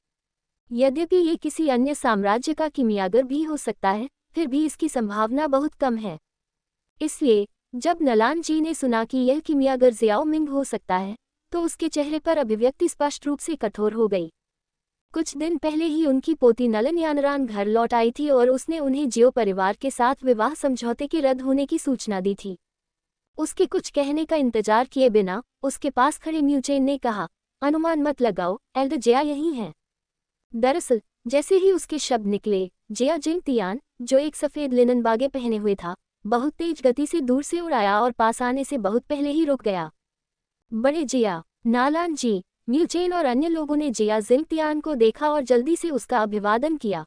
यद्यपि ये किसी अन्य साम्राज्य का कीमियागर भी हो सकता है, फिर भी इसकी संभावना बहुत कम है। इसलिए जब नलान जी ने सुना कि यह कीमियागर जियाओ मिंग हो सकता है, तो उसके चेहरे पर अभिव्यक्ति स्पष्ट रूप से कठोर हो गई। कुछ दिन पहले ही उनकी पोती नलन यानरान घर लौट आई थी और उसने उन्हें जियो परिवार के साथ विवाह समझौते के रद्द होने की सूचना दी थी। उसके कुछ कहने का इंतजार किए बिना उसके पास खड़े म्यूचेन ने कहा, अनुमान मत लगाओ, एल्डर जिया यही हैं। दरअसल जैसे ही उसके शब्द निकले, जिया जिंगतियान, जो एक सफ़ेद लिनन बागे पहने हुए था, बहुत तेज गति से दूर से उड़ाया और पास आने से बहुत पहले ही रुक गया। बड़े जिया, नालान जी, म्यूचेन और अन्य लोगों ने जिया जिंगतियान को देखा और जल्दी से उसका अभिवादन किया।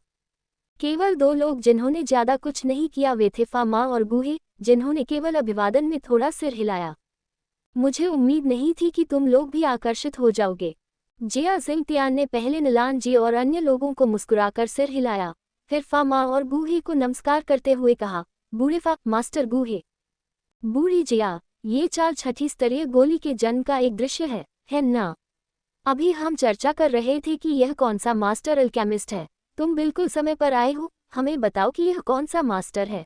केवल 2 लोग जिन्होंने ज्यादा कुछ नहीं किया वे थे फामा और गुहे, जिन्होंने केवल अभिवादन में थोड़ा सिर हिलाया। मुझे उम्मीद नहीं थी कि तुम लोग भी आकर्षित हो जाओगे। जिया जिंगतियान ने पहले नलान जी और अन्य लोगों को मुस्कुराकर सिर हिलाया, फिर फामा और गुहे को नमस्कार करते हुए कहा, बूढ़े मास्टर गुहे। बूढ़ी जिया, ये चाल छठी स्तरीय गोली के जन्म का एक दृश्य है ना? अभी हम चर्चा कर रहे थे कि यह कौन सा मास्टर अल्केमिस्ट है। तुम बिल्कुल समय पर आए हो। हमें बताओ कि यह कौन सा मास्टर है।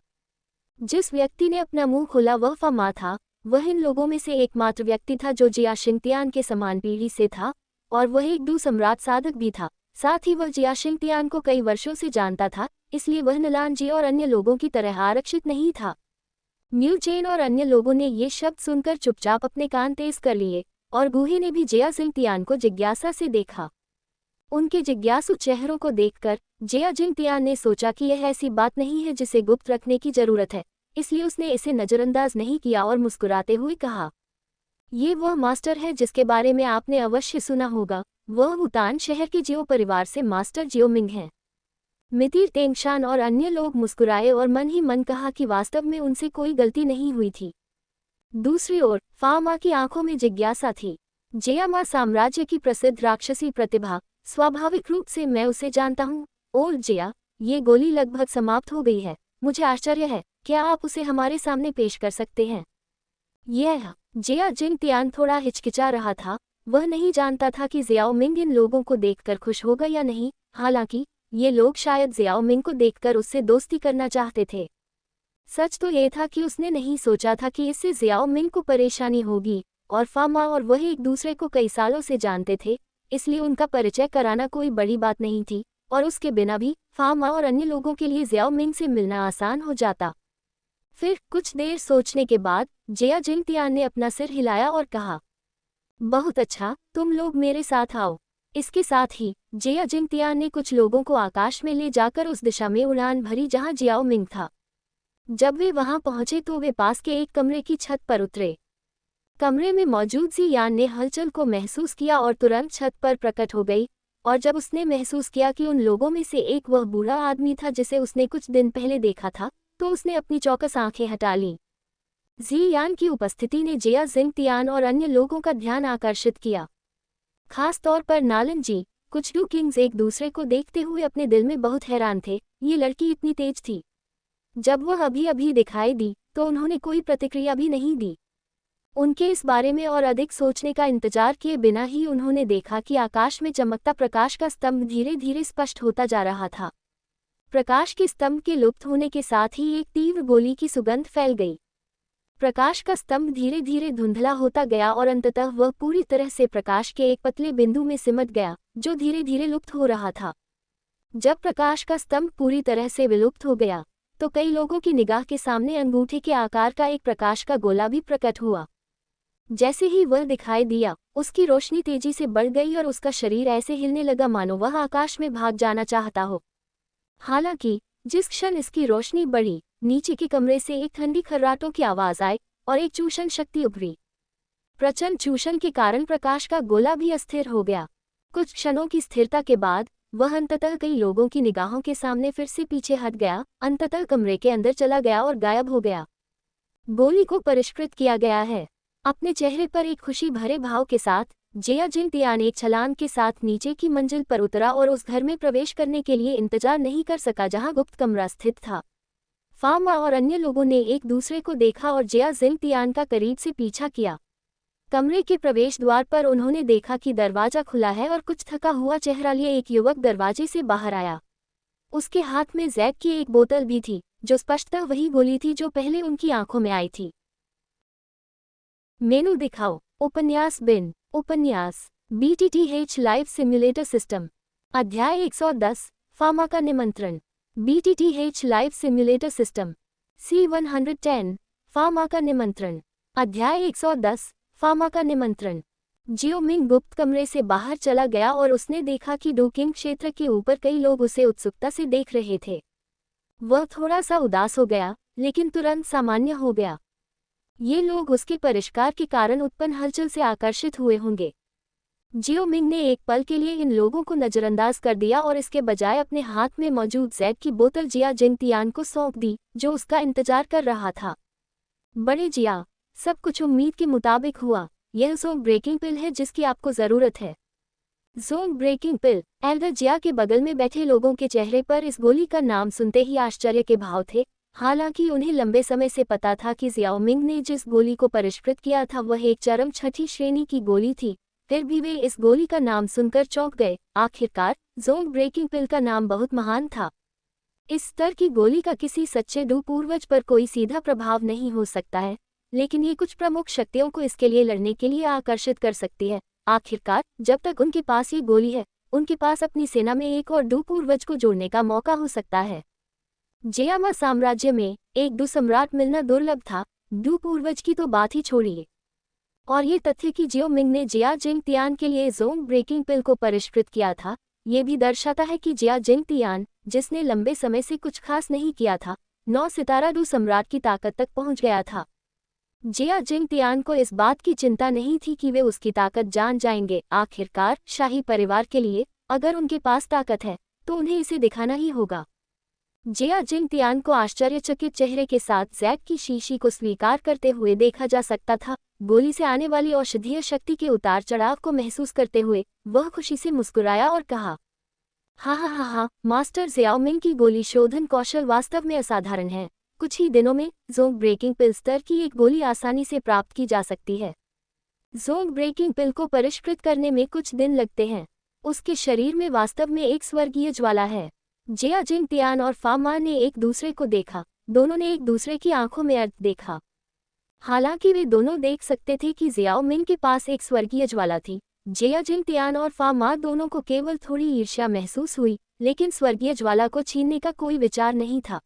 जिस व्यक्ति ने अपना मुंह खोला वह फामा था, वह इन लोगों में से एकमात्र व्यक्ति था जो जिया शिंगतियान के समान पीढ़ी से था, और वह एक दु सम्राट साधक भी था। साथ ही वह जिया शिंगतियान को कई वर्षों से जानता था, इसलिए वह नलानजी और अन्य लोगों की तरह आरक्षित नहीं था। म्यू चेन और अन्य लोगों ने ये शब्द सुनकर चुपचाप अपने कान तेज कर लिए, और गुहे ने भी जिया जिंगतियान को जिज्ञासा से देखा। उनके जिज्ञासु चेहरों को देखकर जिया जिंगतियान ने सोचा कि यह ऐसी बात नहीं है जिसे गुप्त रखने की जरूरत है, इसलिए उसने इसे नजरअंदाज नहीं किया और मुस्कुराते हुए कहा, ये वह मास्टर है जिसके बारे में आपने अवश्य सुना होगा। वह वुतान शहर के जियो परिवार से मास्टर जियो मिंग हैं। मितिर तेंगशान और अन्य लोग मुस्कुराए और मन ही मन कहा कि वास्तव में उनसे कोई गलती नहीं हुई थी। दूसरी ओर फामा की आंखों में जिज्ञासा थी। जियामा साम्राज्य की प्रसिद्ध राक्षसी प्रतिभा, स्वाभाविक रूप से मैं उसे जानता हूँ। ओह जिया, ये गोली लगभग समाप्त हो गई है। मुझे आश्चर्य है, क्या आप उसे हमारे सामने पेश कर सकते हैं? यह जिया जिंगतियान थोड़ा हिचकिचा रहा था। वह नहीं जानता था कि जियाओ मिंग इन लोगों को देखकर खुश होगा या नहीं। हालांकि ये लोग शायद जियाओ मिंग को देखकर उससे दोस्ती करना चाहते थे। सच तो यह था कि उसने नहीं सोचा था कि इससे जियाओ मिंग को परेशानी होगी, और फामा और वह एक दूसरे को कई सालों से जानते थे, इसलिए उनका परिचय कराना कोई बड़ी बात नहीं थी, और उसके बिना भी फामा और अन्य लोगों के लिए जियाओ मिंग से मिलना आसान हो जाता। फिर कुछ देर सोचने के बाद जिया जिंगतियान ने अपना सिर हिलाया और कहा, बहुत अच्छा, तुम लोग मेरे साथ आओ। इसके साथ ही जिया जिंगतियान ने कुछ लोगों को आकाश में ले जाकर उस दिशा में उड़ान भरी जहां जियाओ मिंग था। जब वे वहां पहुंचे तो वे पास के एक कमरे की छत पर उतरे। कमरे में मौजूद जियान ने हलचल को महसूस किया और तुरंत छत पर प्रकट हो गई, और जब उसने महसूस किया कि उन लोगों में से एक वह बूढ़ा आदमी था जिसे उसने कुछ दिन पहले देखा था, तो उसने अपनी चौकस आंखें हटा लीं। जियान की उपस्थिति ने जिया जिंगतियान और अन्य लोगों का ध्यान आकर्षित किया, खास तौर पर नालनजी। कुछ डू किंग्स एक दूसरे को देखते हुए अपने दिल में बहुत हैरान थे, ये लड़की इतनी तेज थी। जब वह अभी अभी दिखाई दी तो उन्होंने कोई प्रतिक्रिया भी नहीं दी। उनके इस बारे में और अधिक सोचने का इंतजार किए बिना ही उन्होंने देखा कि आकाश में चमकता प्रकाश का स्तंभ धीरे धीरे स्पष्ट होता जा रहा था। प्रकाश के स्तंभ के लुप्त होने के साथ ही एक तीव्र गोली की सुगंध फैल गई। प्रकाश का स्तंभ धीरे धीरे धुंधला होता गया और अंततः वह पूरी तरह से प्रकाश के एक पतले बिंदु में सिमट गया, जो धीरे धीरे लुप्त हो रहा था। जब प्रकाश का स्तंभ पूरी तरह से विलुप्त हो गया, तो कई लोगों की निगाह के सामने अंगूठे के आकार का एक प्रकाश का गोला भी प्रकट हुआ। जैसे ही वह दिखाई दिया, उसकी रोशनी तेजी से बढ़ गई और उसका शरीर ऐसे हिलने लगा मानो वह आकाश में भाग जाना चाहता हो। हालांकि जिस क्षण इसकी रोशनी बढ़ी, नीचे के कमरे से एक ठंडी खर्राटों की आवाज आई और एक चूषण शक्ति उभरी। प्रचंड चूषण के कारण प्रकाश का गोला भी अस्थिर हो गया। कुछ क्षणों की स्थिरता के बाद वह अंततः कई लोगों की निगाहों के सामने फिर से पीछे हट गया, अंततः कमरे के अंदर चला गया और गायब हो गया। गोली को परिष्कृत किया गया है। अपने चेहरे पर एक खुशी भरे भाव के साथ जिया जिंगतियान एक छलांग के साथ नीचे की मंजिल पर उतरा और उस घर में प्रवेश करने के लिए इंतजार नहीं कर सका जहां गुप्त कमरा स्थित था। फामा और अन्य लोगों ने एक दूसरे को देखा और जिया जिंगतियान का करीब से पीछा किया। कमरे के प्रवेश द्वार पर उन्होंने देखा कि दरवाजा खुला है और कुछ थका हुआ चेहरा लिए एक युवक दरवाजे से बाहर आया। उसके हाथ में जैक की एक बोतल भी थी, जो स्पष्टतः वही गोली थी जो पहले उनकी आंखों में आई थी। मेनू दिखाओ। उपन्यास बिन। उपन्यास BTTH लाइव सिम्युलेटर सिस्टम। अध्याय 110, फामा का निमंत्रण। BTTH live simulator system. C110, फामा का निमंत्रण। अध्याय 110, फामा का निमंत्रण। जियो मिंग गुप्त कमरे से बाहर चला गया और उसने देखा कि डोकिंग क्षेत्र के ऊपर कई लोग उसे उत्सुकता से देख रहे थे। वह थोड़ा सा उदास हो गया, लेकिन तुरंत सामान्य हो गया। ये लोग उसके परिष्कार के कारण उत्पन्न हलचल से आकर्षित हुए होंगे। जियो मिंग ने एक पल के लिए इन लोगों को नजरअंदाज कर दिया और इसके बजाय अपने हाथ में मौजूद जैक की बोतल जिया जिंगतियान को सौंप दी, जो उसका इंतजार कर रहा था। बड़े जिया, सब कुछ उम्मीद के मुताबिक हुआ। यह जोंग ब्रेकिंग पिल है जिसकी आपको जरूरत है। जोंग ब्रेकिंग पिल। एल्डर जिया के बगल में बैठे लोगों के चेहरे पर इस गोली का नाम सुनते ही आश्चर्य के भाव थे। हालांकि उन्हें लंबे समय से पता था कि जियाओ मिंग ने जिस गोली को परिष्कृत किया था वह एक चरम छठी श्रेणी की गोली थी, फिर भी वे इस गोली का नाम सुनकर चौंक गए। आखिरकार जोंग ब्रेकिंग पिल का नाम बहुत महान था। इस स्तर की गोली का किसी सच्चे डू पूर्वज पर कोई सीधा प्रभाव नहीं हो सकता है, लेकिन ये कुछ प्रमुख शक्तियों को इसके लिए लड़ने के लिए आकर्षित कर सकती है। आखिरकार जब तक उनके पास ये गोली है, उनके पास अपनी सेना में एक और डू पूर्वज को जोड़ने का मौका हो सकता है। जेयामा साम्राज्य में एक डू सम्राट मिलना दुर्लभ था, डू पूर्वज की तो बात ही छोड़िए। और ये तथ्य कि जियो मिंग ने जिया जिंग तियान के लिए जोंग ब्रेकिंग पिल को परिष्कृत किया था, ये भी दर्शाता है कि जिया जिंग तियान, जिसने लंबे समय से कुछ खास नहीं किया था, 9 सितारा डू सम्राट की ताकत तक पहुंच गया था। जिया जिंग तियान को इस बात की चिंता नहीं थी कि वे उसकी ताकत जान जाएंगे। आखिरकार शाही परिवार के लिए अगर उनके पास ताकत है तो उन्हें इसे दिखाना ही होगा। जिया जिंग तियान को आश्चर्यचकित चेहरे के साथ जैक की शीशी को स्वीकार करते हुए देखा जा सकता था। गोली से आने वाली औषधीय शक्ति के उतार चढ़ाव को महसूस करते हुए वह खुशी से मुस्कुराया और कहा, हा, मास्टर ज़ियाओमिंग की गोली शोधन कौशल वास्तव में असाधारण है। कुछ ही दिनों में जोंग ब्रेकिंग पिल स्तर की एक गोली आसानी से प्राप्त की जा सकती है। जोंग ब्रेकिंग पिल को परिष्कृत करने में कुछ दिन लगते हैं। उसके शरीर में वास्तव में एक स्वर्गीय ज्वाला है। जिया जिंग तियान और फामा ने एक दूसरे को देखा। दोनों ने एक दूसरे की आंखों में अर्थ देखा। हालांकि वे दोनों देख सकते थे कि ज़ियाओमिंग के पास एक स्वर्गीय ज्वाला थी। जिया जिंग तियान और फामा दोनों को केवल थोड़ी ईर्ष्या महसूस हुई, लेकिन स्वर्गीय ज्वाला को छीनने का कोई विचार नहीं था।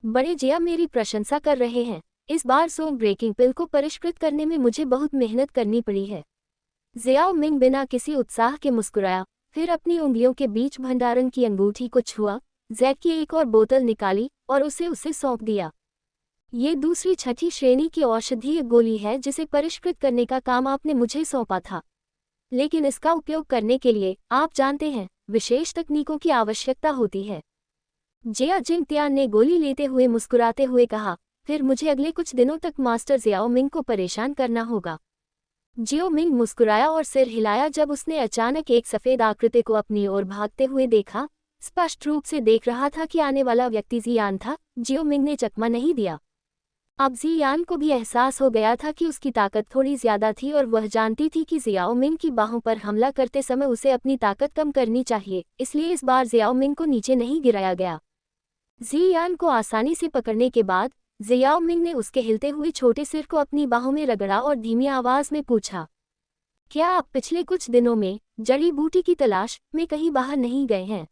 बड़े जिया मेरी प्रशंसा कर रहे हैं। इस बार जोंग ब्रेकिंग पिल को परिष्कृत करने में मुझे बहुत मेहनत करनी पड़ी है। ज़ियाओमिंग बिना किसी उत्साह के मुस्कुराया, फिर अपनी उंगलियों के बीच भंडारण की अंगूठी को छुआ, जैक की एक और बोतल निकाली और उसे सौंप दिया। ये दूसरी छठी श्रेणी की औषधीय गोली है जिसे परिष्कृत करने का काम आपने मुझे सौंपा था, लेकिन इसका उपयोग करने के लिए आप जानते हैं विशेष तकनीकों की आवश्यकता होती है। जिया जिंग तियान ने गोली लेते हुए मुस्कुराते हुए कहा, फिर मुझे अगले कुछ दिनों तक मास्टर ज़ियाओमिंग को परेशान करना होगा। जियो मिंग मुस्कुराया और सिर हिलाया जब उसने अचानक एक सफ़ेद आकृति को अपनी ओर भागते हुए देखा। स्पष्ट रूप से देख रहा था कि आने वाला व्यक्ति ज़ियान था। जियो मिंग ने चकमा नहीं दिया। अब ज़ियान को भी एहसास हो गया था कि उसकी ताकत थोड़ी ज़्यादा थी और वह जानती थी कि ज़ियाओमिंग की बाहों पर हमला करते समय उसे अपनी ताकत कम करनी चाहिए, इसलिए इस बार ज़ियाओमिंग को नीचे नहीं गिराया गया। ज़ियान को आसानी से पकड़ने के बाद ज़ियाओमिंग ने उसके हिलते हुए छोटे सिर को अपनी बाहों में रगड़ा और धीमी आवाज़ में पूछा, क्या आप पिछले कुछ दिनों में जड़ी बूटी की तलाश में कहीं बाहर नहीं गए हैं?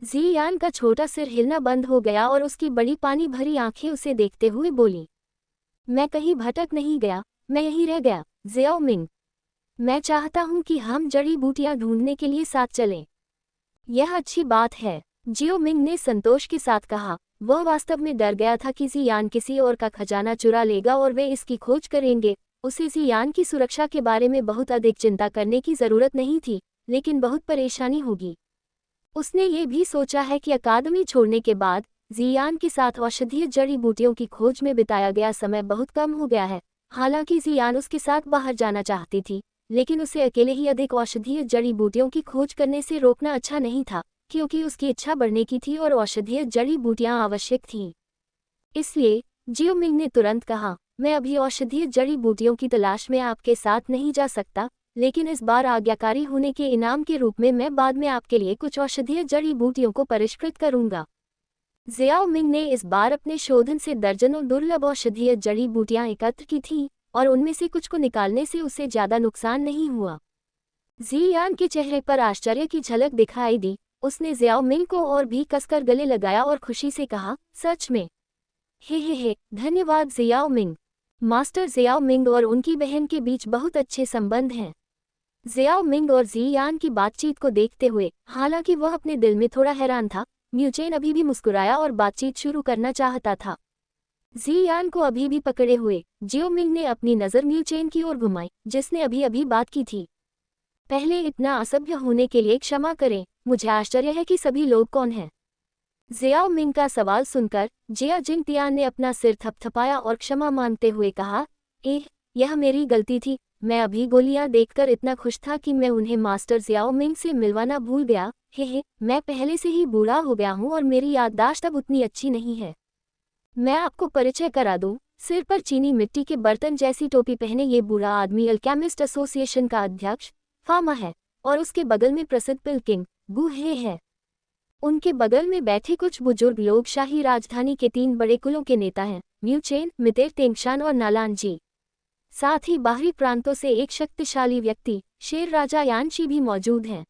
ज़ियान का छोटा सिर हिलना बंद हो गया और उसकी बड़ी पानी भरी आंखें उसे देखते हुए बोली, मैं कहीं भटक नहीं गया, मैं यहीं रह गया। ज़ियाओमिंग, मैं चाहता हूं कि हम जड़ी बूटियां ढूंढने के लिए साथ चलें। यह अच्छी बात है, जियो मिंग ने संतोष के साथ कहा। वह वास्तव में डर गया था कि ज़ियान किसी और का खजाना चुरा लेगा और वे इसकी खोज करेंगे। उसे ज़ियान की सुरक्षा के बारे में बहुत अधिक चिंता करने की ज़रूरत नहीं थी, लेकिन बहुत परेशानी होगी। उसने ये भी सोचा है कि अकादमी छोड़ने के बाद ज़ियान के साथ औषधीय जड़ी बूटियों की खोज में बिताया गया समय बहुत कम हो गया है। हालांकि ज़ियान उसके साथ बाहर जाना चाहती थी, लेकिन उसे अकेले ही अधिक औषधीय जड़ी बूटियों की खोज करने से रोकना अच्छा नहीं था, क्योंकि उसकी इच्छा बढ़ने की थी और औषधीय जड़ी बूटियां आवश्यक थीं। इसलिए जियो मिंग ने तुरंत कहा, मैं अभी औषधीय जड़ी बूटियों की तलाश में आपके साथ नहीं जा सकता, लेकिन इस बार आज्ञाकारी होने के इनाम के रूप में मैं बाद में आपके लिए कुछ औषधीय जड़ी बूटियों को परिष्कृत करूंगा। ज़ियाओमिंग ने इस बार अपने शोधन से दर्जनों दुर्लभ औषधीय जड़ी बूटियां एकत्र की थीं और उनमें से कुछ को निकालने से उसे ज़्यादा नुकसान नहीं हुआ। ज़ियान के चेहरे पर आश्चर्य की झलक दिखाई दी। उसने ज़ियाओमिंग को और भी कसकर गले लगाया और खुशी से कहा, सच में? हे, धन्यवाद ज़ियाओमिंग। मास्टर ज़ियाओमिंग और उनकी बहन के बीच बहुत अच्छे संबंध हैं। ज़ियाओमिंग और ज़ियान की बातचीत को देखते हुए, हालांकि वह अपने दिल में थोड़ा हैरान था, म्यूचेन अभी भी मुस्कुराया और बातचीत शुरू करना चाहता था। ज़ियान को अभी भी पकड़े हुए जियो मिंग ने अपनी नज़र म्यूचेन की ओर घुमाई, जिसने अभी बात की थी। पहले इतना असभ्य होने के लिए क्षमा करें, मुझे आश्चर्य है कि सभी लोग कौन हैं। ज़ियाओमिंग का सवाल सुनकर जिया जिंग तियान ने अपना सिर थपथपाया और क्षमा मांगते हुए कहा, यह मेरी गलती थी। मैं अभी गोलियां देखकर इतना खुश था कि मैं उन्हें मास्टर ज़ियाओमिंग से मिलवाना भूल गया। मैं पहले से ही बूढ़ा हो गया हूँ और मेरी याददाश्त अब उतनी अच्छी नहीं है। मैं आपको परिचय करा दूं, सिर पर चीनी मिट्टी के बर्तन जैसी टोपी पहने ये बूढ़ा आदमी अल्केमिस्ट एसोसिएशन का अध्यक्ष फामा है और उसके बगल में प्रसिद्ध पिलकिंग गु हे है। उनके बगल में बैठे कुछ बुजुर्ग लोग शाही राजधानी के 3 बड़े कुलों के नेता हैं। म्यूचेन, मितेर तेंगशान और नालानजी। साथ ही बाहरी प्रांतों से एक शक्तिशाली व्यक्ति शेर राजा यानशी भी मौजूद हैं।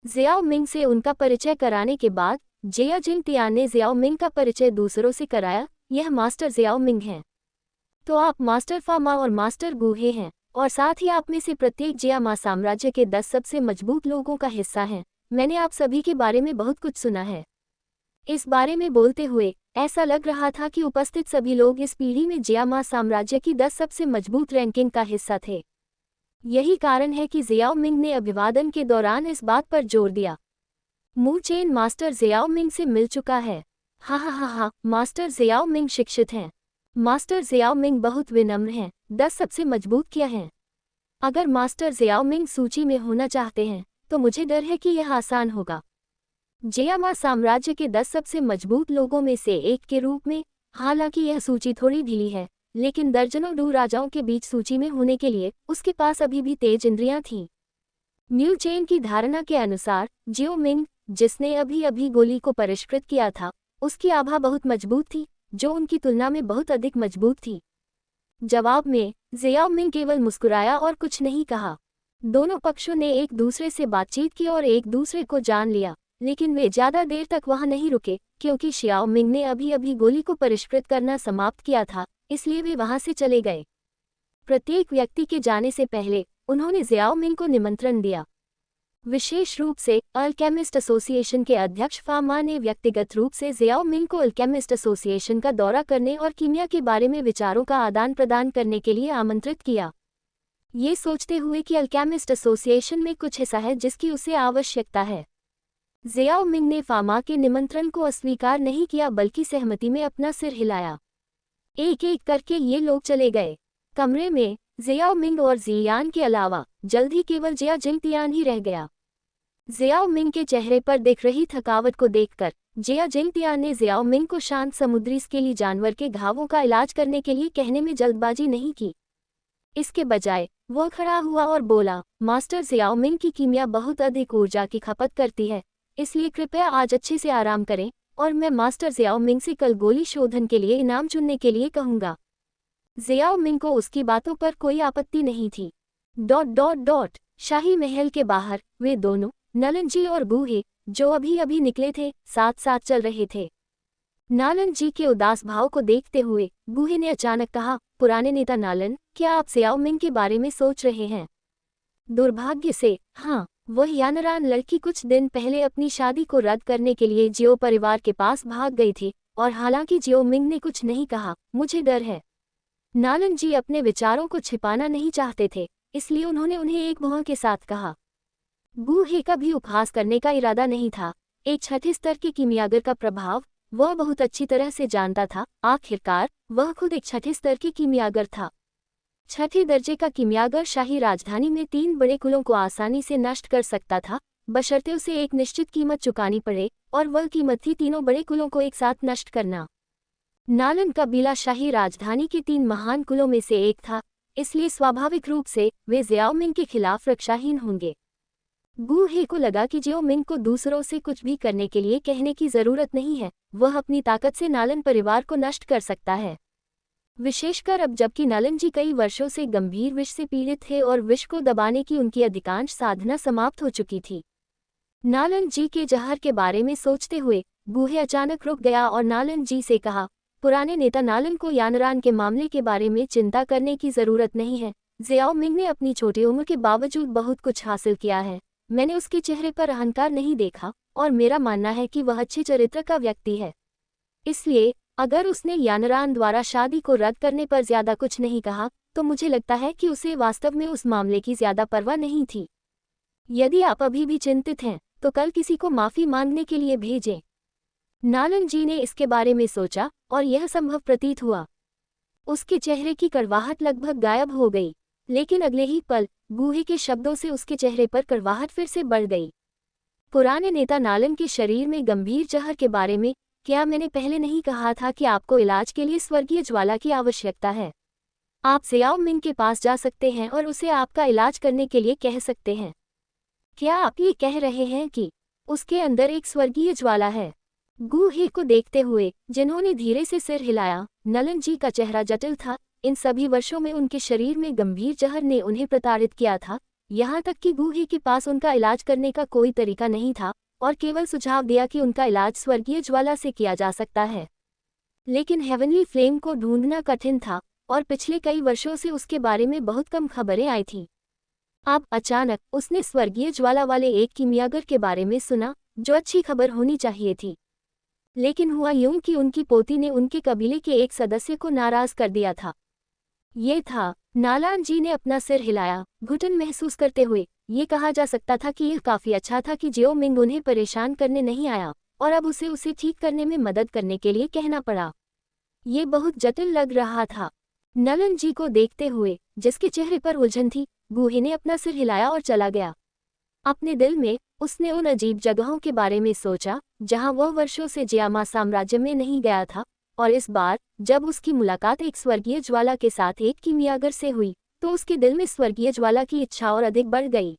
ज़ियाओ मिंग से उनका परिचय कराने के बाद जिया जिंगटियान ने ज़ियाओ मिंग का परिचय दूसरों से कराया। यह मास्टर ज़ियाओ मिंग हैं। तो आप मास्टर फामा और मास्टर गुहे हैं, और साथ ही आप में से प्रत्येक जियामा साम्राज्य के 10 सबसे मजबूत लोगों का हिस्सा हैं। मैंने आप सभी के बारे में बहुत कुछ सुना है। इस बारे में बोलते हुए ऐसा लग रहा था कि उपस्थित सभी लोग इस पीढ़ी में जियामा साम्राज्य की 10 सबसे मजबूत रैंकिंग का हिस्सा थे। यही कारण है कि ज़ियाओ मिंग ने अभिवादन के दौरान इस बात पर जोर दिया। मूचेन मास्टर ज़ियाओ मिंग से मिल चुका है। हा, मास्टर ज़ियाओ मिंग शिक्षित हैं। मास्टर ज़ियाओ मिंग बहुत विनम्र हैं। 10 सबसे मजबूत क्या हैं? अगर मास्टर ज़ियाओ मिंग सूची में होना चाहते हैं तो मुझे डर है कि यह आसान होगा। जियामा साम्राज्य के 10 सबसे मजबूत लोगों में से एक के रूप में, हालांकि यह सूची थोड़ी ढीली है, लेकिन दर्जनों डू राजाओं के बीच सूची में होने के लिए उसके पास अभी भी तेज इंद्रियां थीं। म्यूचेन की धारणा के अनुसार जियो मिंग, जिसने अभी अभी गोली को परिष्कृत किया था, उसकी आभा बहुत मजबूत थी, जो उनकी तुलना में बहुत अधिक मजबूत थी। जवाब में ज़ियाओ मिंग केवल मुस्कुराया और कुछ नहीं कहा। दोनों पक्षों ने एक दूसरे से बातचीत की और एक दूसरे को जान लिया, लेकिन वे ज़्यादा देर तक वहां नहीं रुके, क्योंकि ज़ियाओ मिंग ने अभी अभी गोली को परिष्कृत करना समाप्त किया था, इसलिए वे वहां से चले गए। प्रत्येक व्यक्ति के जाने से पहले उन्होंने ज़ियाओ मिंग को निमंत्रण दिया। विशेष रूप से अल्केमिस्ट एसोसिएशन के अध्यक्ष फामा ने व्यक्तिगत रूप से ज़ियाओ मिंग को अल्केमिस्ट एसोसिएशन का दौरा करने और कीमिया के बारे में विचारों का आदान प्रदान करने के लिए आमंत्रित किया, ये सोचते हुए कि अल्केमिस्ट एसोसिएशन में कुछ ऐसा है जिसकी उसे आवश्यकता है। ज़ियाओ मिंग ने फामा के निमंत्रण को अस्वीकार नहीं किया, बल्कि सहमति में अपना सिर हिलाया। एक एक करके ये लोग चले गए। कमरे में ज़ियाओ मिंग और ज़ियान के अलावा जल्द ही केवल जिया जिंगटियान ही रह गया। ज़ियाओ मिंग के चेहरे पर दिख रही थकावट को देखकर जिया जिंगटियान ने ज़ियाओ मिंग को शांत समुद्री स्केली जानवर के घावों का इलाज करने के लिए कहने में जल्दबाजी नहीं की। इसके बजाय वह खड़ा हुआ और बोला, मास्टर ज़ियाओ मिंग की कीमिया बहुत अधिक ऊर्जा की खपत करती है, इसलिए कृपया आज अच्छे से आराम करें, और मैं मास्टर ज़ियाओ मिंग से कल गोली शोधन के लिए इनाम चुनने के लिए कहूँगा। ज़ियाओ मिंग को उसकी बातों पर कोई आपत्ति नहीं थी। शाही महल के बाहर वे दोनों नालनजी और गुहे, जो अभी अभी निकले थे, साथ साथ चल रहे थे। नालनजी के उदास भाव को देखते हुए गुहे ने अचानक कहा, पुराने नेता नालन, क्या आप ज़ियाओ मिंग के बारे में सोच रहे हैं? दुर्भाग्य से हाँ, वह यानरान लड़की कुछ दिन पहले अपनी शादी को रद्द करने के लिए जियो परिवार के पास भाग गई थी, और हालांकि जियो मिंग ने कुछ नहीं कहा, मुझे डर है। नालनजी अपने विचारों को छिपाना नहीं चाहते थे, इसलिए उन्होंने उन्हें एक मुंह के साथ कहा। गुहे का भी उपहास करने का इरादा नहीं था। एक छठे स्तर के कीमियागर का प्रभाव वह बहुत अच्छी तरह से जानता था। आखिरकार वह खुद एक छठे स्तर के कीमियागर था। छठे दर्जे का कीमियागर शाही राजधानी में 3 बड़े कुलों को आसानी से नष्ट कर सकता था, बशर्ते उसे एक निश्चित कीमत चुकानी पड़े, और वह कीमत थी तीनों बड़े कुलों को एक साथ नष्ट करना। नालन कबीला शाही राजधानी के 3 महान कुलों में से एक था, इसलिए स्वाभाविक रूप से वे ज़ियाओ मिंग के खिलाफ रक्षाहीन होंगे। गुहे को लगा कि जियो मिंग को दूसरों से कुछ भी करने के लिए कहने की जरूरत नहीं है, वह अपनी ताकत से नालन परिवार को नष्ट कर सकता है। विशेषकर अब जबकि नालनजी कई वर्षों से गंभीर विष से पीड़ित थे और विष को दबाने की उनकी अधिकांश साधना समाप्त हो चुकी थी। नालनजी के जहर के बारे में सोचते हुए गुहे अचानक रुक गया और नालनजी से कहा, पुराने नेता नालन को यानरान के मामले के बारे में चिंता करने की जरूरत नहीं है। ज़ियाओ मिंग ने अपनी छोटी उम्र के बावजूद बहुत कुछ हासिल किया है। मैंने उसके चेहरे पर अहंकार नहीं देखा, और मेरा मानना है कि वह अच्छे चरित्र का व्यक्ति है। इसलिए अगर उसने यानरान द्वारा शादी को रद्द करने पर ज्यादा कुछ नहीं कहा, तो मुझे लगता है कि उसे वास्तव में उस मामले की ज्यादा परवाह नहीं थी। यदि आप अभी भी चिंतित हैं, तो कल किसी को माफी मांगने के लिए भेजें। नालनजी ने इसके बारे में सोचा, और यह संभव प्रतीत हुआ। उसके चेहरे की कड़वाहट लगभग गायब हो गई, लेकिन अगले ही पल गुहे के शब्दों से उसके चेहरे पर कड़वाहट फिर से बढ़ गई। पुराने नेता नालन के शरीर में गंभीर जहर के बारे में, क्या मैंने पहले नहीं कहा था कि आपको इलाज के लिए स्वर्गीय ज्वाला की आवश्यकता है? आप ज़ियाओ मिंग के पास जा सकते हैं और उसे आपका इलाज करने के लिए कह सकते हैं। क्या आप ये कह रहे हैं कि उसके अंदर एक स्वर्गीय ज्वाला है? गूहे को देखते हुए, जिन्होंने धीरे से सिर हिलाया, नलन जी का चेहरा जटिल था। इन सभी वर्षों में उनके शरीर में गंभीर जहर ने उन्हें प्रताड़ित किया था, यहाँ तक कि गूहे के पास उनका इलाज करने का कोई तरीका नहीं था और केवल सुझाव दिया कि उनका इलाज स्वर्गीय ज्वाला से किया जा सकता है। लेकिन हेवनली फ्लेम को ढूंढना कठिन था और पिछले कई वर्षों से उसके बारे में बहुत कम खबरें आई थीं। अब अचानक उसने स्वर्गीय ज्वाला वाले एक कीमियागर के बारे में सुना, जो अच्छी खबर होनी चाहिए थी। लेकिन हुआ यूं कि उनकी पोती ने उनके कबीले के एक सदस्य को नाराज कर दिया था। ये था। नालान जी ने अपना सिर हिलाया, घुटन महसूस करते हुए। ये कहा जा सकता था कि यह काफी अच्छा था कि जियो मिंग उन्हें परेशान करने नहीं आया और अब उसे ठीक करने में मदद करने के लिए कहना पड़ा। ये बहुत जटिल लग रहा था। नलन जी को देखते हुए, जिसके चेहरे पर उलझन थी, गूहे ने अपना सिर हिलाया और चला गया। अपने दिल में उसने उन अजीब जगहों के बारे में सोचा जहां वह वर्षों से जियामा साम्राज्य में नहीं गया था, और इस बार जब उसकी मुलाकात एक स्वर्गीय ज्वाला के साथ एक कीमियागर से हुई, तो उसके दिल में स्वर्गीय ज्वाला की इच्छा और अधिक बढ़ गई।